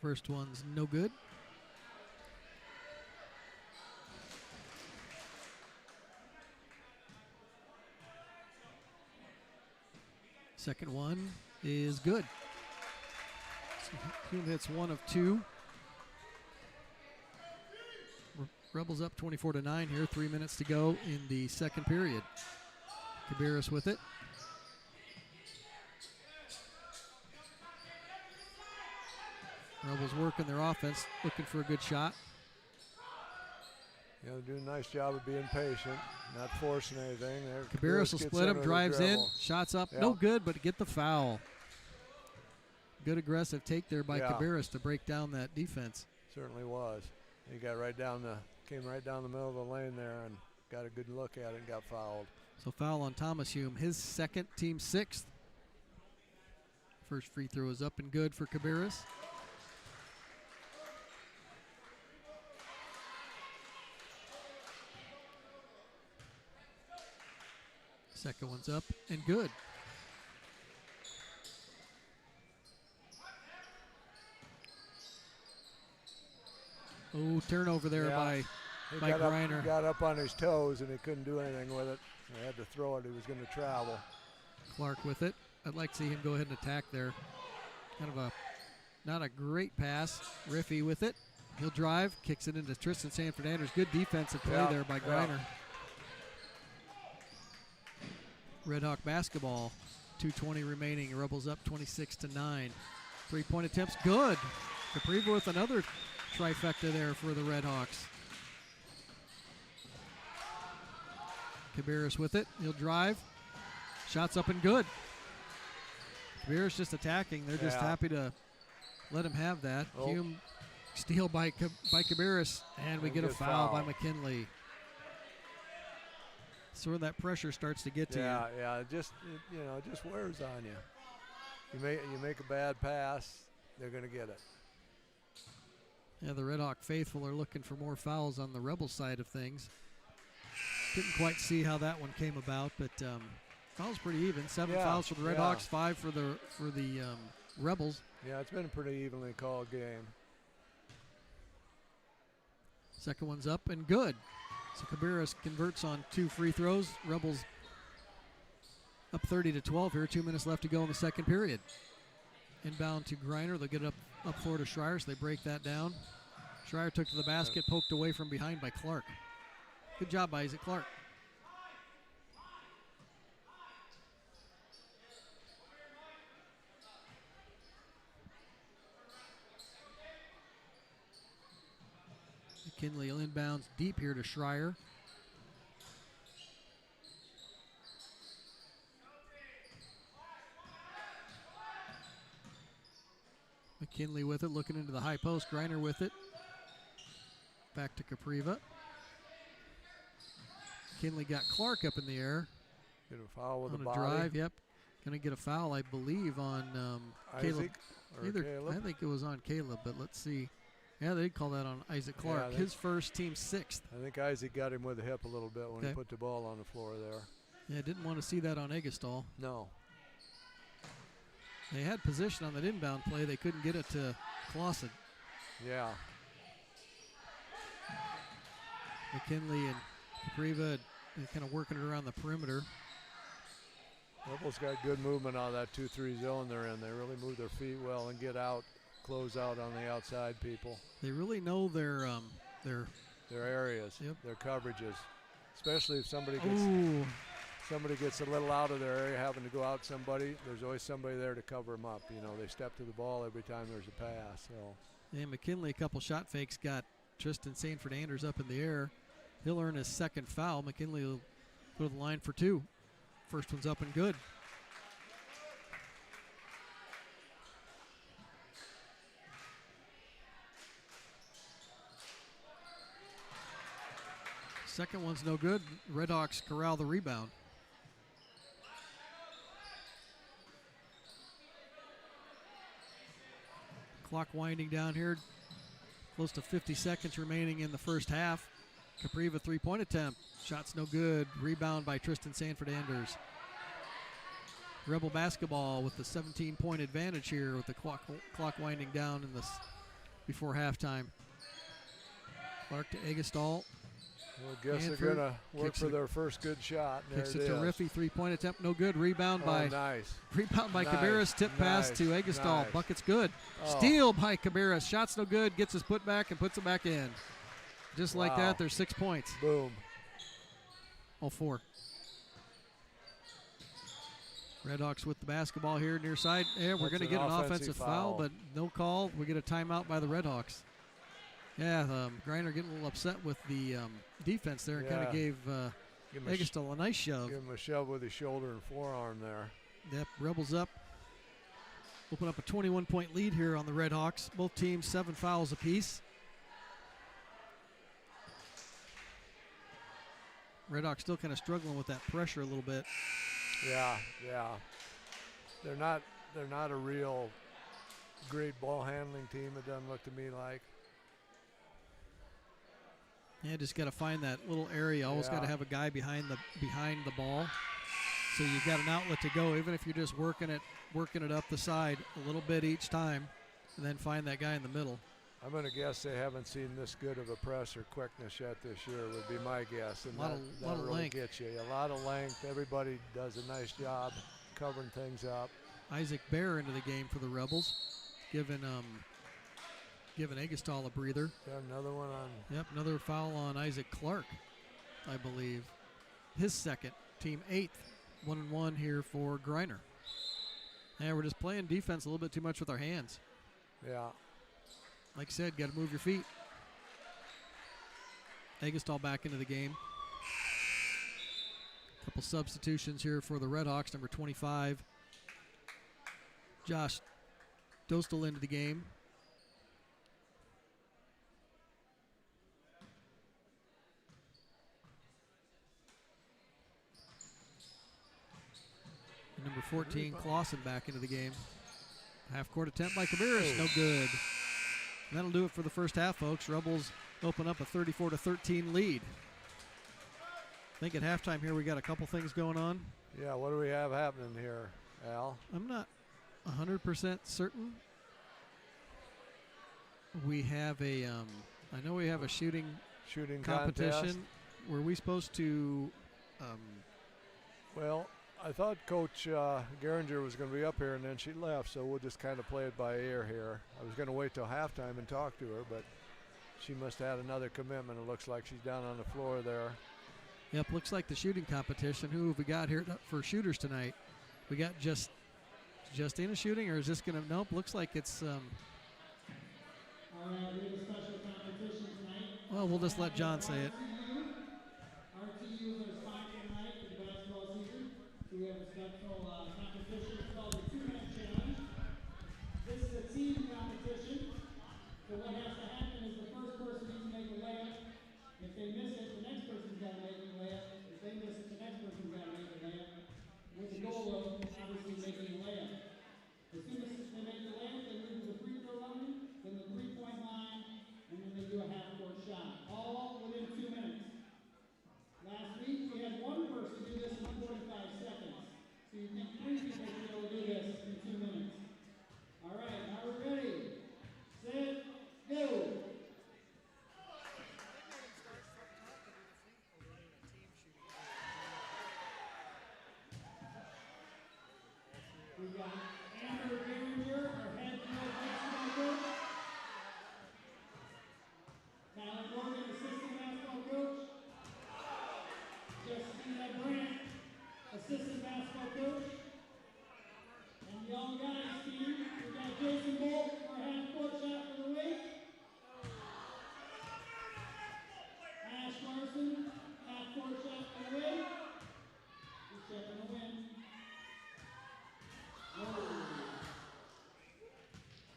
First one's no good. Second one is good. So Hume hits 1 of 2. Rebels up 24-9 here, 3 minutes to go in the second period. Cabarrus with it. Rebels working their offense, looking for a good shot. Yeah, they're doing a nice job of being patient, not forcing anything. Cabarrus will split him, drives in, shots up, no good, but get the foul. Good aggressive take there by Cabarrus to break down that defense. Certainly was. He got came right down the middle of the lane there and got a good look at it and got fouled. So foul on Thomas Hume, his second, team 6th. First free throw is up and good for Cabarrus. Second one's up and good. Oh, turnover there by Greiner. He got up on his toes and he couldn't do anything with it. He had to throw it. He was going to travel. Clark with it. I'd like to see him go ahead and attack there. Kind of not a great pass. Riffey with it. He'll drive, kicks it into Tristan Sanford Anders. Good defensive play there by Greiner. Red Hawk basketball. 2:20 remaining. Rebels up 26-9. Three-point attempts, good. Capriva with another trifecta there for the Red Hawks. Cabarrus with it. He'll drive. Shots up and good. Cabarrus just attacking. They're just happy to let him have that. Hume steal by Cabarrus, and we get a foul by McKinley. So where that pressure starts to get to you. Yeah, it just wears on you. You make a bad pass, they're going to get it. Yeah, the Red Hawk faithful are looking for more fouls on the Rebel side of things. Didn't quite see how that one came about, but fouls pretty even. 7 fouls for the Red Hawks, 5 for the Rebels. Yeah, it's been a pretty evenly called game. Second one's up and good. So Cabarrus converts on 2 free throws. Rebels up 30-12 here. 2 minutes left to go in the second period. Inbound to Greiner. They'll get it up floor to Schreier, so they break that down. Schreier took to the basket, poked away from behind by Clark. Good job by Isaac Clark. McKinley inbounds deep here to Schreier. McKinley with it, looking into the high post. Greiner with it. Back to Capriva. McKinley got Clark up in the air. Get a foul with on a body. Drive, yep. Going to get a foul, I believe, on Caleb. Caleb? I think it was on Caleb, but let's see. Yeah, they call that on Isaac Clark. His first, team 6th. I think Isaac got him with the hip a little bit when he put the ball on the floor there. Yeah, didn't want to see that on Egestall. No. They had position on that inbound play. They couldn't get it to Clausen. Yeah. McKinley and Capriva kind of working it around the perimeter. Rebels got good movement out of that 2-3 zone they're in. They really move their feet well and get out, close out on the outside people. They really know their areas, Yep. their coverages, especially if somebody gets a little out of their area, having to go out somebody. There's always somebody there to cover them up. You know, they step to the ball every time there's a pass. So. And McKinley, a couple shot fakes, got Tristan Sanford Anders up in the air. He'll earn his second foul. McKinley will go to the line for 2. First one's up and good. Second one's no good. Redhawks corral the rebound. Clock winding down here. Close to 50 seconds remaining in the first half. Capriva three-point attempt. Shot's no good. Rebound by Tristan Sanford Anders. Rebel basketball with the 17-point advantage here with the clock winding down in this before halftime. Clark to Egestall. Well, I guess they're going to work for their first good shot. Kicks it to Riffy, three-point attempt, no good. Rebound by Cabarrus, tip pass to Egestall. Bucket's good. Steal by Cabarrus. Shot's no good. Gets his put back and puts it back in. Just like that, there's 6 points. Boom. All 4. Redhawks with the basketball here near side. Yeah, we're going to get an offensive foul, but no call. We get a timeout by the Redhawks. Yeah, Greiner getting a little upset with the defense there and kind of gave Egestall a nice shove. Give him a shove with his shoulder and forearm there. Yep, Rebels up. Open up a 21-point lead here on the Redhawks. Both teams 7 fouls apiece. Redhawks still kind of struggling with that pressure a little bit. Yeah. They're not a real great ball handling team. It doesn't look to me like. Yeah, just got to find that little area. Always got to have a guy behind the ball, so you've got an outlet to go. Even if you're just working it up the side a little bit each time, and then find that guy in the middle. I'm going to guess they haven't seen this good of a press or quickness yet this year. Would be my guess. And a lot of really length. Gets you a lot of length. Everybody does a nice job covering things up. Isaac Bear into the game for the Rebels, giving Egestall a breather. Got another one on. Yep, another foul on Isaac Clark, I believe. His second, team 8th, 1-1 here for Greiner. And we're just playing defense a little bit too much with our hands. Yeah. Like I said, got to move your feet. Egestall back into the game. Couple substitutions here for the Redhawks. Number 25, Josh Dostal into the game. And number 14, Clausen back into the game. Half-court attempt by Cabarrus, no good. And that'll do it for the first half, folks. Rebels open up a 34-13 lead. I think at halftime here we got a couple things going on. Yeah, what do we have happening here, Al? I'm not 100% certain. We have I know we have a shooting competition. Contest. Were we supposed to? Well, I thought Coach Geringer was going to be up here, and then she left, so we'll just kind of play it by ear here. I was going to wait till halftime and talk to her, but she must have had another commitment. It looks like she's down on the floor there. Yep, looks like the shooting competition. Who have we got here for shooters tonight? We got Justina shooting, or is this going to? Nope, looks like it's. We have a special competition tonight. Well, we'll just let John say it. RTU is our sponsor tonight for the basketball season. So we have a special competition. It's called the 2-minute challenge. This is a team competition. So what has to happen is the first person needs to make a layup. If they miss it, the next person's got to make a layup. If they miss it, the next person's got to make a layup. With the goal of obviously making a layup. As soon as they make the layup, they move to the free throw line, then the 3-point line, and then they do a half-court shot. All within 2 minutes. Last week, we had one person do this in 45 seconds. So you think 3 people should be able to do this in 2 minutes. All right, now we're ready. Set, go. We got Amber Garinger, our head girls basketball coach. Tyler Morgan, assistant basketball coach. Justina Brandt, assistant basketball coach. And the young guys team, we got Jason Bolt, our half-court shot for the week. Ash Larson, half-court shot for the week. He's checking the win.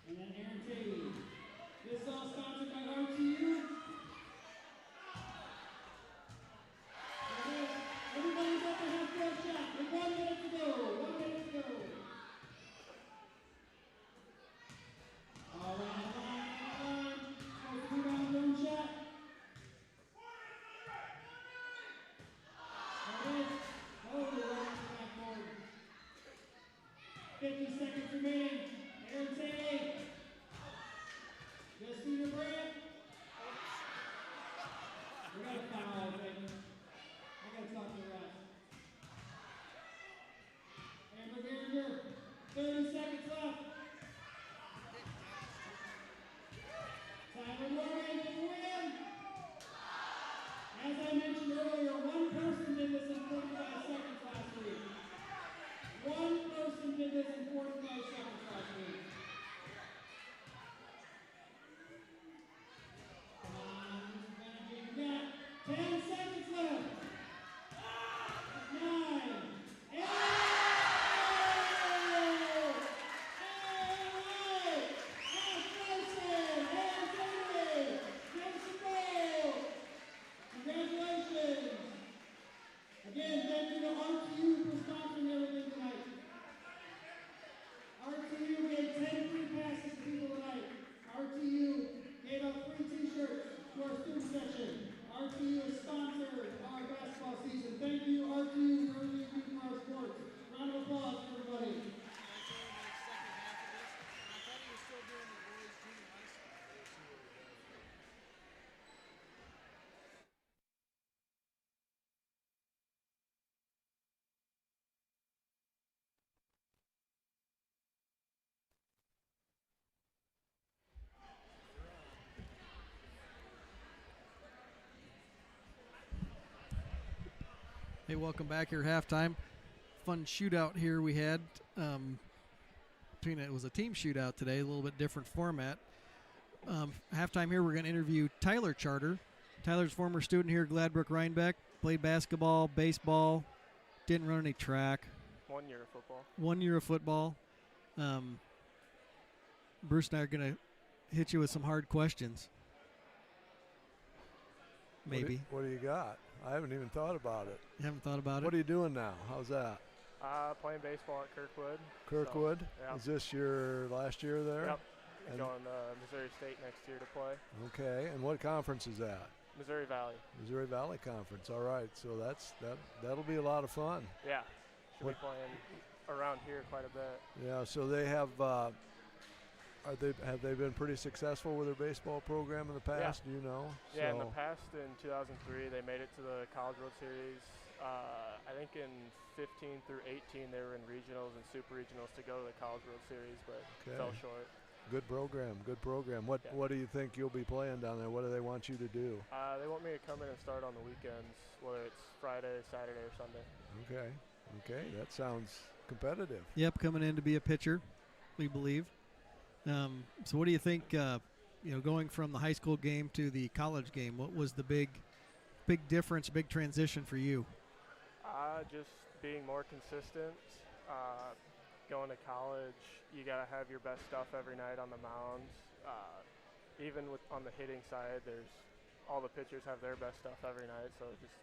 And then Aaron Tate. This is all sponsored by RTU. Everybody's up a half-court shot with 1 minute to go. 1 minute to go. All right, supposed to be down the own shot. There it is. Oh, right to the backboard. 50 seconds remaining. Aaron Tate. Justina Brandt. We got a foul, baby. I gotta talk to the ref. Amber Garinger, 30 seconds left. Tyler Morgan to win. As I mentioned earlier, one person did this in 45 seconds last week. One person did this in 45 seconds last week. Come on, we got 10 seconds left. 9, 8, congratulations! Again, thank you to RTU for sponsoring everything tonight. RTU gave 10 free passes to people tonight. RTU gave out free t-shirts to our student section. RTU has sponsored our basketball season. Thank you, RTU, for everything you do for our sports. Round of applause for everybody. Hey, welcome back here, halftime. Fun shootout here we had. It was a team shootout today, a little bit different format. Halftime here, we're going to interview Tyler Charter. Tyler's a former student here at Gladbrook Rhinebeck, played basketball, baseball, didn't run any track. 1 year of football. 1 year of football. Bruce and I are going to hit you with some hard questions. Maybe. What do you got? I haven't even thought about it. You haven't thought about What it? are you doing now? How's that? Playing baseball at Kirkwood. Kirkwood? So, yeah. Is this your last year there? Yep. And Going to Missouri State next year to play. okay. And what conference is that? Missouri Valley. Missouri Valley Conference. All right. So that'll be a lot of fun. Yeah. Should What- be playing around here quite a bit. Yeah. So they have. Have they been pretty successful with their baseball program in the past? Do you know? Yeah, in the So- past, in 2003, they made it to the College World Series. I think in 15 through 18, they were in regionals and super regionals to go to the College World Series, but Okay. fell short. Good program. Good program. What Yeah. What do you think you'll be playing down there? What do they want you to do? They want me to come in and start on the weekends, whether it's Friday, Saturday, or Sunday. Okay. Okay. That sounds competitive. Yep, coming in to be a pitcher, we believe. So what do you think, going from the high school game to the college game, what was the big difference, big transition for you? Just being more consistent. Going to college, you got to have your best stuff every night on the mound. Even on the hitting side, all the pitchers have their best stuff every night, so just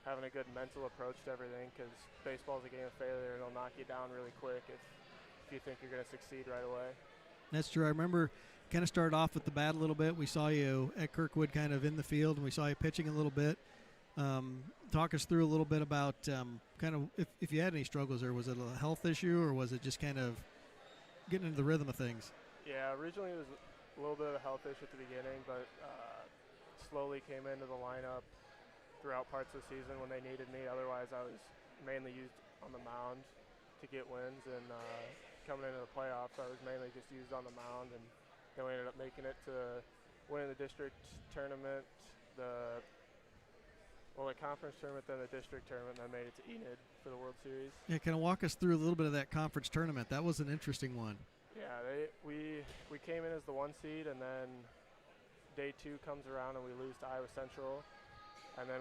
having a good mental approach to everything, because baseball is a game of failure, and it'll knock you down really quick if you think you're going to succeed right away. That's true. I remember kind of started off with the bat a little bit. We saw you at Kirkwood kind of in the field, and we saw you pitching a little bit. Talk us through a little bit about kind of if you had any struggles, or was it a health issue, or was it just kind of getting into the rhythm of things? Yeah, originally it was a little bit of a health issue at the beginning, but slowly came into the lineup throughout parts of the season when they needed me. Otherwise, I was mainly used on the mound to get wins, and coming into the playoffs, I was mainly just used on the mound, and then we ended up making it to winning the district tournament, the conference tournament, then the district tournament, and then made it to Enid for the World Series. Yeah, kind of walk us through a little bit of that conference tournament. That was an interesting one. Yeah, we came in as the 1 seed, and then day 2 comes around and we lose to Iowa Central, and then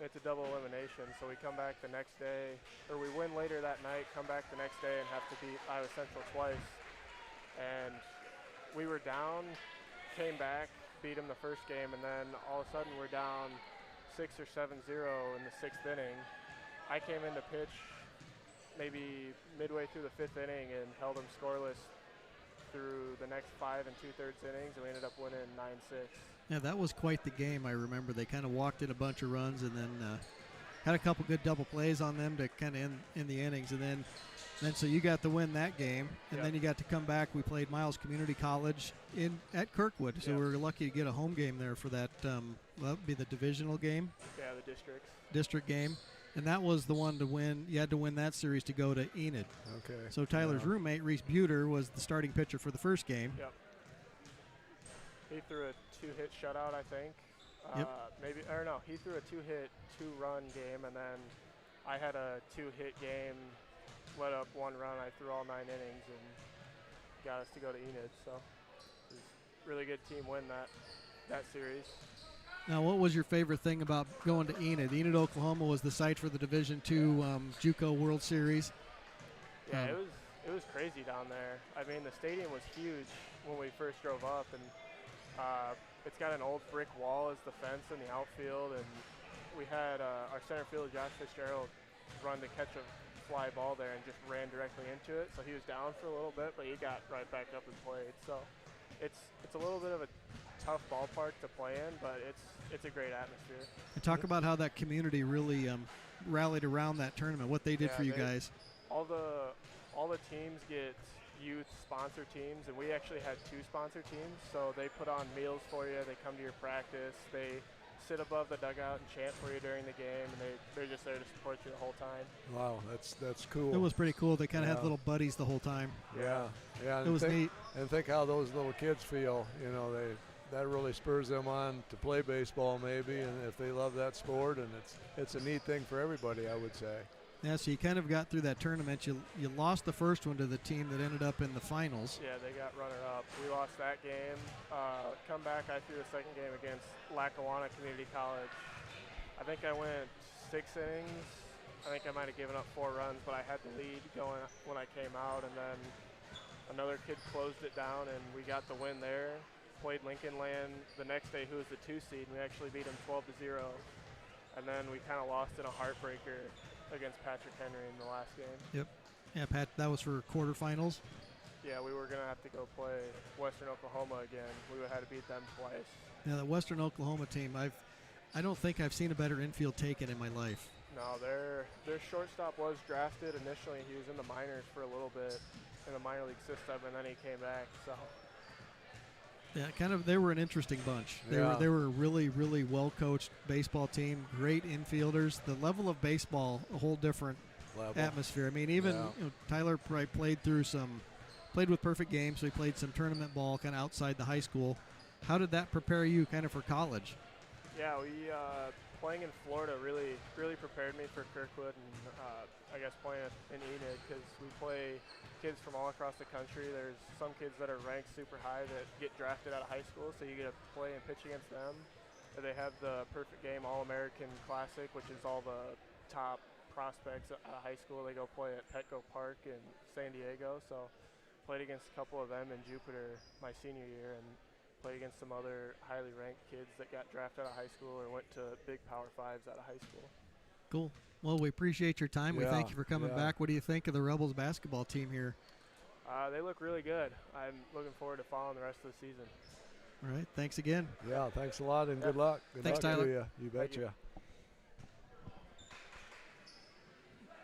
it's a double elimination, so we come back the next day, or we win later that night, come back the next day and have to beat Iowa Central twice. And we were down, came back, beat them the first game, and then all of a sudden we're down 6 or 7-0 in the 6th inning. I came in to pitch maybe midway through the 5th inning and held them scoreless through the next 5 2/3 innings, and we ended up winning 9-6. Yeah, that was quite the game. I remember they kind of walked in a bunch of runs and then had a couple good double plays on them to kind of end the innings. And then so you got to win that game, and Yep. then you got to come back. We played Miles Community College at Kirkwood, so Yep. we were lucky to get a home game there for that. That would be the divisional game, Yeah, the districts. district game. And that was the one to win. You had to win that series to go to Enid. Okay. So Tyler's roommate, Reese Buter, was the starting pitcher for the first game. Yep. He threw a 2-hit shutout, I think. Yep. He threw a 2-hit, 2-run game, and then I had a 2-hit game, let up 1 run. I threw all 9 innings and got us to go to Enid. So it was a really good team win that series. Now, what was your favorite thing about going to Enid? Enid, Oklahoma was the site for the Division II JUCO World Series. Yeah, it was crazy down there. I mean, the stadium was huge when we first drove up, and it's got an old brick wall as the fence in the outfield, and we had our center fielder Josh Fitzgerald run to catch a fly ball there and just ran directly into it. So he was down for a little bit, but he got right back up and played. So it's a little bit of a tough ballpark to play in, but it's a great atmosphere. And talk about how that community really rallied around that tournament, what they did for you guys. All the teams get youth sponsor teams, and we actually had 2 sponsor teams. So they put on meals for you, they come to your practice, they sit above the dugout and chant for you during the game, and they're just there to support you the whole time. Wow, that's cool. It was pretty cool. They kind of had little buddies the whole time. Yeah. It was neat. And think how those little kids feel. You know, that really spurs them on to play baseball maybe, and if they love that sport, and it's a neat thing for everybody, I would say. Yeah, so you kind of got through that tournament. You lost the first one to the team that ended up in the finals. Yeah, they got runner-up. We lost that game. Come back, I threw the second game against Lackawanna Community College. I think I went 6 innings. I think I might have given up 4 runs, but I had the lead going when I came out, and then another kid closed it down, and we got the win there. Played Lincoln Land the next day, who was the 2 seed, and we actually beat them 12-0. And then we kind of lost in a heartbreaker against Patrick Henry in the last game. Yep. Yeah, Pat, that was for quarterfinals. Yeah, we were going to have to go play Western Oklahoma again. We would have had to beat them twice. Yeah, the Western Oklahoma team, I don't think I've seen a better infield taken in my life. No, their shortstop was drafted initially. He was in the minors for a little bit in the minor league system, and then he came back. So Yeah, they were an interesting bunch. They were a really, really well-coached baseball team, great infielders. The level of baseball, a whole different atmosphere. I mean, even Tyler played with perfect games, so he played some tournament ball kind of outside the high school. How did that prepare you kind of for college? Yeah, playing in Florida really prepared me for Kirkwood, and I guess playing in Enid, because we play kids from all across the country. There's some kids that are ranked super high that get drafted out of high school, so you get to play and pitch against them. They have the Perfect Game All-American Classic, which is all the top prospects out of high school. They go play at Petco Park in San Diego, so played against a couple of them in Jupiter my senior year, and played against some other highly ranked kids that got drafted out of high school or went to big Power Fives out of high school. Cool. Well, we appreciate your time. We thank you for coming back. What do you think of the Rebels basketball team here? They look really good. I'm looking forward to following the rest of the season. All right. Thanks again. Yeah, thanks a lot, and good luck. Good Thanks, luck Tyler. to you. You betcha.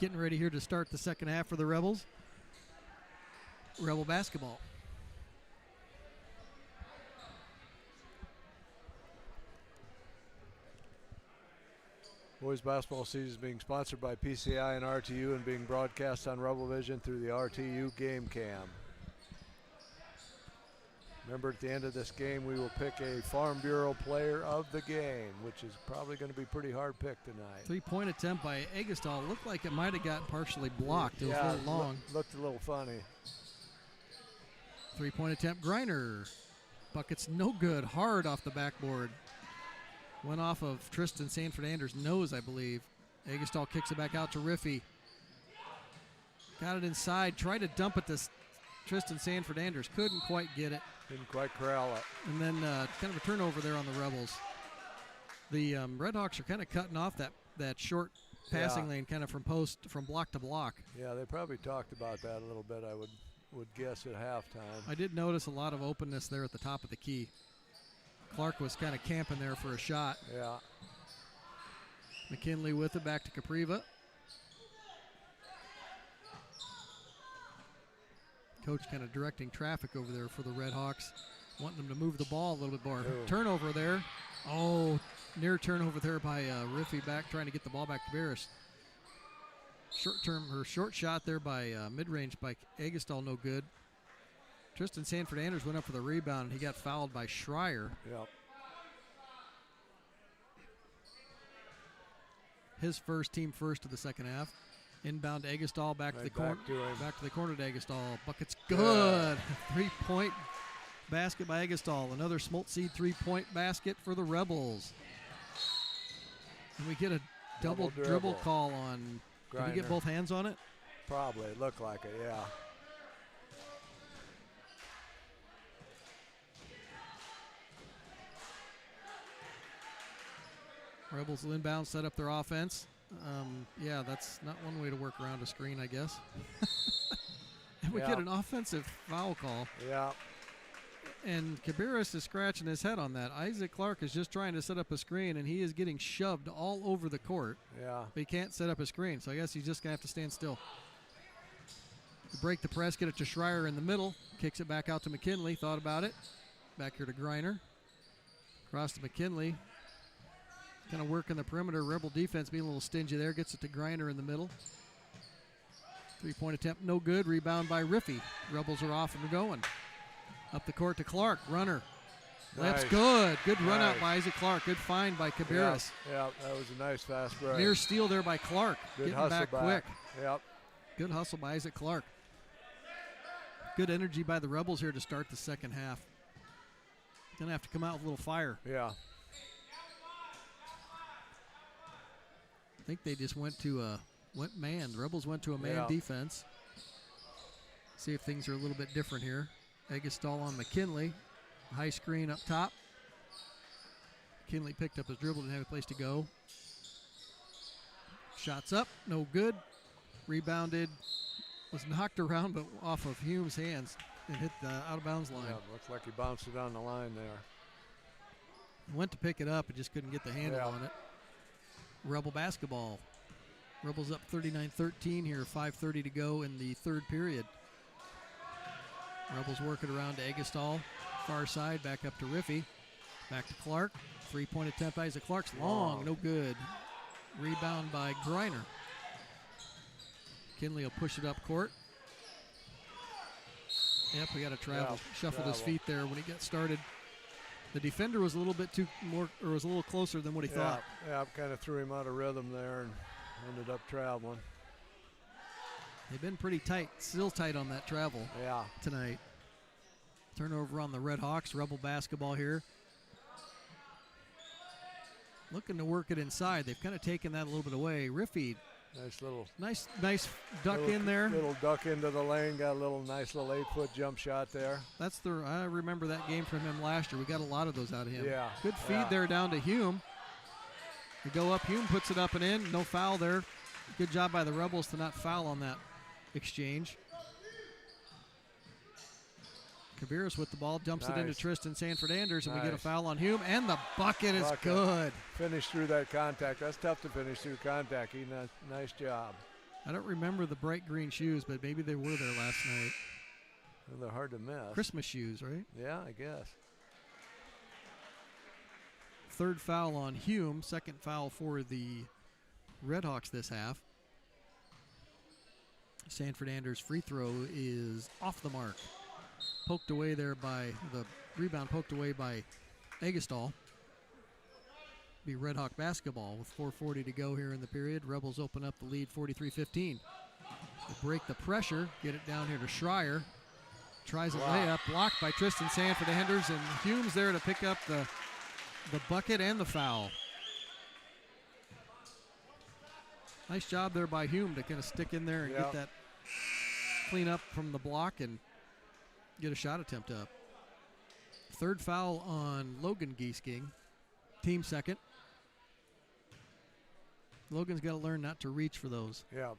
Getting ready here to start the second half for the Rebels. Rebel basketball. Boys basketball season is being sponsored by PCI and RTU and being broadcast on Rebel Vision through the RTU Game Cam. Remember, at the end of this game, we will pick a Farm Bureau player of the game, which is probably going to be pretty hard pick tonight. 3-point attempt by Agastol. Looked like it might have gotten partially blocked. It was Yeah, a little long. Looked a little funny. 3-point attempt, Griner. Bucket's no good. Hard off the backboard. Went off of Tristan Sanford Anders' nose, I believe. Agastol kicks it back out to Riffy. Got it inside. Tried to dump it to Tristan Sanford Anders. Couldn't quite get it. Didn't quite corral it. And then kind of a turnover there on the Rebels. The Redhawks are kind of cutting off that short passing lane, kind of from block to block. Yeah, they probably talked about that a little bit, I would guess, at halftime. I did notice a lot of openness there at the top of the key. Clark was kind of camping there for a shot. Yeah. McKinley with it, back to Capriva. Coach kind of directing traffic over there for the Redhawks, wanting them to move the ball a little bit more. Ooh. Turnover there. Oh, near turnover there by Riffy, back trying to get the ball back to Barris. Short shot there by mid-range by Agastol, no good. Tristan Sanford Anders went up for the rebound, and he got fouled by Schreier. Yep. His team first of the second half. Inbound to Agastol, back to the corner to Agastol. Bucket's good. 3-point basket by Agastol. Another Smoltz 3-point basket for the Rebels. And we get a double dribble call on. Griner. Did we get both hands on it? Probably. It looked like it, yeah. Rebels will inbound, set up their offense. Yeah, that's not one way to work around a screen, I guess. And we get an offensive foul call. Yeah. And Cabarrus is scratching his head on that. Isaac Clark is just trying to set up a screen, and he is getting shoved all over the court. Yeah. But he can't set up a screen, so I guess he's just going to have to stand still. Break the press, get it to Schreier in the middle. Kicks it back out to McKinley. Thought about it. Back here to Griner. Across to McKinley. Kind of working the perimeter. Rebel defense being a little stingy there. Gets it to Griner in the middle. 3-point attempt, no good. Rebound by Riffy. Rebels are off and going. Up the court to Clark. Runner. That's good. Good run out by Isaac Clark. Good find by Cabarrus. Yeah, that was a nice fast break. Near steal there by Clark. Good Getting back quick. Yep. Good hustle by Isaac Clark. Good energy by the Rebels here to start the second half. Gonna have to come out with a little fire. Yeah. I think they just went man. The Rebels went to a man defense. See if things are a little bit different here. Agastol on McKinley. High screen up top. McKinley picked up his dribble, didn't have a place to go. Shots up, no good. Rebounded, was knocked around, but off of Hume's hands and hit the out-of-bounds line. Yeah, looks like he bounced it on the line there. Went to pick it up and just couldn't get the handle on it. Rebel basketball. Rebels up 39-13 here, 5:30 to go in the third period. Rebels working around to Agastol. Far side, back up to Riffy. Back to Clark. 3-point attempt, Isaac Clark's long, no good. Rebound by Griner. Kinley will push it up court. Yep, we got to travel. Shuffled his feet there when he got started. The defender was a little bit was a little closer than what he thought. Yeah, kind of threw him out of rhythm there and ended up traveling. They've been pretty tight, still tight on that travel tonight. Turnover on the Red Hawks. Rebel basketball here. Looking to work it inside. They've kind of taken that a little bit away. Riffy. Nice duck in there. Little duck into the lane. Got a nice little 8-foot jump shot there. I remember that game from him last year. We got a lot of those out of him. Yeah. Good feed there down to Hume. They go up. Hume puts it up and in. No foul there. Good job by the Rebels to not foul on that exchange. Cabarrus with the ball, dumps it into Tristan Sanford Anders, and we get a foul on Hume, and the bucket is good. Finished through that contact. That's tough to finish through contact. He did a nice job. I don't remember the bright green shoes, but maybe they were there last night. Well, they're hard to miss. Christmas shoes, right? Yeah, I guess. Third foul on Hume, second foul for the Redhawks this half. Sanford Anders' free throw is off the mark. Poked away there by the rebound, poked away by Egestall. Be Redhawk basketball with 4:40 to go here in the period. Rebels open up the lead 43-15. They break the pressure, get it down here to Schreier. Tries a layup, blocked by Tristan Sanford Anders, and Hume's there to pick up the bucket and the foul. Nice job there by Hume to kind of stick in there and get that clean up from the block and get a shot attempt up. Third foul on Logan Giesking, team second. Logan's got to learn not to reach for those. Yeah.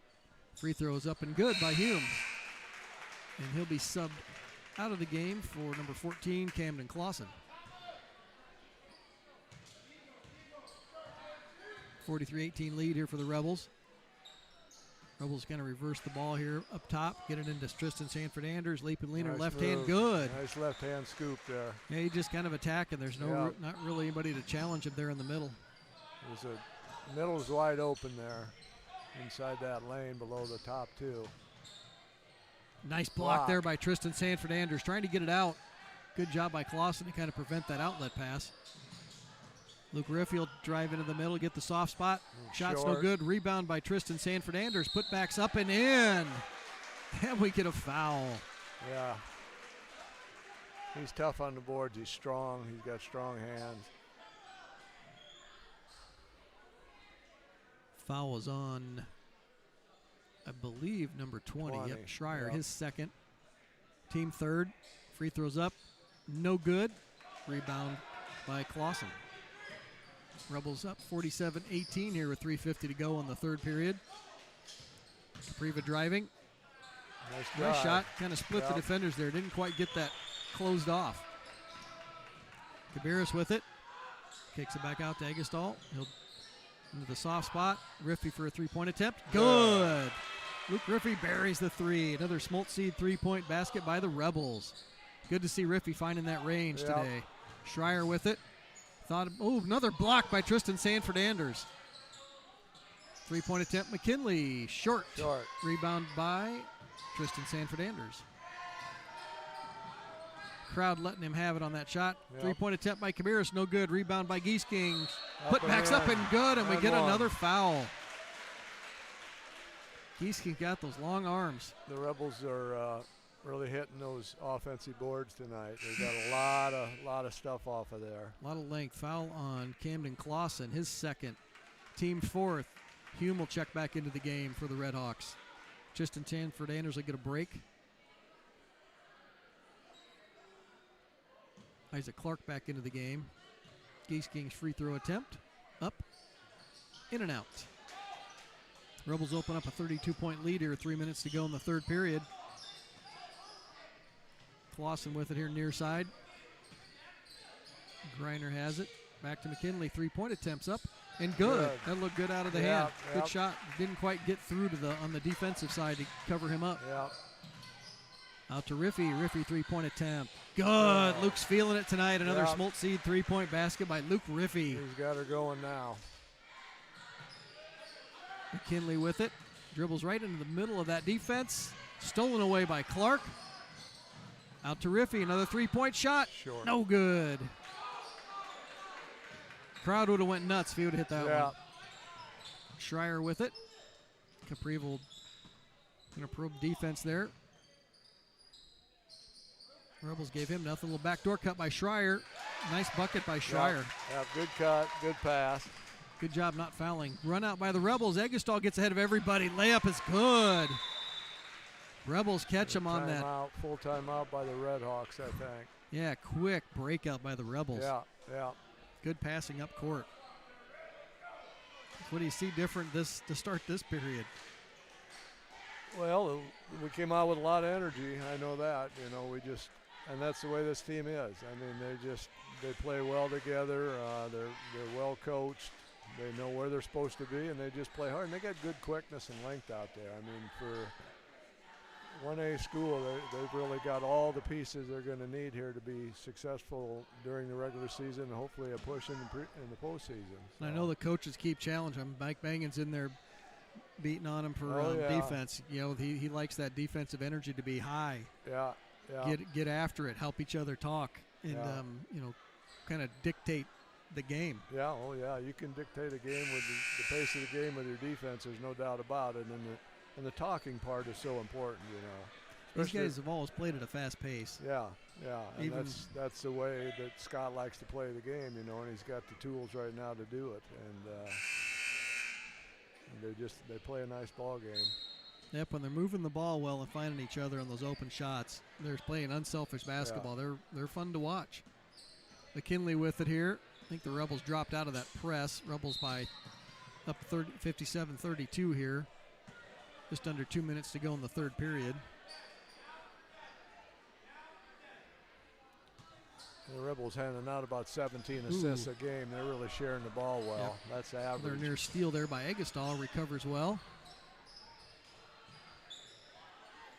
Free throws up and good by Hume. And he'll be subbed out of the game for number 14, Camden Clausen. 43-18 lead here for the Rebels. Rebels going to reverse the ball here up top, get it into Tristan Sanford Anders. Leaping leaner, Nice left move. hand, good. Nice left hand scoop there. Yeah, he just kind of attacking. There's no not really anybody to challenge him there in the middle. There's a middle's wide open there, inside that lane below the top two. Nice block there by Tristan Sanford Anders, trying to get it out. Good job by Clausen to kind of prevent that outlet pass. Luke Riffield drive into the middle, get the soft spot. Shot's no good. Rebound by Tristan Sanford Anders. Putbacks up and in. And we get a foul. Yeah. He's tough on the boards. He's strong. He's got strong hands. Foul was on, I believe, number 20. Yep, Schreier, his second. Team third. Free throws up. No good. Rebound by Clausen. Rebels up 47-18 here with 3:50 to go in the third period. Capriva driving. Nice shot. Kind of split the defenders there. Didn't quite get that closed off. Cabarrus with it. Kicks it back out to Egestall. He'll into the soft spot. Riffy for a three-point attempt. Good. Luke Riffy buries the three. Another Smoltz-Seed three-point basket by the Rebels. Good to see Riffy finding that range today. Schreier with it. Another block by Tristan Sanford Anders. Three-point attempt, McKinley, short. Rebound by Tristan Sanford Anders. Crowd letting him have it on that shot. Three-point attempt by Cabarrus, no good. Rebound by Giesking. Putbacks up and good, and we get another foul. Giesking got those long arms. The Rebels are really hitting those offensive boards tonight. They got a lot of stuff off of there. A lot of length. Foul on Camden Clausen, his second. Team fourth. Hume will check back into the game for the Redhawks. Tristan Sanford Anders will get a break. Isaac Clark back into the game. Giesking's free throw attempt. Up. In and out. Rebels open up a 32-point lead here. 3 minutes to go in the third period. Clausen with it here near side. Greiner has it. Back to McKinley. Three-point attempts up. And good. That looked good out of the hand. Good shot. Didn't quite get through to on the defensive side to cover him up. Out to Riffy. Riffy three-point attempt. Good. Luke's feeling it tonight. Another Smoltz-Seed three-point basket by Luke Riffy. He's got her going now. McKinley with it. Dribbles right into the middle of that defense. Stolen away by Clark. Out to Riffy. Another three-point shot. Short. No good. Crowd would have went nuts if he would have hit that one. Schreier with it. Capriva will going to probe defense there. Rebels gave him nothing. A little backdoor cut by Schreier. Nice bucket by Schreier. Good cut. Good pass. Good job not fouling. Run out by the Rebels. Egestall gets ahead of everybody. Layup is good. Rebels catch him on that. Full timeout by the Redhawks, I think. Yeah, quick breakout by the Rebels. Yeah. Good passing up court. What do you see different to start this period? Well, we came out with a lot of energy. I know that. And that's the way this team is. I mean, they play well together. They're well coached. They know where they're supposed to be, and they just play hard. And they got good quickness and length out there. I mean, 1A school. They've really got all the pieces they're going to need here to be successful during the regular season and hopefully a push in the postseason. So. I know the coaches keep challenging him. Mike Bangan's in there beating on him for defense. You know, he likes that defensive energy to be high. Yeah, yeah. Get after it. Help each other talk and you know, kind of dictate the game. Yeah, oh yeah. You can dictate a game with the pace of the game with your defense. There's no doubt about it. And the talking part is so important, you know. These guys have always played at a fast pace. Yeah, yeah. And that's the way that Scott likes to play the game, you know, and he's got the tools right now to do it. And they play a nice ball game. Yep, when they're moving the ball well and finding each other on those open shots, they're playing unselfish basketball. Yeah. They're fun to watch. McKinley with it here. I think the Rebels dropped out of that press. Rebels by up 57-32 here. Just under 2 minutes to go in the third period. The Rebels handing out about 17 assists a game. They're really sharing the ball well. Yep. That's average. They're near steal there by Eggestal. Recovers well.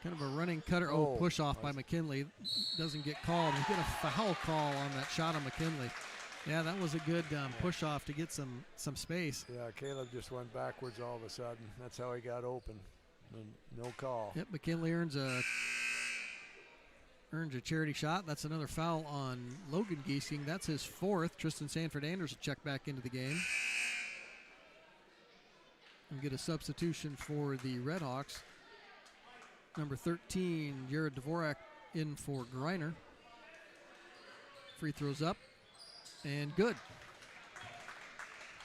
Kind of a running cutter. Push off by McKinley. Doesn't get called. We get a foul call on that shot on McKinley. Yeah, that was a good push off to get some space. Yeah, Caleb just went backwards all of a sudden. That's how he got open. No call. Yep, McKinley earns a charity shot. That's another foul on Logan Giesing. That's his fourth. Tristan Sanford-Anders will check back into the game. And get a substitution for the Redhawks. Number 13, Jared Dvorak in for Greiner. Free throws up and good.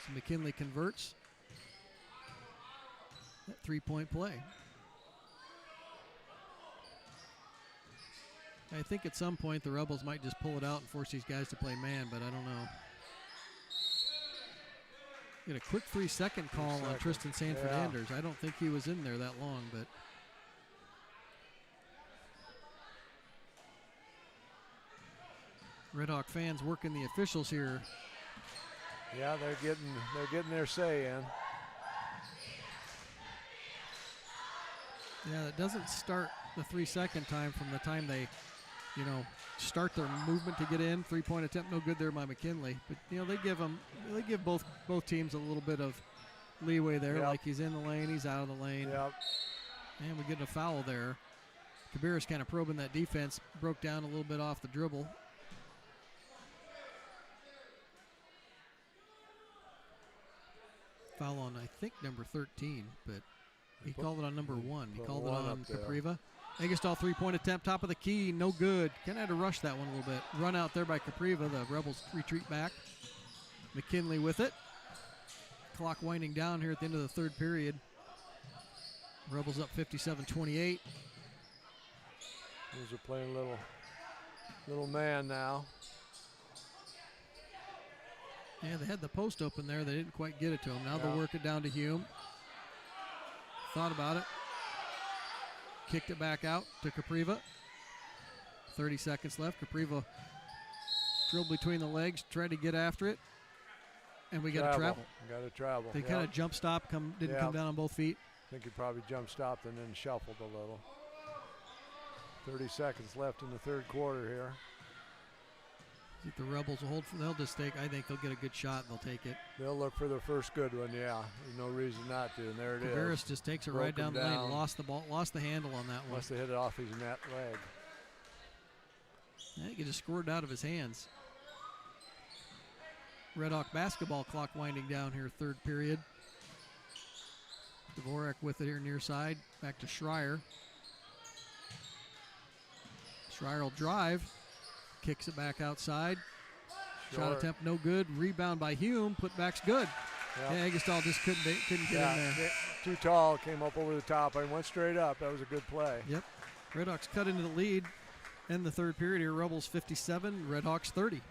So McKinley converts. That three-point play. I think at some point the Rebels might just pull it out and force these guys to play man, but I don't know. Get a quick 3-second call on Tristan Sanford-Anders. I don't think he was in there that long, but Red Hawk fans working the officials here. Yeah, they're getting their say in. Yeah, it doesn't start the 3-second time from the time they, you know, start their movement to get in. 3-point attempt, no good there by McKinley. But you know, they give both teams a little bit of leeway there. Like he's in the lane, he's out of the lane. Yep. And we get a foul there. Kabira's kind of probing that defense, broke down a little bit off the dribble. Foul on, I think, number 13, but he called it on number 1. He called it on Capriva. Eggestal 3-point attempt, top of the key, no good. Kind of had to rush that one a little bit. Run out there by Capriva. The Rebels retreat back. McKinley with it. Clock winding down here at the end of the third period. Rebels up 57-28. These are playing little man now. Yeah, they had the post open there. They didn't quite get it to him. Now they'll work it down to Hume. Thought about it. Kicked it back out to Capriva. 30 seconds left. Capriva drilled between the legs, tried to get after it. And we got to travel. Got to travel. They kind of jump stop, didn't come down on both feet. I think he probably jump stopped and then shuffled a little. 30 seconds left in the third quarter here. I think the Rebels will hold for. They'll just take. I think they'll get a good shot and they'll take it. They'll look for their first good one. Yeah, there's no reason not to. And there it is. Cabarrus just takes it right down the lane. Lost the ball. Lost the handle on that one. Must have hit it off his net leg. I think it just scored out of his hands. Red Hawk basketball clock winding down here. Third period. Dvorak with it here near side. Back to Schreier. Schreier will drive. Kicks it back outside. Shot attempt no good. Rebound by Hume. Putback's good. Yep. Yeah, Eggestal just couldn't get in there. Too tall. Came up over the top and went straight up. That was a good play. Yep. Redhawks cut into the lead. End the third period here. Rebels 57. Redhawks 30.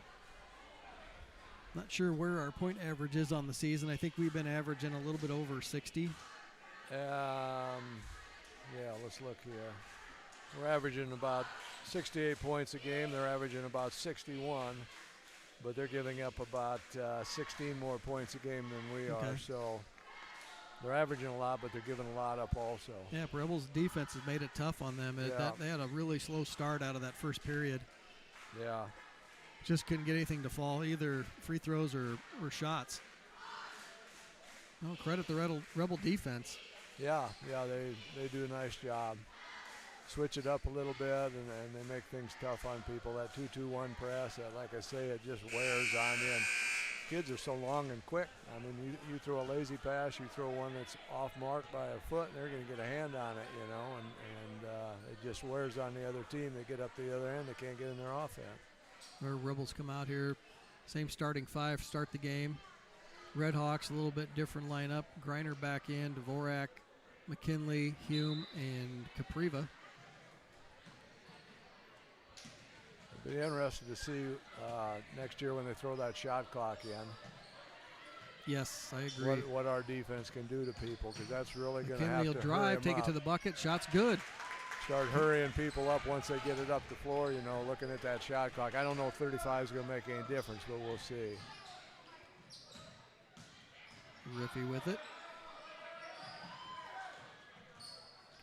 Not sure where our point average is on the season. I think we've been averaging a little bit over 60. Yeah, let's look here. We're averaging about 68 points a game. They're averaging about 61, but they're giving up about 16 more points a game than we are. So They're averaging a lot, but they're giving a lot up also. Yeah, Rebels defense has made it tough on them. They had a really slow start out of that first period. Yeah. Just couldn't get anything to fall, either free throws or shots. No, credit the Rebel defense. Yeah, they do a nice job. Switch it up a little bit, and they make things tough on people. That 2-2-1 press, like I say, it just wears on you. And kids are so long and quick. I mean, you throw a lazy pass, you throw one that's off mark by a foot, and they're going to get a hand on it, and it just wears on the other team. They get up the other end, they can't get in their offense. Our Rebels come out here, same starting five, start the game. Red Hawks, a little bit different lineup. Griner back in, Dvorak, McKinley, Hume, and Capriva. It'll be interesting to see next year when they throw that shot clock in. Yes, I agree. What our defense can do to people, because that's really going to have McKinley to will drive, take up. it to the bucket, shot's good. Start hurrying people up once they get it up the floor, looking at that shot clock. I don't know if 35 is going to make any difference, but we'll see. Riffy with it.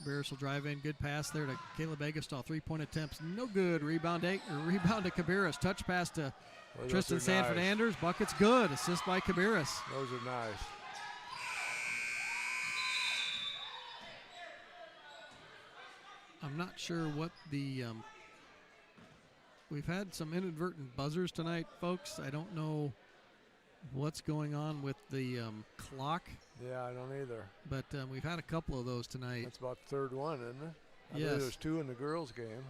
Cabarrus will drive in. Good pass there to Caleb Egestall. 3-point attempts. No good. Rebound to Cabarrus. Touch pass to Tristan Sanford Anders. Bucket's good. Assist by Cabarrus. Those are nice. I'm not sure what the we've had some inadvertent buzzers tonight, folks. I don't know what's going on with the clock. Yeah, I don't either. But we've had a couple of those tonight. That's about the third one, isn't it? I yes. believe there's two in the girls' game.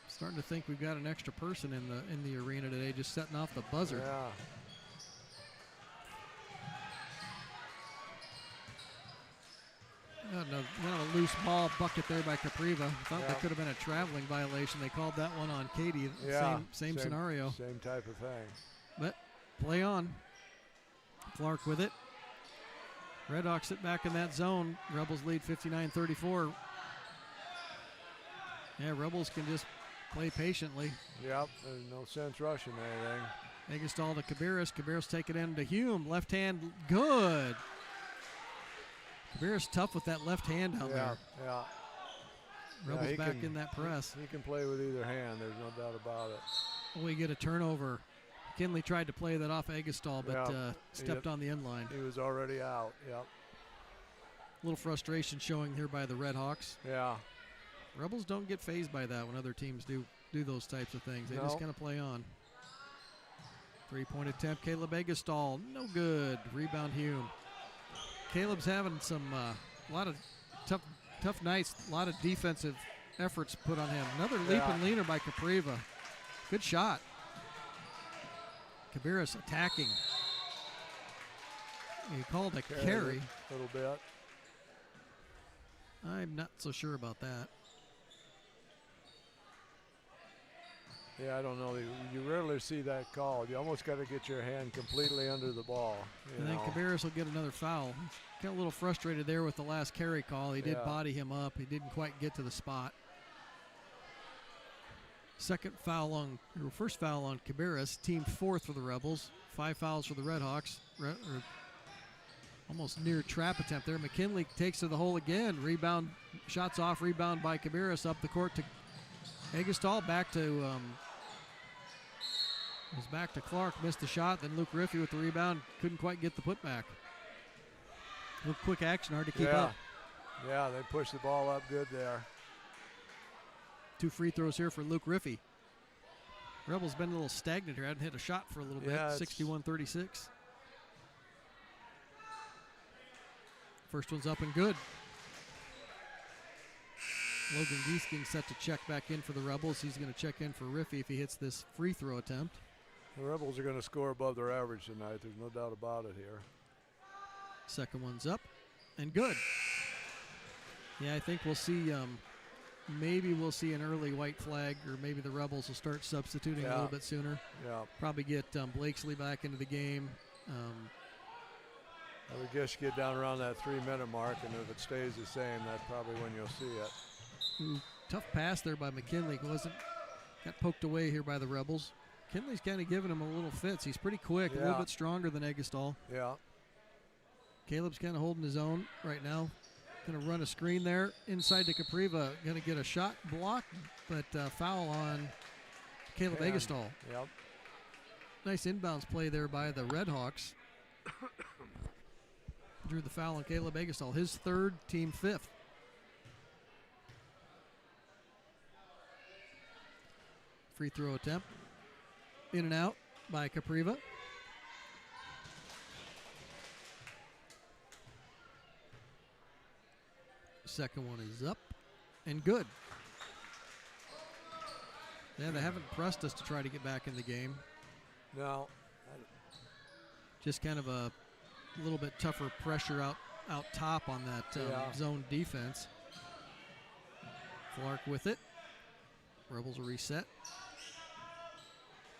Starting to think we've got an extra person in the arena today, just setting off the buzzer. Yeah. Not a loose ball bucket there by Capriva. Thought that could have been a traveling violation. They called that one on Katie. Yeah, same scenario. Same type of thing. But play on. Clark with it. Red Hawks sit back in that zone. Rebels lead 59-34. Yeah, Rebels can just play patiently. Yep, there's no sense rushing anything. Egestall to Cabarrus. Cabarrus take it in to Hume. Left hand, good. Cabarrus tough with that left hand down there. Yeah. Rebels back in that press. He can play with either hand. There's no doubt about it. We get a turnover. McKinley tried to play that off Egestall, but stepped on the end line. He was already out. Yep. A little frustration showing here by the Red Hawks. Yeah. Rebels don't get fazed by that when other teams do those types of things. They just kind of play on. 3-point attempt. Caleb Egestall, no good. Rebound Hume. Caleb's having some a lot of tough nights. A lot of defensive efforts put on him. Another leap and leaner by Capriva. Good shot. Cabarrus attacking. He called a carry. A little bit. I'm not so sure about that. Yeah, I don't know. You rarely see that called. You almost got to get your hand completely under the ball. And then Cabarrus will get another foul. Got a little frustrated there with the last carry call. He did body him up. He didn't quite get to the spot. First foul on Cabarrus, team fourth for the Rebels. 5 fouls for the Red Hawks. Almost near trap attempt there. McKinley takes to the hole again. Rebound, shots off, rebound by Cabarrus up the court to Egestall. Back to Clark, missed the shot. Then Luke Riffey with the rebound, couldn't quite get the putback. A little quick action, hard to keep up. Yeah, they pushed the ball up good there. 2 free throws here for Luke Riffey. Rebels been a little stagnant here. Hadn't hit a shot for a little bit. 61-36. First one's up and good. Logan Giesking set to check back in for the Rebels. He's going to check in for Riffey if he hits this free throw attempt. The Rebels are going to score above their average tonight. There's no doubt about it here. Second one's up and good. Yeah, I think we'll see maybe we'll see an early white flag, or maybe the Rebels will start substituting a little bit sooner. Yeah. Probably get Blakesley back into the game. I would guess you get down around that 3-minute mark, and if it stays the same, that's probably when you'll see it. Ooh, tough pass there by McKinley. Got poked away here by the Rebels. McKinley's kind of giving him a little fits. He's pretty quick, a little bit stronger than Egestall. Yeah. Caleb's kind of holding his own right now. Going to run a screen there inside to Capriva. Going to get a shot blocked, but foul on Caleb Agastol. Yep. Nice inbounds play there by the Red Hawks. Drew the foul on Caleb Agastol, his third, team fifth. Free throw attempt. In and out by Capriva. Second one is up and good. Yeah, they haven't pressed us to try to get back in the game. No. Just kind of a little bit tougher pressure out top on that zone defense. Clark with it. Rebels will reset.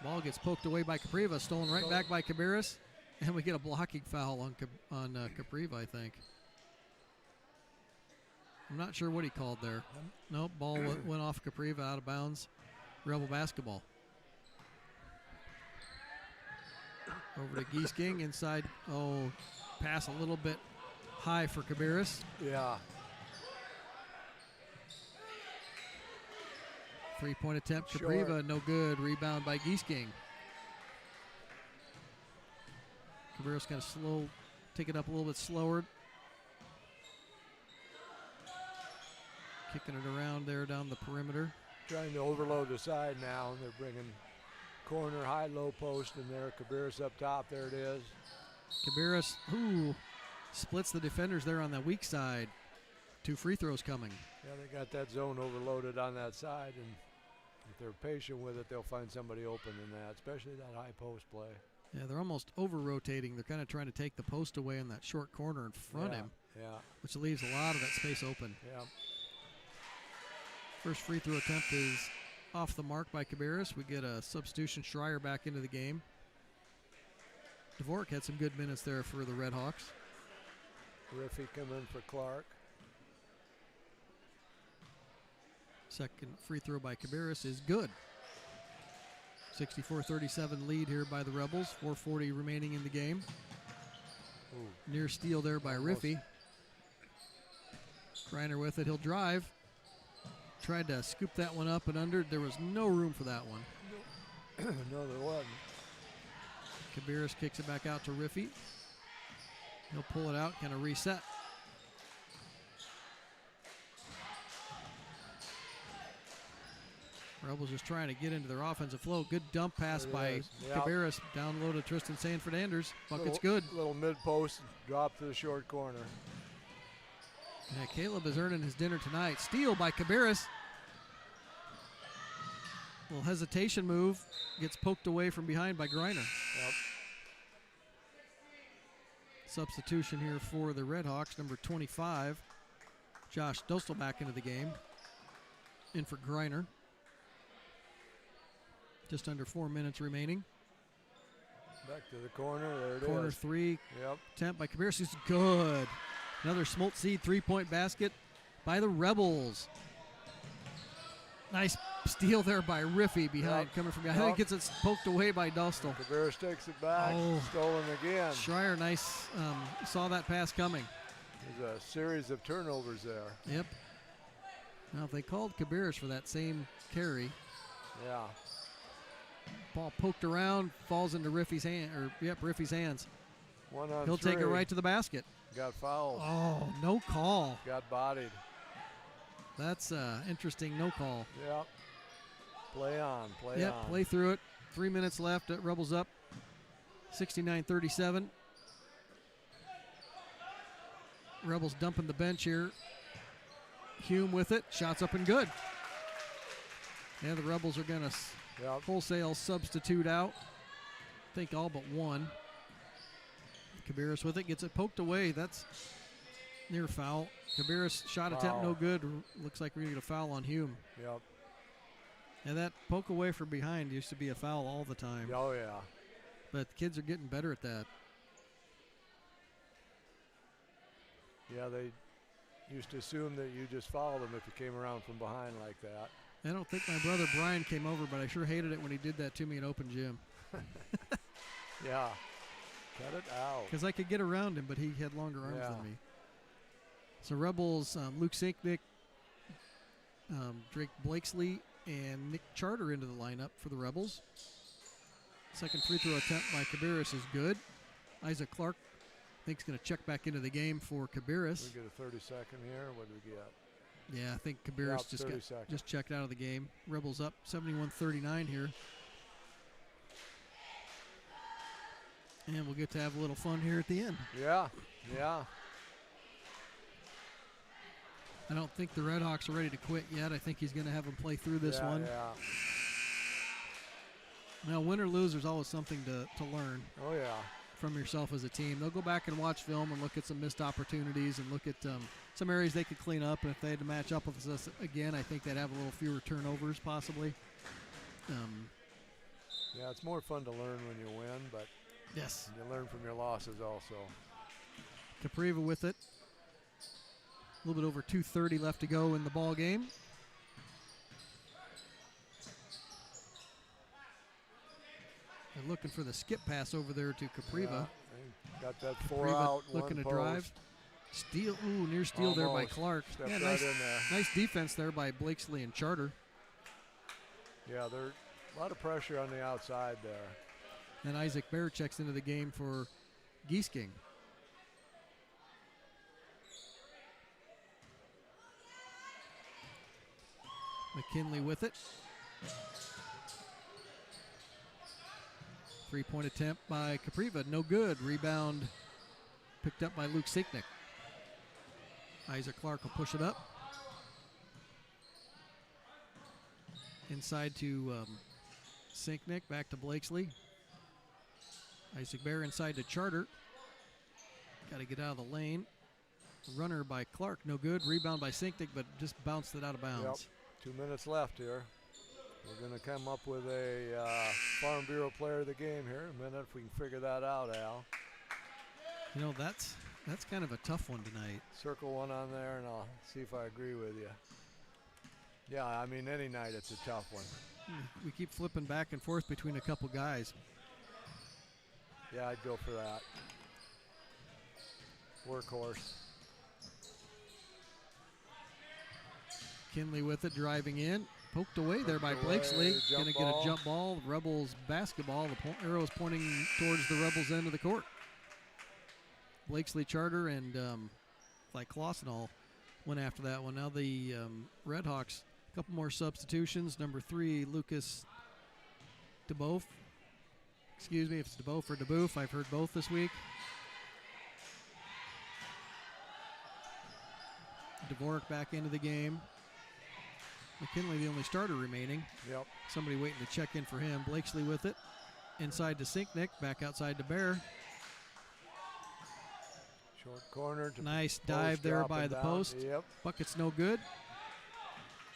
Ball gets poked away by Capriva, stolen right back by Cabarrus, and we get a blocking foul on Capriva, I think. I'm not sure what he called there. Nope, ball went off Capriva, out of bounds. Rebel basketball. Over to Giesking inside. Oh, pass a little bit high for Cabarrus. Yeah. 3-point attempt, Capriva, no good. Rebound by Giesking. Cabarrus kind of slow, take it up a little bit slower. Kicking it around there down the perimeter. Trying to overload the side now, and they're bringing corner, high, low post in there. Cabarrus up top, there it is. Cabarrus, splits the defenders there on the weak side. 2 free throws coming. Yeah, they got that zone overloaded on that side, and if they're patient with it, they'll find somebody open in that, especially that high post play. Yeah, they're almost over-rotating. They're kind of trying to take the post away in that short corner in front of him, which leaves a lot of that space open. Yeah. First free throw attempt is off the mark by Cabarrus. We get a substitution, Schreier back into the game. Dvorak had some good minutes there for the Red Hawks. Riffy come in for Clark. Second free throw by Cabarrus is good. 64-37 lead here by the Rebels. 4:40 remaining in the game. Ooh. Near steal there by Riffy. Greiner with it. He'll drive. Tried to scoop that one up and under. There was no room for that one. No, there wasn't. Cabarrus kicks it back out to Riffy. He'll pull it out, kind of reset. Rebels just trying to get into their offensive flow. Good dump pass by Cabarrus. Down low to Tristan Sanford-Anders. Bucket's good. Little mid-post drop to the short corner. Yeah, Caleb is earning his dinner tonight. Steal by Cabarrus. Little hesitation move. Gets poked away from behind by Greiner. Yep. Substitution here for the Red Hawks, number 25. Josh Dostal back into the game. In for Greiner. Just under 4 minutes remaining. Back to the corner. There it is. Corner three. Yep. Attempt by Cabarrus is good. Another Smoltz Seed 3-point basket by the Rebels. Nice steal there by Riffy behind, coming from behind. He gets it poked away by Dostal. Cabarrus takes it back. Stolen again. Schreier, nice. Saw that pass coming. There's a series of turnovers there. Yep. Now, if they called Cabarrus for that same carry. Yeah. Ball poked around, falls into Riffy's hand. Riffy's hands. 1 on He'll 3. take it right to the basket. Got fouled. Oh, no call. Got bodied. That's interesting, no call. Yep. Play on, play on. Yep, play through it. 3 minutes left. Rebels up 69-37. Rebels dumping the bench here. Hume with it. Shots up and good. Yeah, the Rebels are going to wholesale substitute out. I think all but one. Cabarrus with it. Gets it poked away. That's near foul. Cabarrus shot attempt no good. Looks like we're going to get a foul on Hume. Yep. And that poke away from behind used to be a foul all the time. Oh, yeah. But the kids are getting better at that. Yeah, they used to assume that you just fouled them if you came around from behind like that. I don't think my brother Brian came over, but I sure hated it when he did that to me in open gym. Yeah. Cut it out. Because I could get around him, but he had longer arms Yeah. than me. So Rebels, Luke Sinknick, Drake Blakesley, and Nick Charter into the lineup for the Rebels. Second free throw attempt by Kabiris is good. Isaac Clark, I think, is going to check back into the game for Kabiris. We get a 30-second here. What do we get? Yeah, I think Kabiris just checked out of the game. Rebels up 71-39 here. And we'll get to have a little fun here at the end. Yeah. I don't think the Redhawks are ready to quit yet. I think he's going to have them play through this one. Yeah. Now, win or lose, there's always something to learn. Oh, yeah. From yourself as a team. They'll go back and watch film and look at some missed opportunities and look at some areas they could clean up. And if they had to match up with us again, I think they'd have a little fewer turnovers possibly. Yeah, it's more fun to learn when you win, but yes, you learn from your losses also. Capriva with it. A little bit over 2:30 left to go in the ball game. They're looking for the skip pass over there to Capriva. Yeah, got that four Capriva out, looking one to post. drive. Steal, near steal there by Clark. Stepped Yeah, right in there. nice defense there by Blakesley and Charter. Yeah, there's a lot of pressure on the outside there. Then Isaac Bear checks into the game for Giesking. McKinley with it. Three-point attempt by Capriva, no good. Rebound picked up by Luke Sinknick. Isaac Clark will push it up. Inside to Sinknick, back to Blakesley. Isaac Bear inside to Charter. Got to get out of the lane. Runner by Clark, no good. Rebound by Sinknick, but just bounced it out of bounds. Yep. 2 minutes left here. We're going to come up with a Farm Bureau player of the game here in a minute if we can figure that out, Al. You know, that's kind of a tough one tonight. Circle one on there, and I'll see if I agree with you. Yeah, I mean, any night it's a tough one. We keep flipping back and forth between a couple guys. Yeah, I'd go for that. Workhorse. Kinley with it, driving in. Poked away there by Blakesley. Going to get a jump ball. Rebels basketball. The arrow is pointing towards the Rebels end of the court. Blakesley, Charter, and like Clausen all went after that one. Now the Redhawks, a couple more substitutions. Number 3, Lucas DeBoeuf. Excuse me if it's DeBoeuf or DeBoeuf. I've heard both this week. Dvorak back into the game. McKinley, the only starter remaining. Yep. Somebody waiting to check in for him. Blakesley with it. Inside to Sinknick. Back outside to Bear. Short corner. To nice dive there by the post. Yep. Bucket's no good.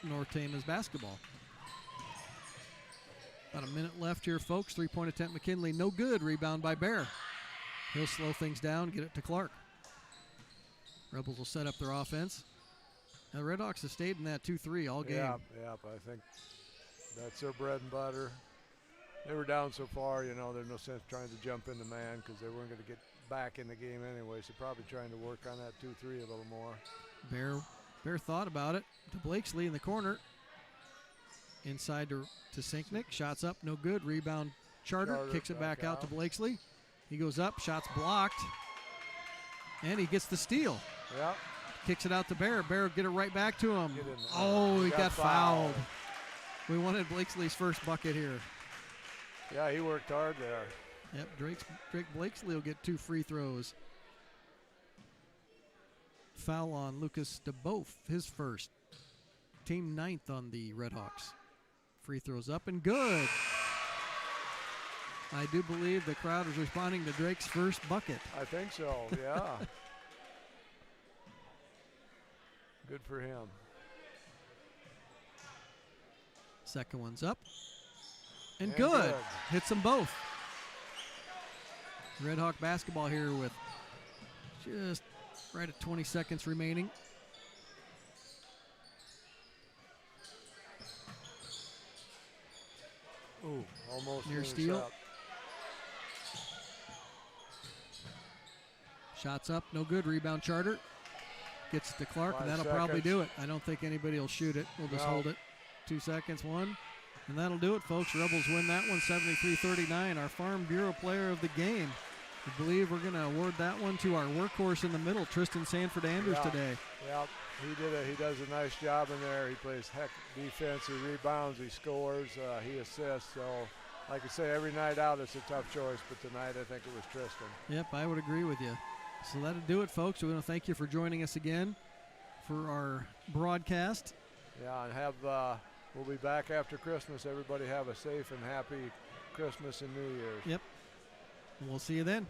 North Tama's basketball. About a minute left here, folks. 3-point attempt, McKinley. No good. Rebound by Bear. He'll slow things down, get it to Clark. Rebels will set up their offense. Now, the Redhawks have stayed in that 2-3 all game. Yep, I think that's their bread and butter. They were down so far, you know, there's no sense trying to jump into man because they weren't going to get back in the game anyway, so probably trying to work on that 2-3 a little more. Bear thought about it to Blakesley in the corner. Inside to Sinknick. Shots up, no good. Rebound, Charter kicks it back out to Blakesley. He goes up, shots blocked. And he gets the steal. Yep. Kicks it out to Bear. Bear will get it right back to him. Oh, he got fouled. We wanted Blakesley's first bucket here. Yeah, he worked hard there. Yep, Drake Blakesley will get 2 free throws. Foul on Lucas DeBoeuf, his first. Team 9th on the Redhawks. Free throws up and good. I do believe the crowd is responding to Drake's first bucket. I think so, yeah. Good for him. Second one's up. And good. Hits them both. Redhawk basketball here with just right at 20 seconds remaining. Ooh, almost near steal. Shots up, no good. Rebound Charter. Gets it to Clark, and 5 that'll probably seconds. do it. I don't think anybody will shoot it. We'll just No. hold it. 2 seconds, one. And that'll do it, folks. Rebels win that one, 73-39. Our Farm Bureau player of the game. I believe we're going to award that one to our workhorse in the middle, Tristan Sanford Andrews, Yeah. today. Yeah, he does a nice job in there. He plays heck defense. He rebounds. He scores. He assists. So, like I say, every night out it's a tough choice, but tonight I think it was Tristan. Yep, I would agree with you. So that'll do it, folks. We want to thank you for joining us again for our broadcast. Yeah, and we'll be back after Christmas. Everybody have a safe and happy Christmas and New Year's. Yep. We'll see you then.